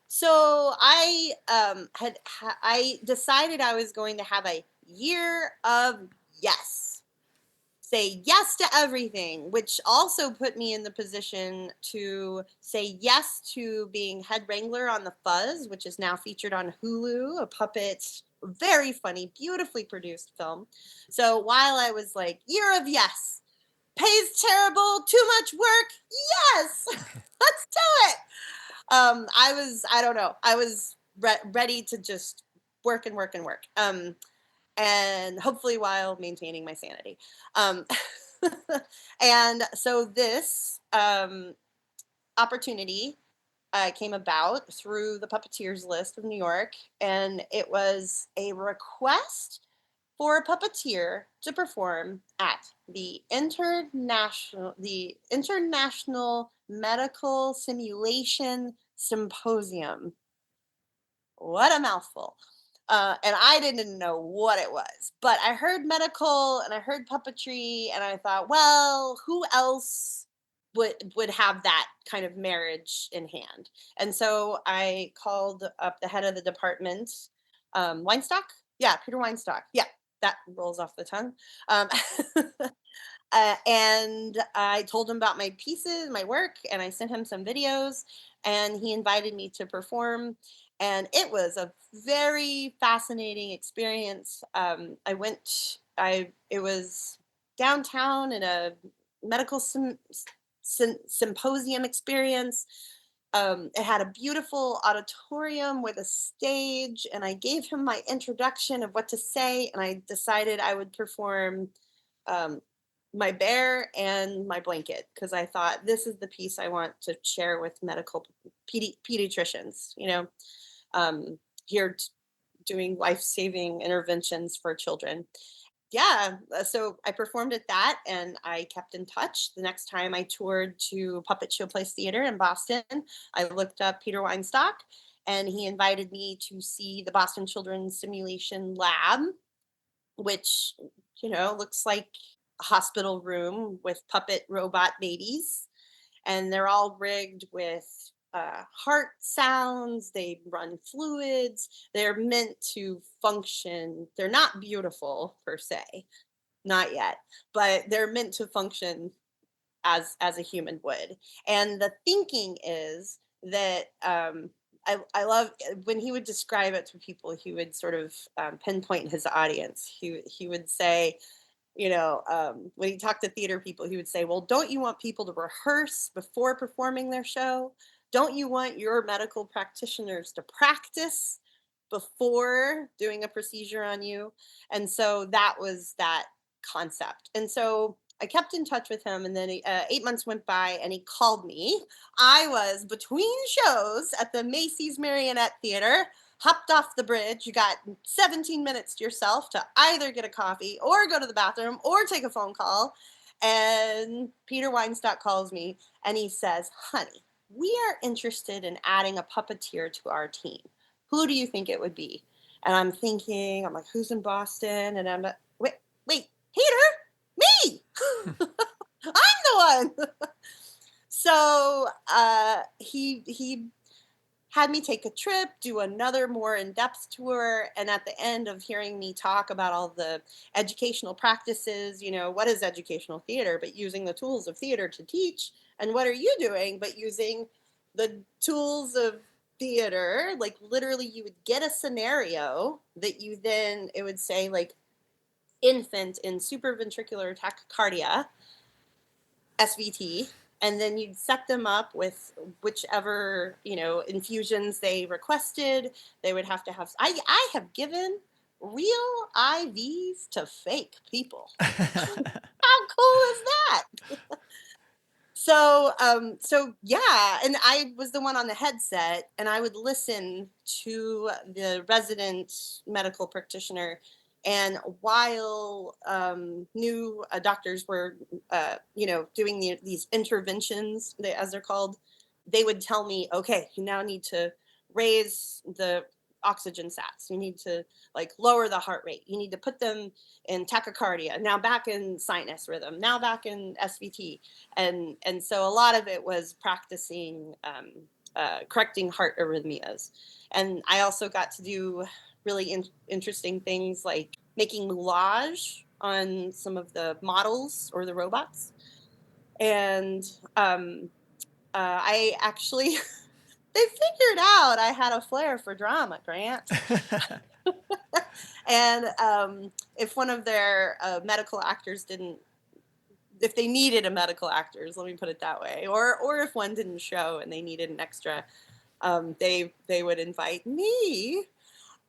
So I decided I was going to have a year of yes. Say yes to everything, which also put me in the position to say yes to being head wrangler on The Fuzz, which is now featured on Hulu, a puppet, very funny, beautifully produced film. So while I was like, year of yes, pays terrible, too much work, yes, let's do it. I don't know, I was ready to just work and work and work. And hopefully while maintaining my sanity. Um, and so this opportunity came about through the Puppeteers list of New York, and it was a request for a puppeteer to perform at the International Medical Simulation Symposium. What a mouthful. And I didn't know what it was, but I heard medical and I heard puppetry, and I thought, well, who else would have that kind of marriage in hand? And so I called up the head of the department, Weinstock. Yeah, Peter Weinstock. Yeah, that rolls off the tongue. Um, and I told him about my pieces, my work, and I sent him some videos, and he invited me to perform. And it was a very fascinating experience. It was downtown in a medical symposium experience. It had a beautiful auditorium with a stage, and I gave him my introduction of what to say, and I decided I would perform um, my bear and my blanket because I thought this is the piece I want to share with medical pediatricians. Um, here doing life-saving interventions for children. Yeah, so I performed at that and I kept in touch. The next time I toured to Puppet Show Place Theater in Boston, I looked up Peter Weinstock and he invited me to see the Boston Children's Simulation Lab, which, looks like a hospital room with puppet robot babies, and they're all rigged with heart sounds. They run fluids. They're meant to function. They're not beautiful per se, not yet, but they're meant to function as a human would. And the thinking is that I love when he would describe it to people. He would sort of pinpoint his audience. He would say, when he talked to theater people, he would say, well, don't you want people to rehearse before performing their show? Don't you want your medical practitioners to practice before doing a procedure on you? And so that was that concept. And so I kept in touch with him, and then 8 months went by, and he called me. I was between shows at the Macy's Marionette Theater, hopped off the bridge. You got 17 minutes to yourself to either get a coffee or go to the bathroom or take a phone call. And Peter Weinstock calls me and he says, honey, we are interested in adding a puppeteer to our team. Who do you think it would be? And I'm like, who's in Boston? And I'm like, wait, Peter, me. I'm the one. So he had me take a trip, do another more in-depth tour, and at the end of hearing me talk about all the educational practices, what is educational theater but using the tools of theater to teach, and what are you doing but using the tools of theater, like literally you would get a scenario that you then, it would say like infant in supraventricular tachycardia, SVT, and then you'd set them up with whichever, infusions they requested. They would have to have, I have given real IVs to fake people. How cool is that? So yeah, and I was the one on the headset, and I would listen to the resident medical practitioner. And while new doctors were, doing these interventions, as they're called, they would tell me, okay, you now need to raise the oxygen sats. You need to like lower the heart rate. You need to put them in tachycardia. Now back in sinus rhythm. Now back in SVT. And so a lot of it was practicing correcting heart arrhythmias. And I also got to do really interesting things like making moulage on some of the models or the robots. And I actually, they figured out I had a flair for drama, Grant. And if one of their medical actors didn't, if they needed a medical actors, let me put it that way, or if one didn't show and they needed an extra, they would invite me.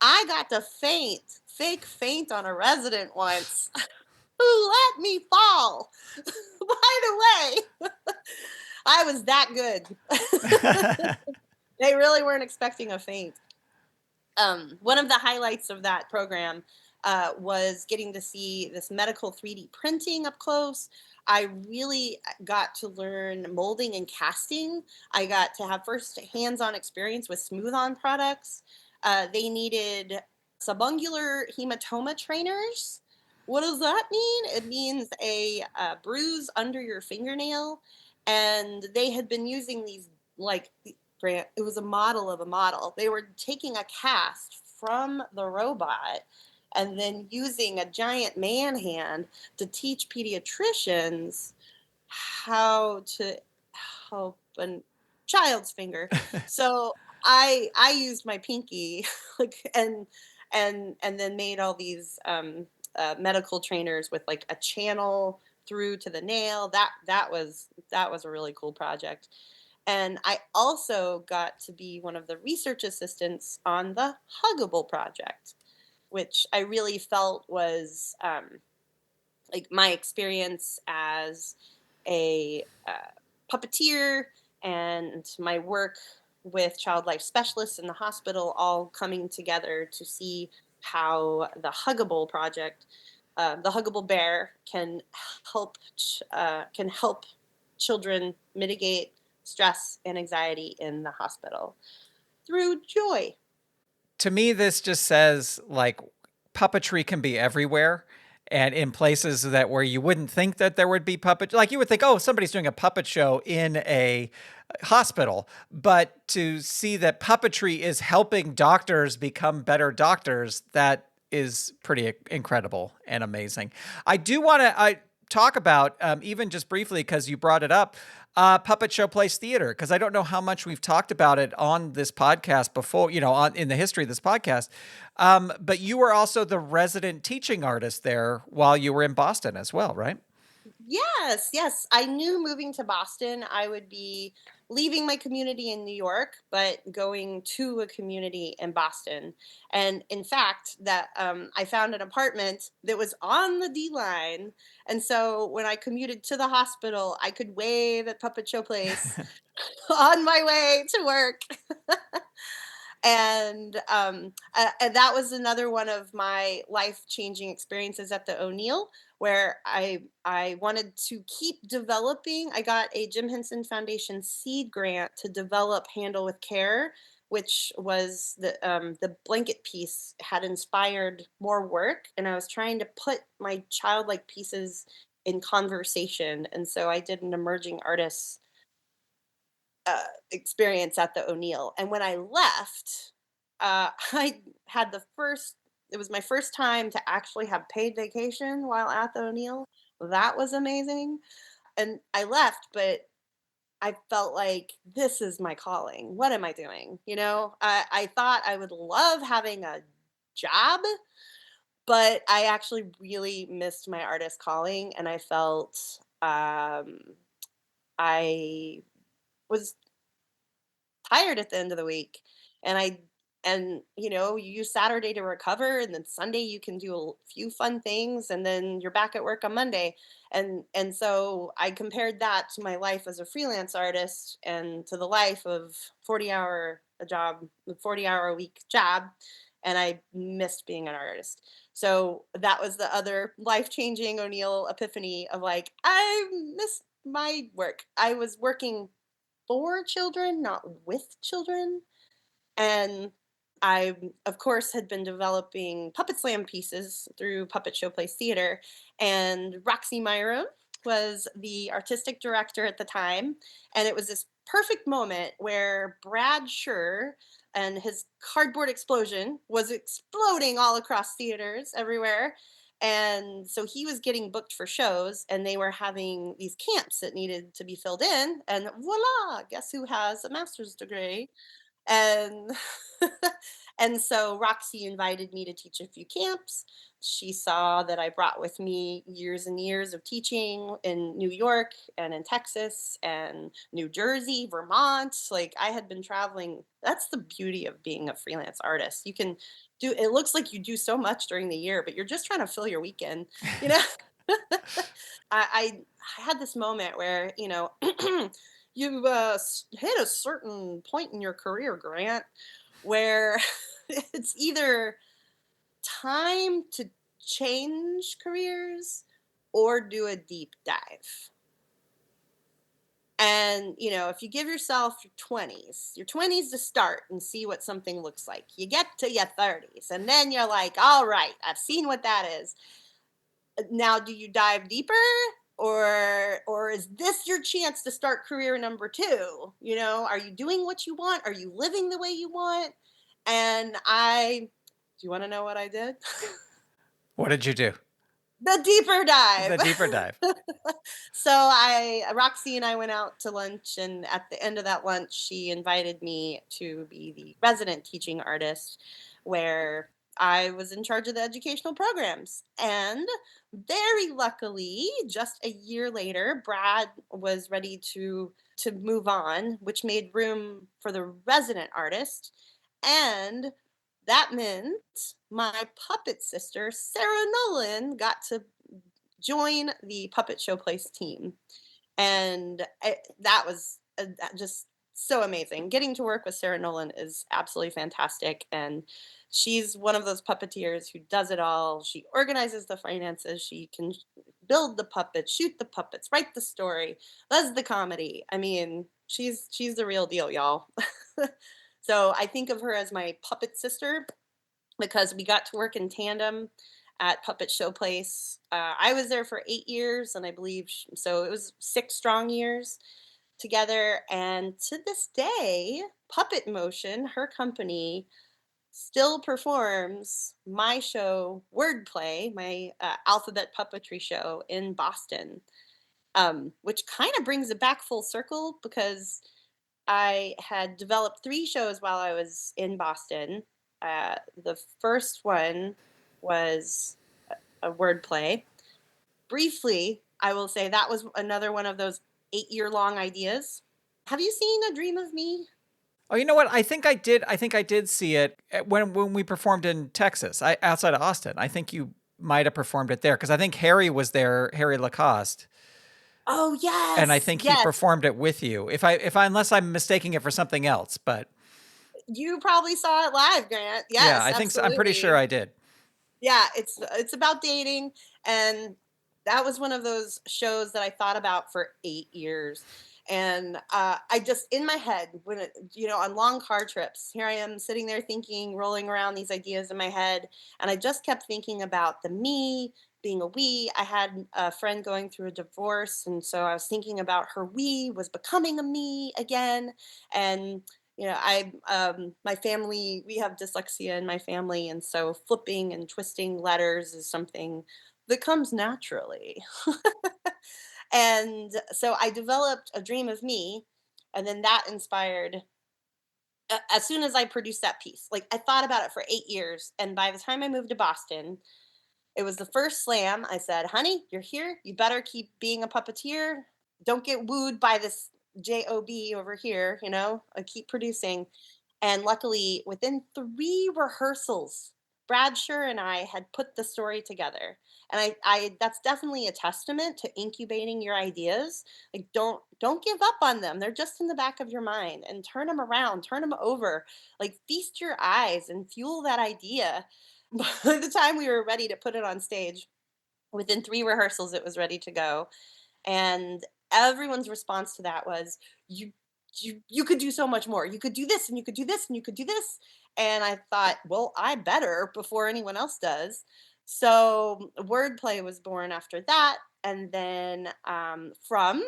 I got to fake faint on a resident once who let me fall. By the way, I was that good. They really weren't expecting a faint. One of the highlights of that program was getting to see this medical 3D printing up close. I really got to learn molding and casting. I got to have first hands-on experience with smooth-on products. They needed subungular hematoma trainers. What does that mean? It means a bruise under your fingernail. And they had been using these like Grant, it was a model of a model. They were taking a cast from the robot and then using a giant man hand to teach pediatricians how to help a child's finger. So I used my pinky like and then made all these medical trainers with like a channel through to the nail. That was a really cool project. And I also got to be one of the research assistants on the Huggable project, which I really felt was like my experience as a puppeteer and my work with child life specialists in the hospital all coming together to see how the Huggable project, the Huggable Bear, can help children mitigate stress and anxiety in the hospital through joy. To me, this just says like puppetry can be everywhere and in places that where you wouldn't think that there would be puppet, like you would think, oh, somebody's doing a puppet show in a hospital, but to see that puppetry is helping doctors become better doctors, that is pretty incredible and amazing. I do want to talk about, even just briefly, because you brought it up, Puppet Show Place Theater, because I don't know how much we've talked about it on this podcast before, in the history of this podcast. But you were also the resident teaching artist there while you were in Boston as well, right? Yes, yes. I knew moving to Boston, I would be leaving my community in New York, but going to a community in Boston. And in fact, that I found an apartment that was on the D line, and so when I commuted to the hospital, I could wave at Puppet Show Place on my way to work. And that was another one of my life changing experiences at the O'Neill, where I wanted to keep developing. I got a Jim Henson Foundation seed grant to develop Handle with Care, which was the blanket piece had inspired more work, and I was trying to put my childlike pieces in conversation, and so I did an emerging artists experience at the O'Neill. And when I left, I had the first, it was my first time to actually have paid vacation while at the O'Neill. That was amazing. And I left, but I felt like this is my calling. What am I doing? I thought I would love having a job, but I actually really missed my artist calling. And I felt I was tired at the end of the week, and you use Saturday to recover, and then Sunday you can do a few fun things, and then you're back at work on Monday. And so I compared that to my life as a freelance artist and to the life of 40-hour a week job, and I missed being an artist. So that was the other life-changing O'Neill epiphany of like, I missed my work. I was working for children, not with children. And I, of course, had been developing puppet slam pieces through Puppet Show Place Theater. And Roxy Myron was the artistic director at the time. And it was this perfect moment where Brad Scher and his cardboard explosion was exploding all across theaters everywhere. And so he was getting booked for shows, and they were having these camps that needed to be filled in. And voila, guess who has a master's degree? And and so Roxy invited me to teach a few camps. She saw that I brought with me years and years of teaching in New York and in Texas and New Jersey, Vermont. Like I had been traveling. That's the beauty of being a freelance artist. You can do it looks like you do so much during the year, but you're just trying to fill your weekend, you know? I had this moment where, you hit a certain point in your career, Grant, where it's either time to change careers or do a deep dive. And, if you give yourself your 20s to start and see what something looks like, you get to your 30s and then you're like, all right, I've seen what that is. Now, do you dive deeper? Or is this your chance to start career number two? Are you doing what you want? Are you living the way you want? And do you want to know what I did? What did you do? The deeper The dive. deeper dive. So Roxy and I went out to lunch, and at the end of that lunch, she invited me to be the resident teaching artist, where I was in charge of the educational programs. And very luckily, just a year later, Brad was ready to move on, which made room for the resident artist. And that meant my puppet sister, Sarah Nolan, got to join the puppet show place team. And that was just so amazing. Getting to work with Sarah Nolan is absolutely fantastic. And she's one of those puppeteers who does it all. She organizes the finances. She can build the puppets, shoot the puppets, write the story, does the comedy. I mean, she's the real deal, y'all. So I think of her as my puppet sister because we got to work in tandem at Puppet Show Place. I was there for 8 years, and I believe so. It was 6 strong years together. And to this day, Puppet Motion, her company, still performs my show, Wordplay, my alphabet puppetry show in Boston, which kind of brings it back full circle because I had developed 3 shows while I was in Boston. The first one was a wordplay. Briefly, I will say that was another one of those 8 year long ideas. Have you seen A Dream of Me? Oh, you know what? I think I did. I think I did see it when we performed in Texas, outside of Austin. I think you might have performed it there because I think Harry was there, Harry Lacoste, Oh, and I yes, think he yes. performed it with you. Unless I'm mistaking it for something else, but You probably saw it live, Grant. yeah, Yes, I think so. I'm pretty sure absolutely. I did. Yeah, it's about dating, and that was one of those shows that I thought about for 8 years. And I just in my head when on long car trips, here I am sitting there thinking, rolling around these ideas in my head, and I just kept thinking about the me being a we. I had a friend going through a divorce, and so I was thinking about her we was becoming a me again, and I my family, we have dyslexia in my family, and so flipping and twisting letters is something that comes naturally. And so I developed A Dream of Me, and then that inspired as soon as I produced that piece. Like I thought about it for 8 years, and by the time I moved to Boston, it was the first slam. I said, "Honey, you're here. You better keep being a puppeteer. Don't get wooed by this job over here. Keep producing." And luckily, within 3 rehearsals, Brad Scher and I had put the story together. And I that's definitely a testament to incubating your ideas. Like don't give up on them. They're just in the back of your mind, and turn them around, turn them over. Like feast your eyes and fuel that idea. By the time we were ready to put it on stage, within 3 rehearsals, it was ready to go. And everyone's response to that was, you you could do so much more. You could do this, and you could do this, and you could do this. And I thought, well, I better before anyone else does. So wordplay was born after that. And then from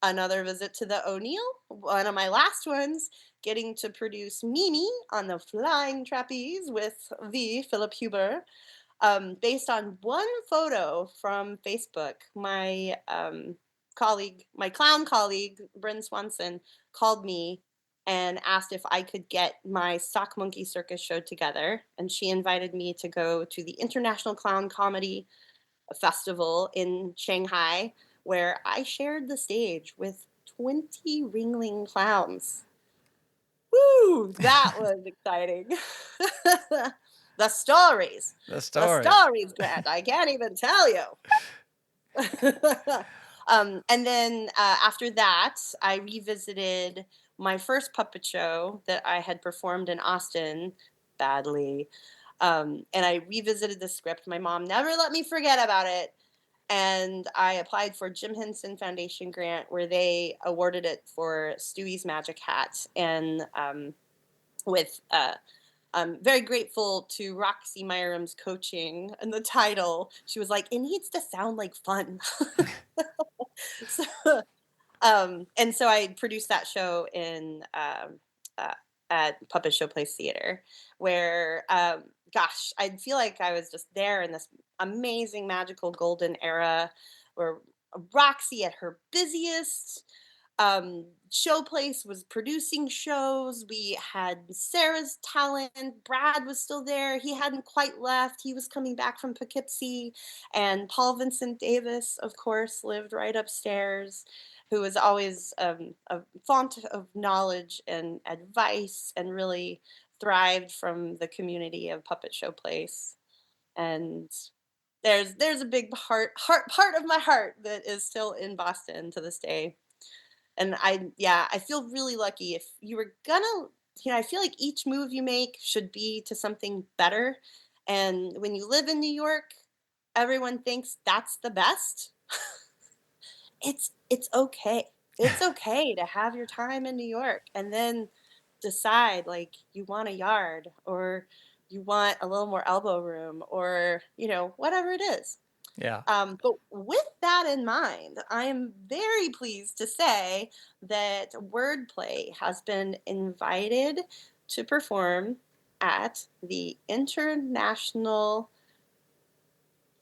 another visit to the O'Neill, one of my last ones, getting to produce Mimi on the flying trapeze with the Philip Huber, based on one photo from Facebook. My my clown colleague, Bryn Swanson, called me and asked if I could get my Sock Monkey Circus show together. And she invited me to go to the International Clown Comedy Festival in Shanghai, where I shared the stage with 20 wrangling clowns. Woo! That was exciting. The stories. The The stories. stories, Grant. I can't even tell you. And then after that, I revisited my first puppet show that I had performed in Austin badly. And I revisited the script. My mom never let me forget about it. And I applied for Jim Henson Foundation grant where they awarded it for Stewie's Magic Hat. And with I'm very grateful to Roxy Myram's coaching and the title. She was like, it needs to sound like fun. So, and so I produced that show in uh, at Puppet Show Place Theater, where, gosh, I feel like I was just there in this amazing, magical golden era where Roxy at her busiest. Showplace was producing shows. We had Sarah's talent. Brad was still there. He hadn't quite left. He was coming back from Poughkeepsie. And Paul Vincent Davis, of course, lived right upstairs, who was always a font of knowledge and advice and really thrived from the community of Puppet Show Place. And there's a big part of my heart that is still in Boston to this day. And I feel really lucky. If you were gonna, I feel like each move you make should be to something better. And when you live in New York, everyone thinks that's the best. It's okay. It's okay to have your time in New York and then decide like you want a yard or you want a little more elbow room or, whatever it is. Yeah. But with that in mind, I am very pleased to say that Wordplay has been invited to perform at the International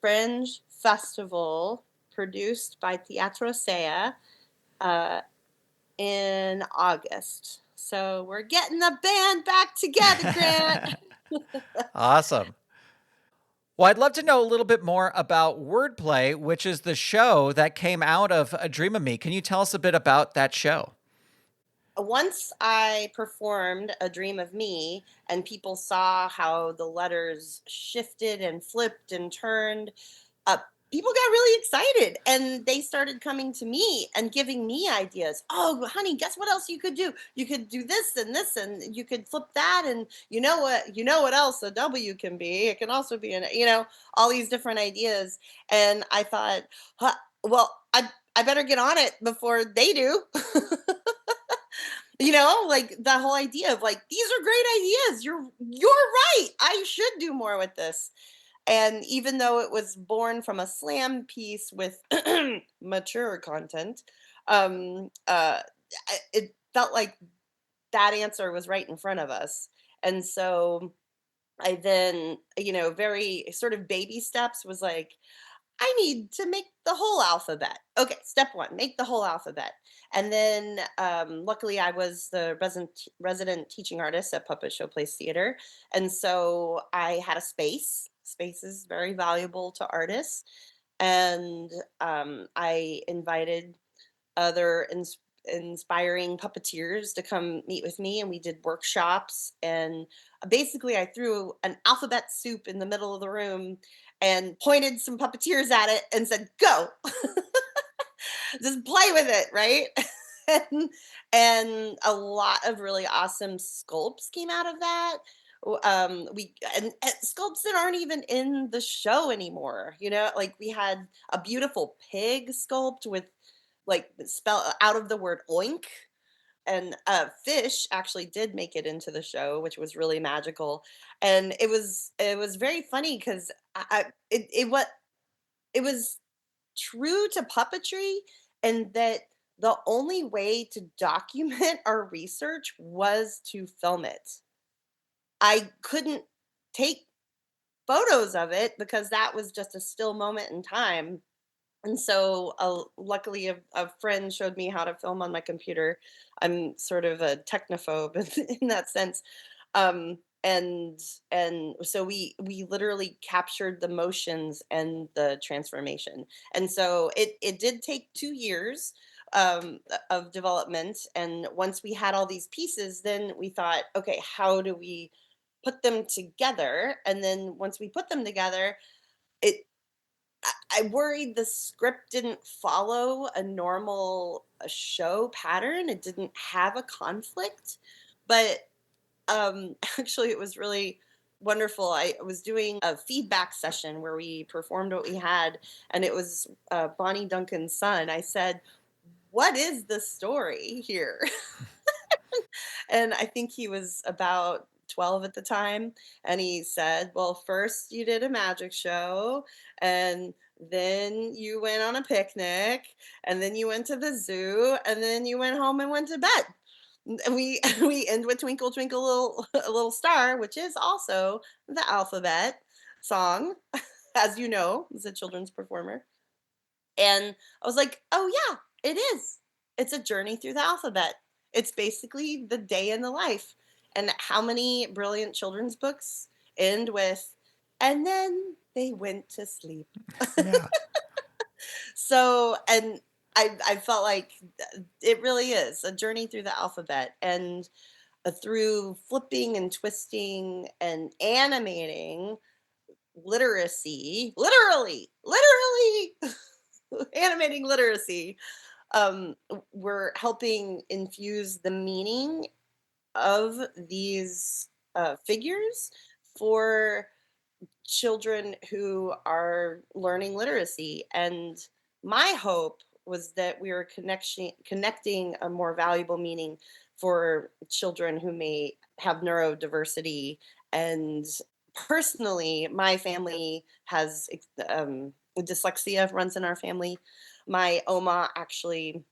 Fringe Festival produced by Teatro Sea uh, in August. So we're getting the band back together, Grant. Awesome. Well, I'd love to know a little bit more about Wordplay, which is the show that came out of A Dream of Me. Can you tell us a bit about that show? Once I performed A Dream of Me and people saw how the letters shifted and flipped and turned, uh, people got really excited and they started coming to me and giving me ideas. Oh, honey, guess what else you could do? You could do this and you could flip that. And you know what else a W can be? It can also be all these different ideas. And I thought, huh, well, I better get on it before they do. Like the whole idea of like these are great ideas. You're right. I should do more with this. And even though it was born from a slam piece with mature content, it felt like that answer was right in front of us. And so I then, very sort of baby steps was like, I need to make the whole alphabet. Okay, step one, make the whole alphabet. And then, luckily, I was the resident teaching artist at Puppet Show Place Theater, and so I had a space. Space is very valuable to artists, and I invited other inspiring puppeteers to come meet with me, and we did workshops. And basically, I threw an alphabet soup in the middle of the room and pointed some puppeteers at it and said, "Go, just play with it," right? and a lot of really awesome sculpts came out of that. We and sculpts that aren't even in the show anymore. Like we had a beautiful pig sculpt with like spell out of the word oink. And fish actually did make it into the show, which was really magical. And it was very funny because it was true to puppetry, and that the only way to document our research was to film it. I couldn't take photos of it because that was just a still moment in time. And so, luckily, a friend showed me how to film on my computer. I'm sort of a technophobe in that sense. And so we literally captured the motions and the transformation. And so it did take 2 years of development. And once we had all these pieces, then we thought, okay, how do we put them together? And then once we put them together, it I worried the script didn't follow a normal show pattern. It didn't have a conflict, but actually, it was really wonderful. I was doing a feedback session where we performed what we had, and it was Bonnie Duncan's son. I said, "What is the story here?" And I think he was about 12 at the time. And he said, "Well, first you did a magic show, and then you went on a picnic, and then you went to the zoo, and then you went home and went to bed. And we we end with Twinkle Twinkle Little a Little Star, which is also the alphabet song, as you know, as a children's performer." And I was like, "Oh yeah, it is. It's a journey through the alphabet. It's basically the day in the life. And how many brilliant children's books end with, and then they went to sleep. Yeah. So, and I felt like it really is a journey through the alphabet and through flipping and twisting and animating literacy, literally animating literacy. We're helping infuse the meaning of these figures for children who are learning literacy. And my hope was that we were connecting a more valuable meaning for children who may have neurodiversity. And personally, my family has dyslexia runs in our family. My oma actually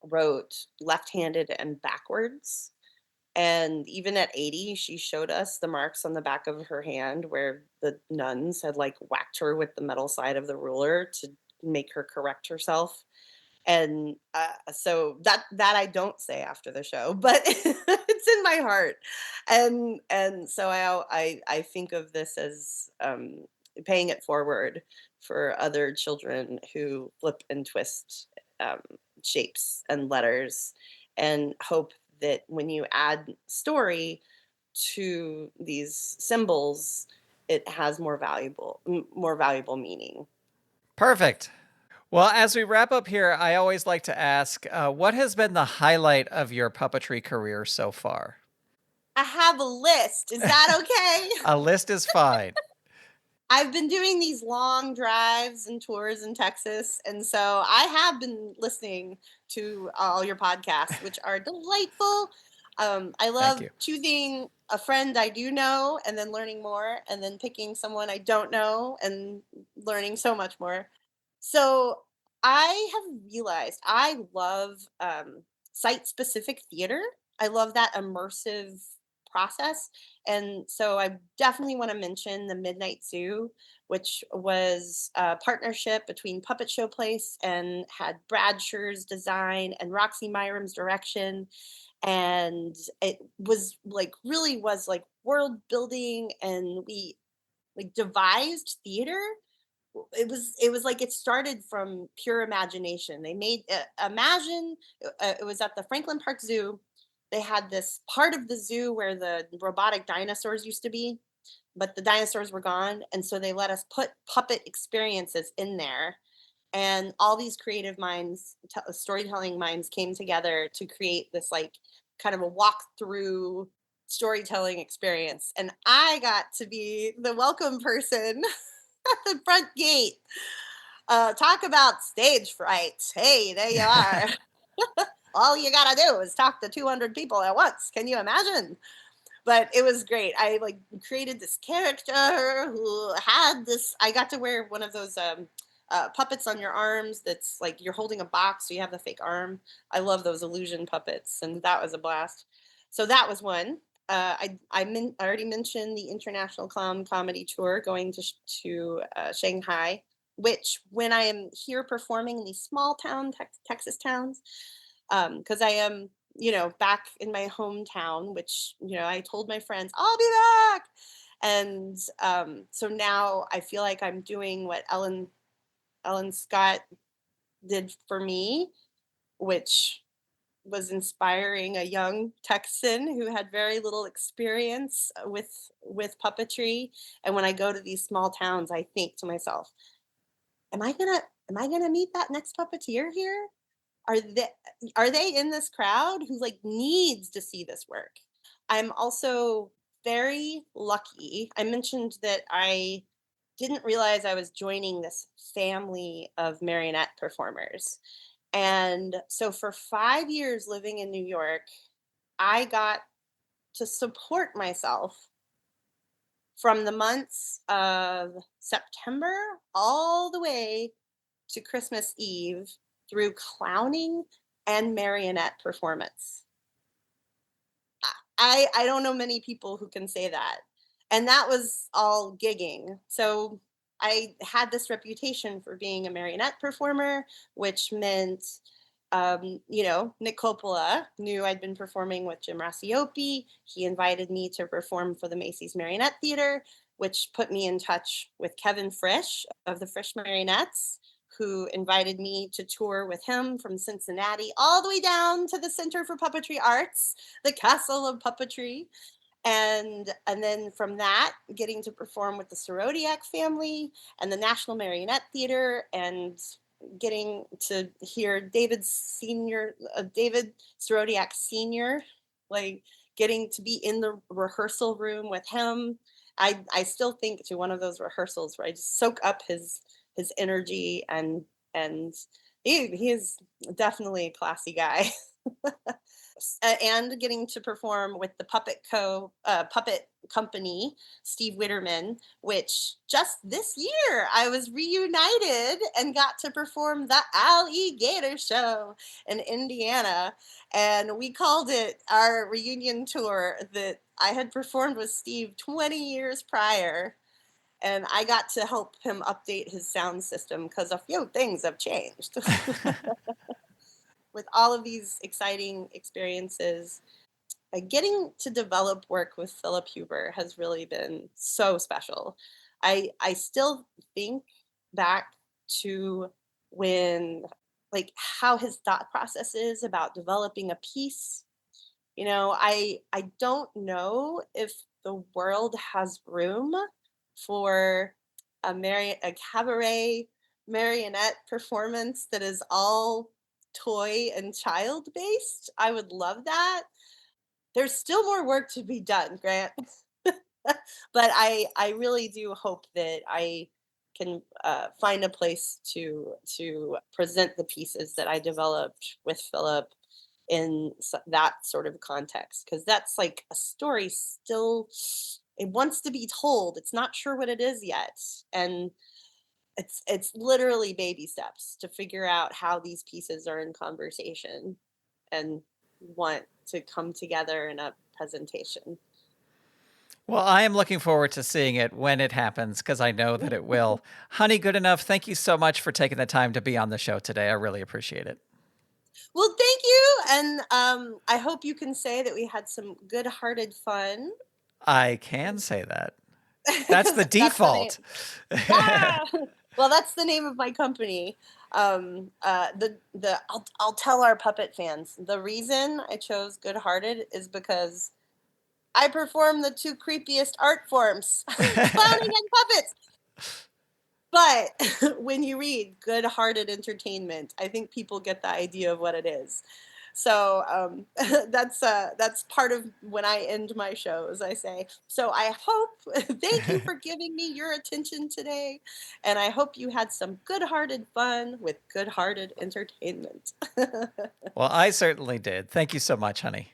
wrote left-handed and backwards, and even at 80, she showed us the marks on the back of her hand where the nuns had like whacked her with the metal side of the ruler to make her correct herself. And so that I don't say after the show, but it's in my heart. And so I think of this as paying it forward for other children who flip and twist um, shapes and letters, and hope that when you add story to these symbols, it has more valuable meaning. Perfect. Well, as we wrap up here, I always like to ask, what has been the highlight of your puppetry career so far? I have a list. Is that okay? A list is fine. I've been doing these long drives and tours in Texas, and so I have been listening to all your podcasts, which are delightful. I Thank love you. choosing a friend I do know and then learning more, and then picking someone I don't know and learning so much more. So I have realized I love site specific theater. I love that immersive process. And so I definitely want to mention the Midnight Zoo, which was a partnership between Puppet Show Place and had Brad Scher's design and Roxy Myram's direction. And it was like really was like world building, and we like devised theater. It was like it started from pure imagination. They made imagine it was at the Franklin Park Zoo. They had this part of the zoo where the robotic dinosaurs used to be, but the dinosaurs were gone, and so they let us put puppet experiences in there. And all these creative minds, storytelling minds, came together to create this like kind of a walk through storytelling experience. And I got to be the welcome person at the front gate. Talk about stage fright. Hey, there you are. All you gotta do is talk to 200 people at once. Can you imagine? But it was great. I like created this character who had this. I got to wear one of those puppets on your arms. That's like you're holding a box, so you have the fake arm. I love those illusion puppets, and that was a blast. So that was one. I already mentioned the International Clown Comedy Tour going to Shanghai, which when I am here performing in these small town Texas towns, because I am, back in my hometown, which, I told my friends, I'll be back. And so now I feel like I'm doing what Ellen Scott did for me, which was inspiring a young Texan who had very little experience with puppetry. And when I go to these small towns, I think to myself, am I gonna am I gonna meet that next puppeteer here? Are they are they in this crowd who like needs to see this work? I'm also very lucky. I mentioned that I didn't realize I was joining this family of marionette performers. And so for 5 years living in New York, I got to support myself from the months of September all the way to Christmas Eve through clowning and marionette performance. I don't know many people who can say that. And that was all gigging. So I had this reputation for being a marionette performer, which meant Nick Coppola knew I'd been performing with Jim Rassiopi. He invited me to perform for the Macy's Marionette Theater, which put me in touch with Kevin Frisch of the Frisch Marionettes, who invited me to tour with him from Cincinnati all the way down to the Center for Puppetry Arts, the Castle of Puppetry. And then from that, getting to perform with the Sorodiak family and the National Marionette Theater, and getting to hear David Sorodiak Sr., like getting to be in the rehearsal room with him. I still think to one of those rehearsals where I just soak up his energy, and he is definitely a classy guy. And getting to perform with the puppet company, Steve Witterman, which just this year I was reunited and got to perform the Alligator Show in Indiana. And we called it our reunion tour, that I had performed with Steve 20 years prior. And I got to help him update his sound system because a few things have changed. With all of these exciting experiences, getting to develop work with Philip Huber has really been so special. I still think back to when, like, how his thought process is about developing a piece. I don't know if the world has room for a cabaret marionette performance that is all toy and child based. I would love that. There's still more work to be done, Grant. But I really do hope that I can find a place to present the pieces that I developed with Philip in that sort of context, because that's like a story still, it wants to be told. It's not sure what it is yet, and it's literally baby steps to figure out how these pieces are in conversation and want to come together in a presentation. Well, I am looking forward to seeing it when it happens, because I know that it will. Honey Goodenough, thank you so much for taking the time to be on the show today. I really appreciate it. Well, thank you, and I hope you can say that we had some good-hearted fun. I can say that. That's the default. Well, that's the name of my company. I'll tell our puppet fans, the reason I chose good-hearted is because I perform the two creepiest art forms, clowning and puppets. But when you read good-hearted entertainment, I think people get the idea of what it is. So that's part of when I end my shows. I say, so I hope, thank you for giving me your attention today, and I hope you had some good-hearted fun with good-hearted entertainment. Well, I certainly did. Thank you so much, honey.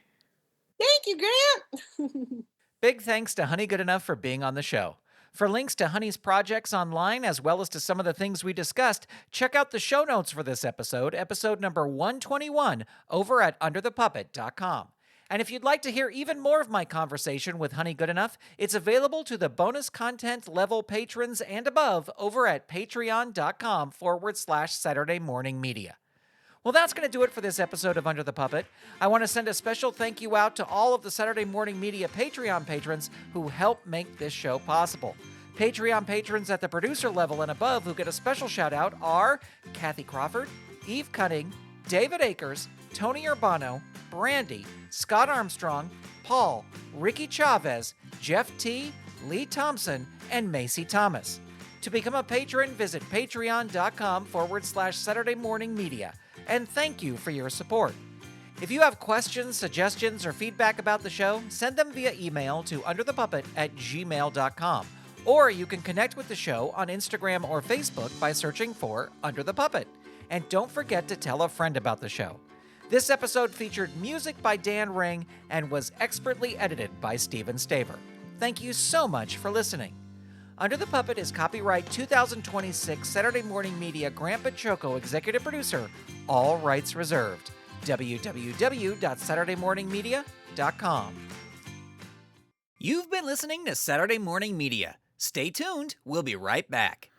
Thank you, Grant. Big thanks to Honey Goodenough for being on the show. For links to Honey's projects online, as well as to some of the things we discussed, check out the show notes for this episode number 121, over at underthepuppet.com. And if you'd like to hear even more of my conversation with Honey Goodenough, it's available to the bonus content level patrons and above over at patreon.com/Saturday Morning Media. Well, that's going to do it for this episode of Under the Puppet. I want to send a special thank you out to all of the Saturday Morning Media Patreon patrons who help make this show possible. Patreon patrons at the producer level and above who get a special shout out are Kathy Crawford, Eve Cunning, David Akers, Tony Urbano, Brandy, Scott Armstrong, Paul, Ricky Chavez, Jeff T., Lee Thompson, and Macy Thomas. To become a patron, visit patreon.com/Saturday Morning Media. And thank you for your support. If you have questions, suggestions, or feedback about the show, send them via email to underthepuppet@gmail.com. Or you can connect with the show on Instagram or Facebook by searching for Under the Puppet. And don't forget to tell a friend about the show. This episode featured music by Dan Ring and was expertly edited by Steven Staver. Thank you so much for listening. Under the Puppet is copyright 2026 Saturday Morning Media Grant Pachoco, executive producer, all rights reserved. www.saturdaymorningmedia.com. You've been listening to Saturday Morning Media. Stay tuned. We'll be right back.